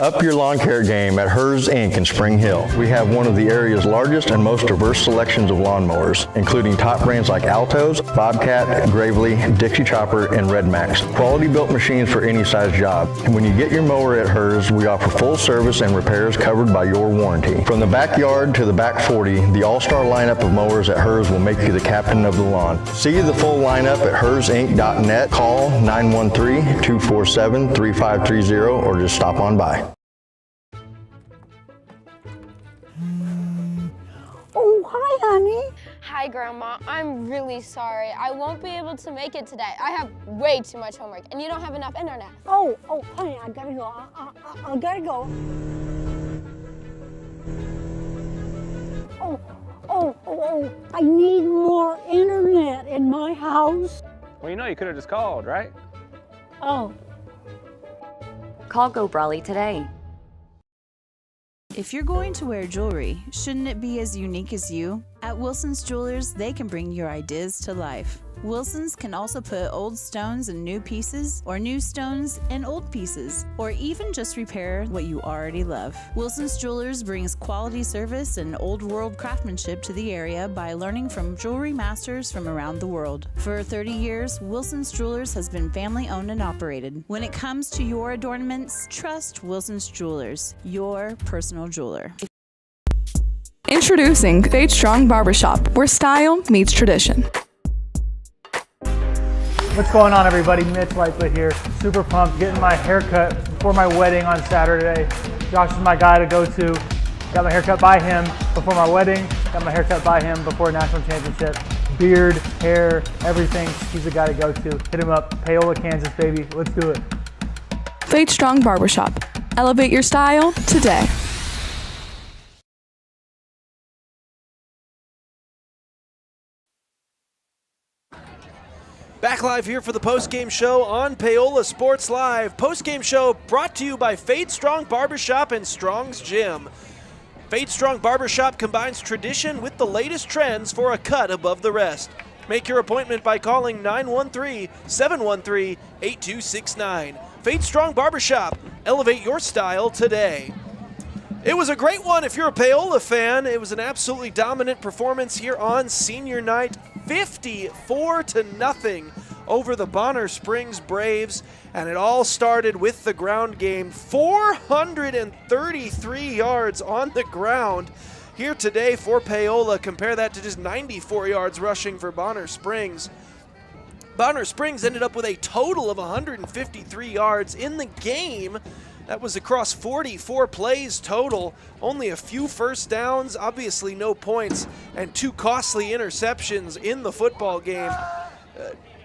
Up your lawn care game at Hers Inc. in Spring Hill. We have one of the area's largest and most diverse selections of lawnmowers, including top brands like Altos, Bobcat, Gravely, Dixie Chopper, and Red Max. Quality built machines for any size job. And when you get your mower at Hers, we offer full service and repairs covered by your warranty. From the backyard to the back 40, the all-star lineup of mowers at Hers will make you the captain of the lawn. See the full lineup at hersinc.net. Call 913-247-3530 or just stop on by. Oh, hi, honey. Hi, Grandma. I'm really sorry. I won't be able to make it today. I have way too much homework, and you don't have enough internet. Oh, honey, I gotta go. I gotta go. Oh, I need more internet in my house. Well, you know, you could have just called, right? Oh. Call Go Brawley today. If you're going to wear jewelry, shouldn't it be as unique as you? At Wilson's Jewelers, they can bring your ideas to life. Wilson's can also put old stones in new pieces, or new stones in old pieces, or even just repair what you already love. Wilson's Jewelers brings quality service and old world craftsmanship to the area by learning from jewelry masters from around the world. For 30 years, Wilson's Jewelers has been family owned and operated. When it comes to your adornments, trust Wilson's Jewelers, your personal jeweler. Introducing Fade Strong Barbershop, where style meets tradition. What's going on, everybody? Mitch Lightfoot here. Super pumped, getting my haircut before my wedding on Saturday. Josh is my guy to go to. Got my haircut by him before my wedding. Got my haircut by him before national championship. Beard, hair, everything. He's the guy to go to. Hit him up. Paola, Kansas, baby. Let's do it. Fade Strong Barbershop. Elevate your style today. Back live here for the post-game show on Paola Sports Live. Post-game show brought to you by Fade Strong Barbershop and Strong's Gym. Fade Strong Barbershop combines tradition with the latest trends for a cut above the rest. Make your appointment by calling 913-713-8269. Fade Strong Barbershop. Elevate your style today. It was a great one if you're a Paola fan. It was an absolutely dominant performance here on senior night. 54-0 over the Bonner Springs Braves, and it all started with the ground game. 433 yards on the ground here today for Paola. Compare that to just 94 yards rushing for Bonner Springs. Bonner Springs ended up with a total of 153 yards in the game. That was across 44 plays total. Only a few first downs, obviously no points, and 2 costly interceptions in the football game.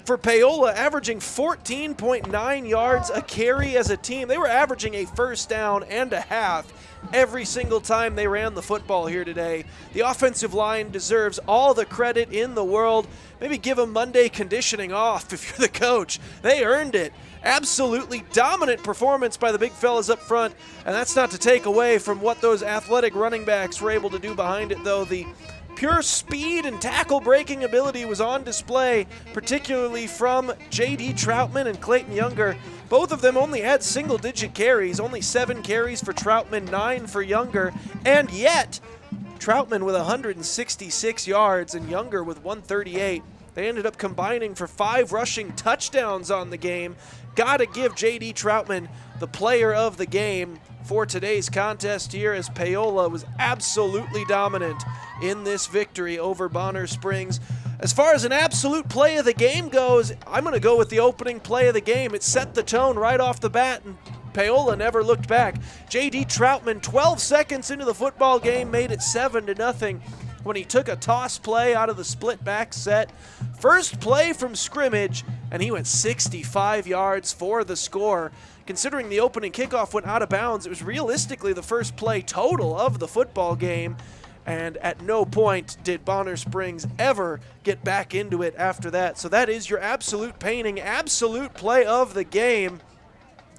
For Paola, averaging 14.9 yards a carry as a team. They were averaging a first down and a half every single time they ran the football here today. The offensive line deserves all the credit in the world. Maybe give them Monday conditioning off if you're the coach. They earned it. Absolutely dominant performance by the big fellas up front, and that's not to take away from what those athletic running backs were able to do behind it, though. The pure speed and tackle breaking ability was on display, particularly from J.D. Troutman and Clayton Younger. Both of them only had single-digit carries, only 7 carries for Troutman, 9 for Younger, and yet Troutman with 166 yards and Younger with 138. They ended up combining for 5 rushing touchdowns on the game. Gotta give J.D. Troutman the player of the game for today's contest here, as Paola was absolutely dominant in this victory over Bonner Springs. As far as an absolute play of the game goes, I'm going to go with the opening play of the game. It set the tone right off the bat, and Paola never looked back. J.D. Troutman, 12 seconds into the football game, made it 7-0 when he took a toss play out of the split back set. First play from scrimmage, and he went 65 yards for the score. Considering the opening kickoff went out of bounds, it was realistically the first play total of the football game. And at no point did Bonner Springs ever get back into it after that. So that is your absolute painting, absolute play of the game.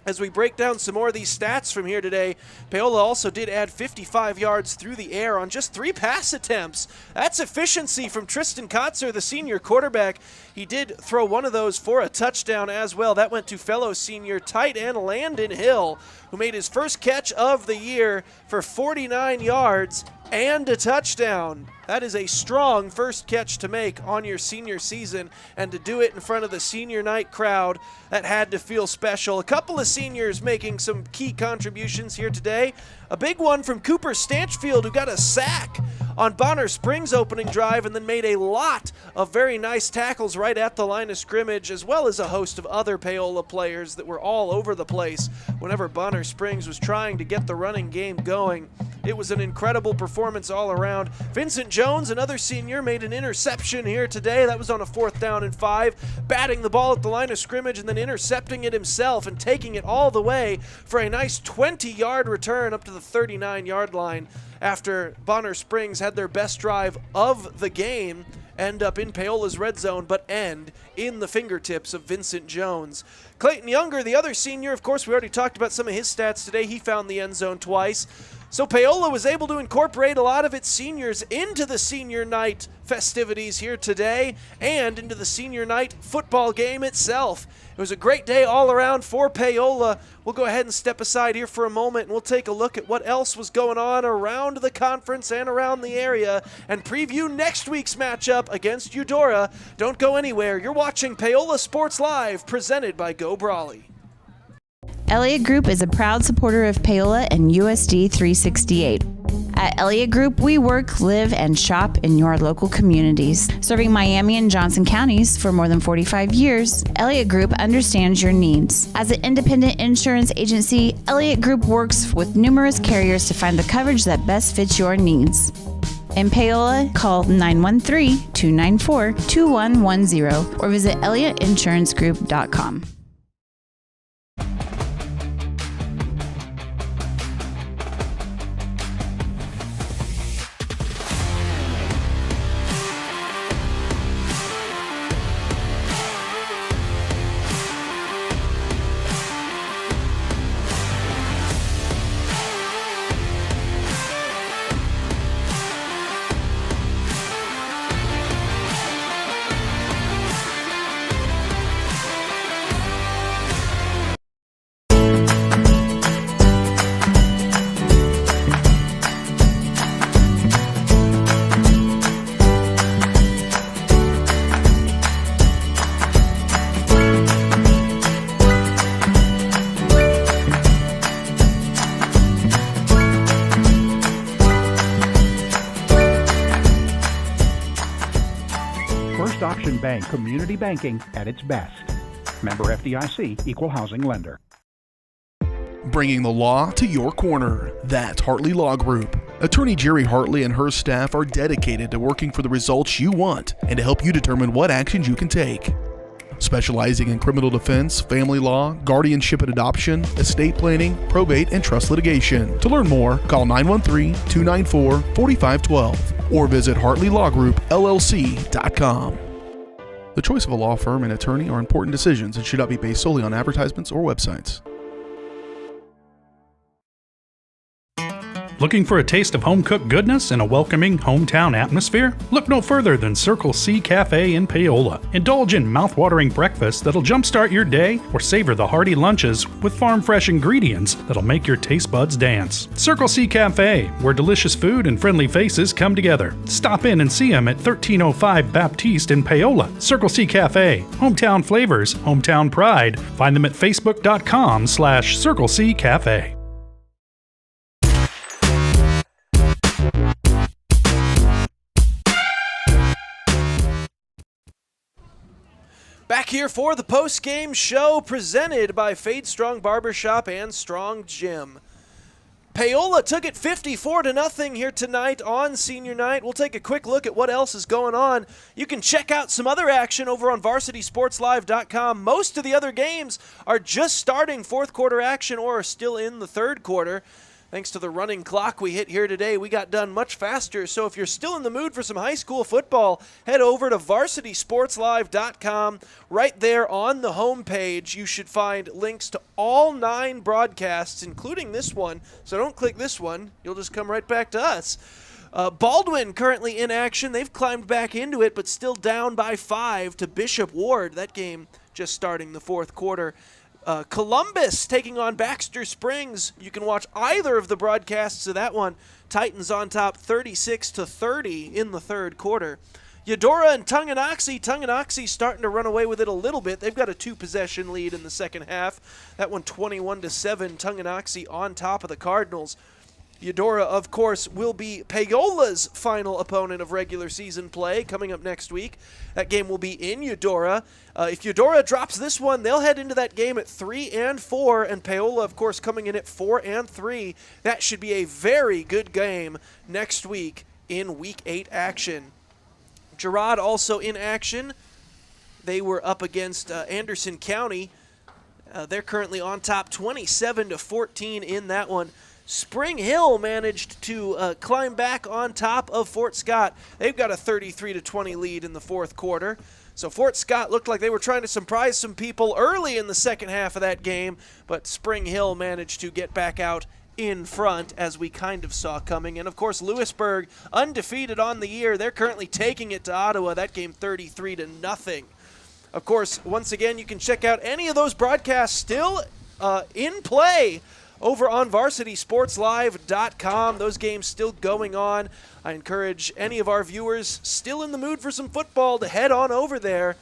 As we break down some more of these stats from here today, Paola also did add 55 yards through the air on just 3 pass attempts. That's efficiency from Tristan Kotzer, the senior quarterback. He did throw one of those for a touchdown as well. That went to fellow senior tight end Landon Hill, who made his first catch of the year for 49 yards and a touchdown. That is a strong first catch to make on your senior season, and to do it in front of the senior night crowd, that had to feel special. A couple of seniors making some key contributions here today. A big one from Cooper Stanchfield, who got a sack on Bonner Springs' opening drive and then made a lot of very nice tackles right at the line of scrimmage, as well as a host of other Paola players that were all over the place whenever Bonner Springs was trying to get the running game going. It was an incredible performance all around. Vincent Jones, another senior, made an interception here today. That was on a 4th down and 5, batting the ball at the line of scrimmage and then intercepting it himself and taking it all the way for a nice 20-yard return up to the 39-yard line after Bonner Springs had their best drive of the game end up in Paola's red zone, but end in the fingertips of Vincent Jones. Clayton Younger, the other senior, of course, we already talked about some of his stats today. He found the end zone twice. So Paola was able to incorporate a lot of its seniors into the senior night festivities here today and into the senior night football game itself. It was a great day all around for Paola. We'll go ahead and step aside here for a moment, and we'll take a look at what else was going on around the conference and around the area and preview next week's matchup against Eudora. Don't go anywhere. You're watching Paola Sports Live, presented by Go Brawley. Elliott Group is a proud supporter of Paola and USD 368. At Elliott Group, we work, live, and shop in your local communities. Serving Miami and Johnson counties for more than 45 years, Elliott Group understands your needs. As an independent insurance agency, Elliott Group works with numerous carriers to find the coverage that best fits your needs. In Paola, call 913-294-2110 or visit ElliottInsuranceGroup.com. Bank, community banking at its best. Member FDIC, equal housing lender. Bringing the law to your corner. That's Hartley Law Group. Attorney Jerry Hartley and her staff are dedicated to working for the results you want and to help you determine what actions you can take. Specializing in criminal defense, family law, guardianship and adoption, estate planning, probate, and trust litigation. To learn more, call 913-294-4512 or visit HartleyLawGroupLLC.com. The choice of a law firm and attorney are important decisions and should not be based solely on advertisements or websites. Looking for a taste of home-cooked goodness and a welcoming hometown atmosphere? Look no further than Circle C Cafe in Paola. Indulge in mouth-watering breakfast that'll jumpstart your day, or savor the hearty lunches with farm-fresh ingredients that'll make your taste buds dance. Circle C Cafe, where delicious food and friendly faces come together. Stop in and see them at 1305 Baptiste in Paola. Circle C Cafe, hometown flavors, hometown pride. Find them at facebook.com/Circle C Cafe. Back here for the post-game show presented by Fade Strong Barbershop and Strong Gym. Paola took it 54-0 here tonight on senior night. We'll take a quick look at what else is going on. You can check out some other action over on VarsitySportsLive.com. Most of the other games are just starting fourth quarter action or are still in the third quarter. Thanks to the running clock we hit here today, we got done much faster. So if you're still in the mood for some high school football, head over to VarsitySportsLive.com. Right there on the homepage, you should find links to all 9 broadcasts, including this one. So don't click this one. You'll just come right back to us. Baldwin currently in action. They've climbed back into it, but still down by 5 to Bishop Ward. That game just starting the fourth quarter. Columbus taking on Baxter Springs. You can watch either of the broadcasts of that one. Titans on top 36-30 in the third quarter. Eudora and Tonganoxie. Tonganoxie starting to run away with it a little bit. They've got a 2-possession lead in the second half. That one 21-7. Tonganoxie on top of the Cardinals. Eudora, of course, will be Paola's final opponent of regular season play coming up next week. That game will be in Eudora. If Eudora drops this one, they'll head into that game at 3-4, and Paola, of course, coming in at 4-3. That should be a very good game next week in Week 8 action. Girard also in action. They were up against Anderson County. They're currently on top 27-14 in that one. Spring Hill managed to climb back on top of Fort Scott. They've got a 33-20 lead in the fourth quarter. So Fort Scott looked like they were trying to surprise some people early in the second half of that game, but Spring Hill managed to get back out in front, as we kind of saw coming. And, of course, Lewisburg, undefeated on the year. They're currently taking it to Ottawa. That game 33-0. Of course, once again, you can check out any of those broadcasts still in play over on VarsitySportsLive.com. Those games still going on. I encourage any of our viewers still in the mood for some football to head on over there.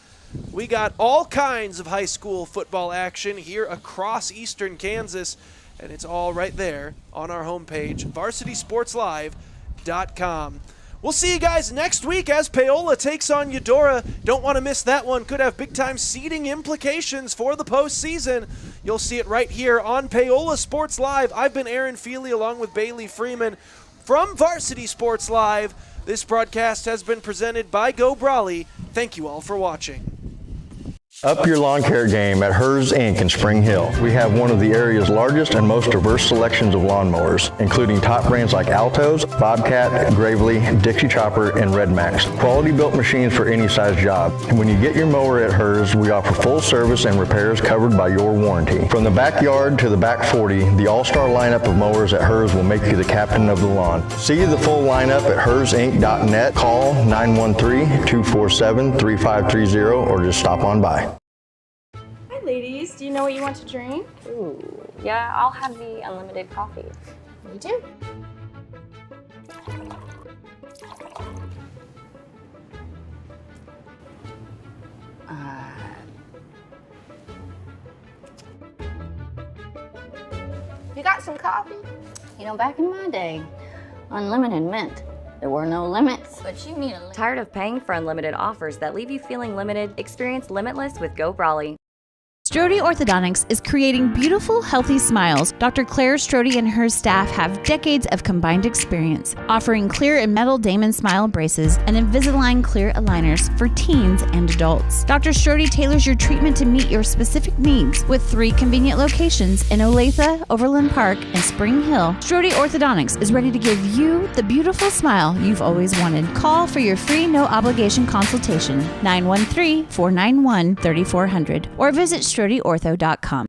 We got all kinds of high school football action here across eastern Kansas, and it's all right there on our homepage, VarsitySportsLive.com. We'll see you guys next week as Paola takes on Eudora. Don't want to miss that one. Could have big-time seeding implications for the postseason. You'll see it right here on Paola Sports Live. I've been Aaron Feely along with Bailey Freeman from Varsity Sports Live. This broadcast has been presented by Go Brawley. Thank you all for watching. Up your lawn care game at Hers Inc. in Spring Hill. We have one of the area's largest and most diverse selections of lawnmowers, including top brands like Altos, Bobcat, Gravely, Dixie Chopper, and Red Max. Quality built machines for any size job. And when you get your mower at Hers, we offer full service and repairs covered by your warranty. From the backyard to the back 40, the all-star lineup of mowers at Hers will make you the captain of the lawn. See the full lineup at hersinc.net. Call 913-247-3530 or just stop on by. Ladies, do you know what you want to drink? Ooh, yeah, I'll have the unlimited coffee. Me too. You got some coffee? You know, back in my day, unlimited meant there were no limits. But you need a limit. Tired of paying for unlimited offers that leave you feeling limited? Experience Limitless with Go Brawley. Strode Orthodontics is creating beautiful, healthy smiles. Dr. Claire Strode and her staff have decades of combined experience, offering clear and metal Damon Smile braces and Invisalign clear aligners for teens and adults. Dr. Strode tailors your treatment to meet your specific needs with 3 convenient locations in Olathe, Overland Park, and Spring Hill. Strode Orthodontics is ready to give you the beautiful smile you've always wanted. Call for your free no-obligation consultation, 913-491-3400, or visit StrodeOrtho.com.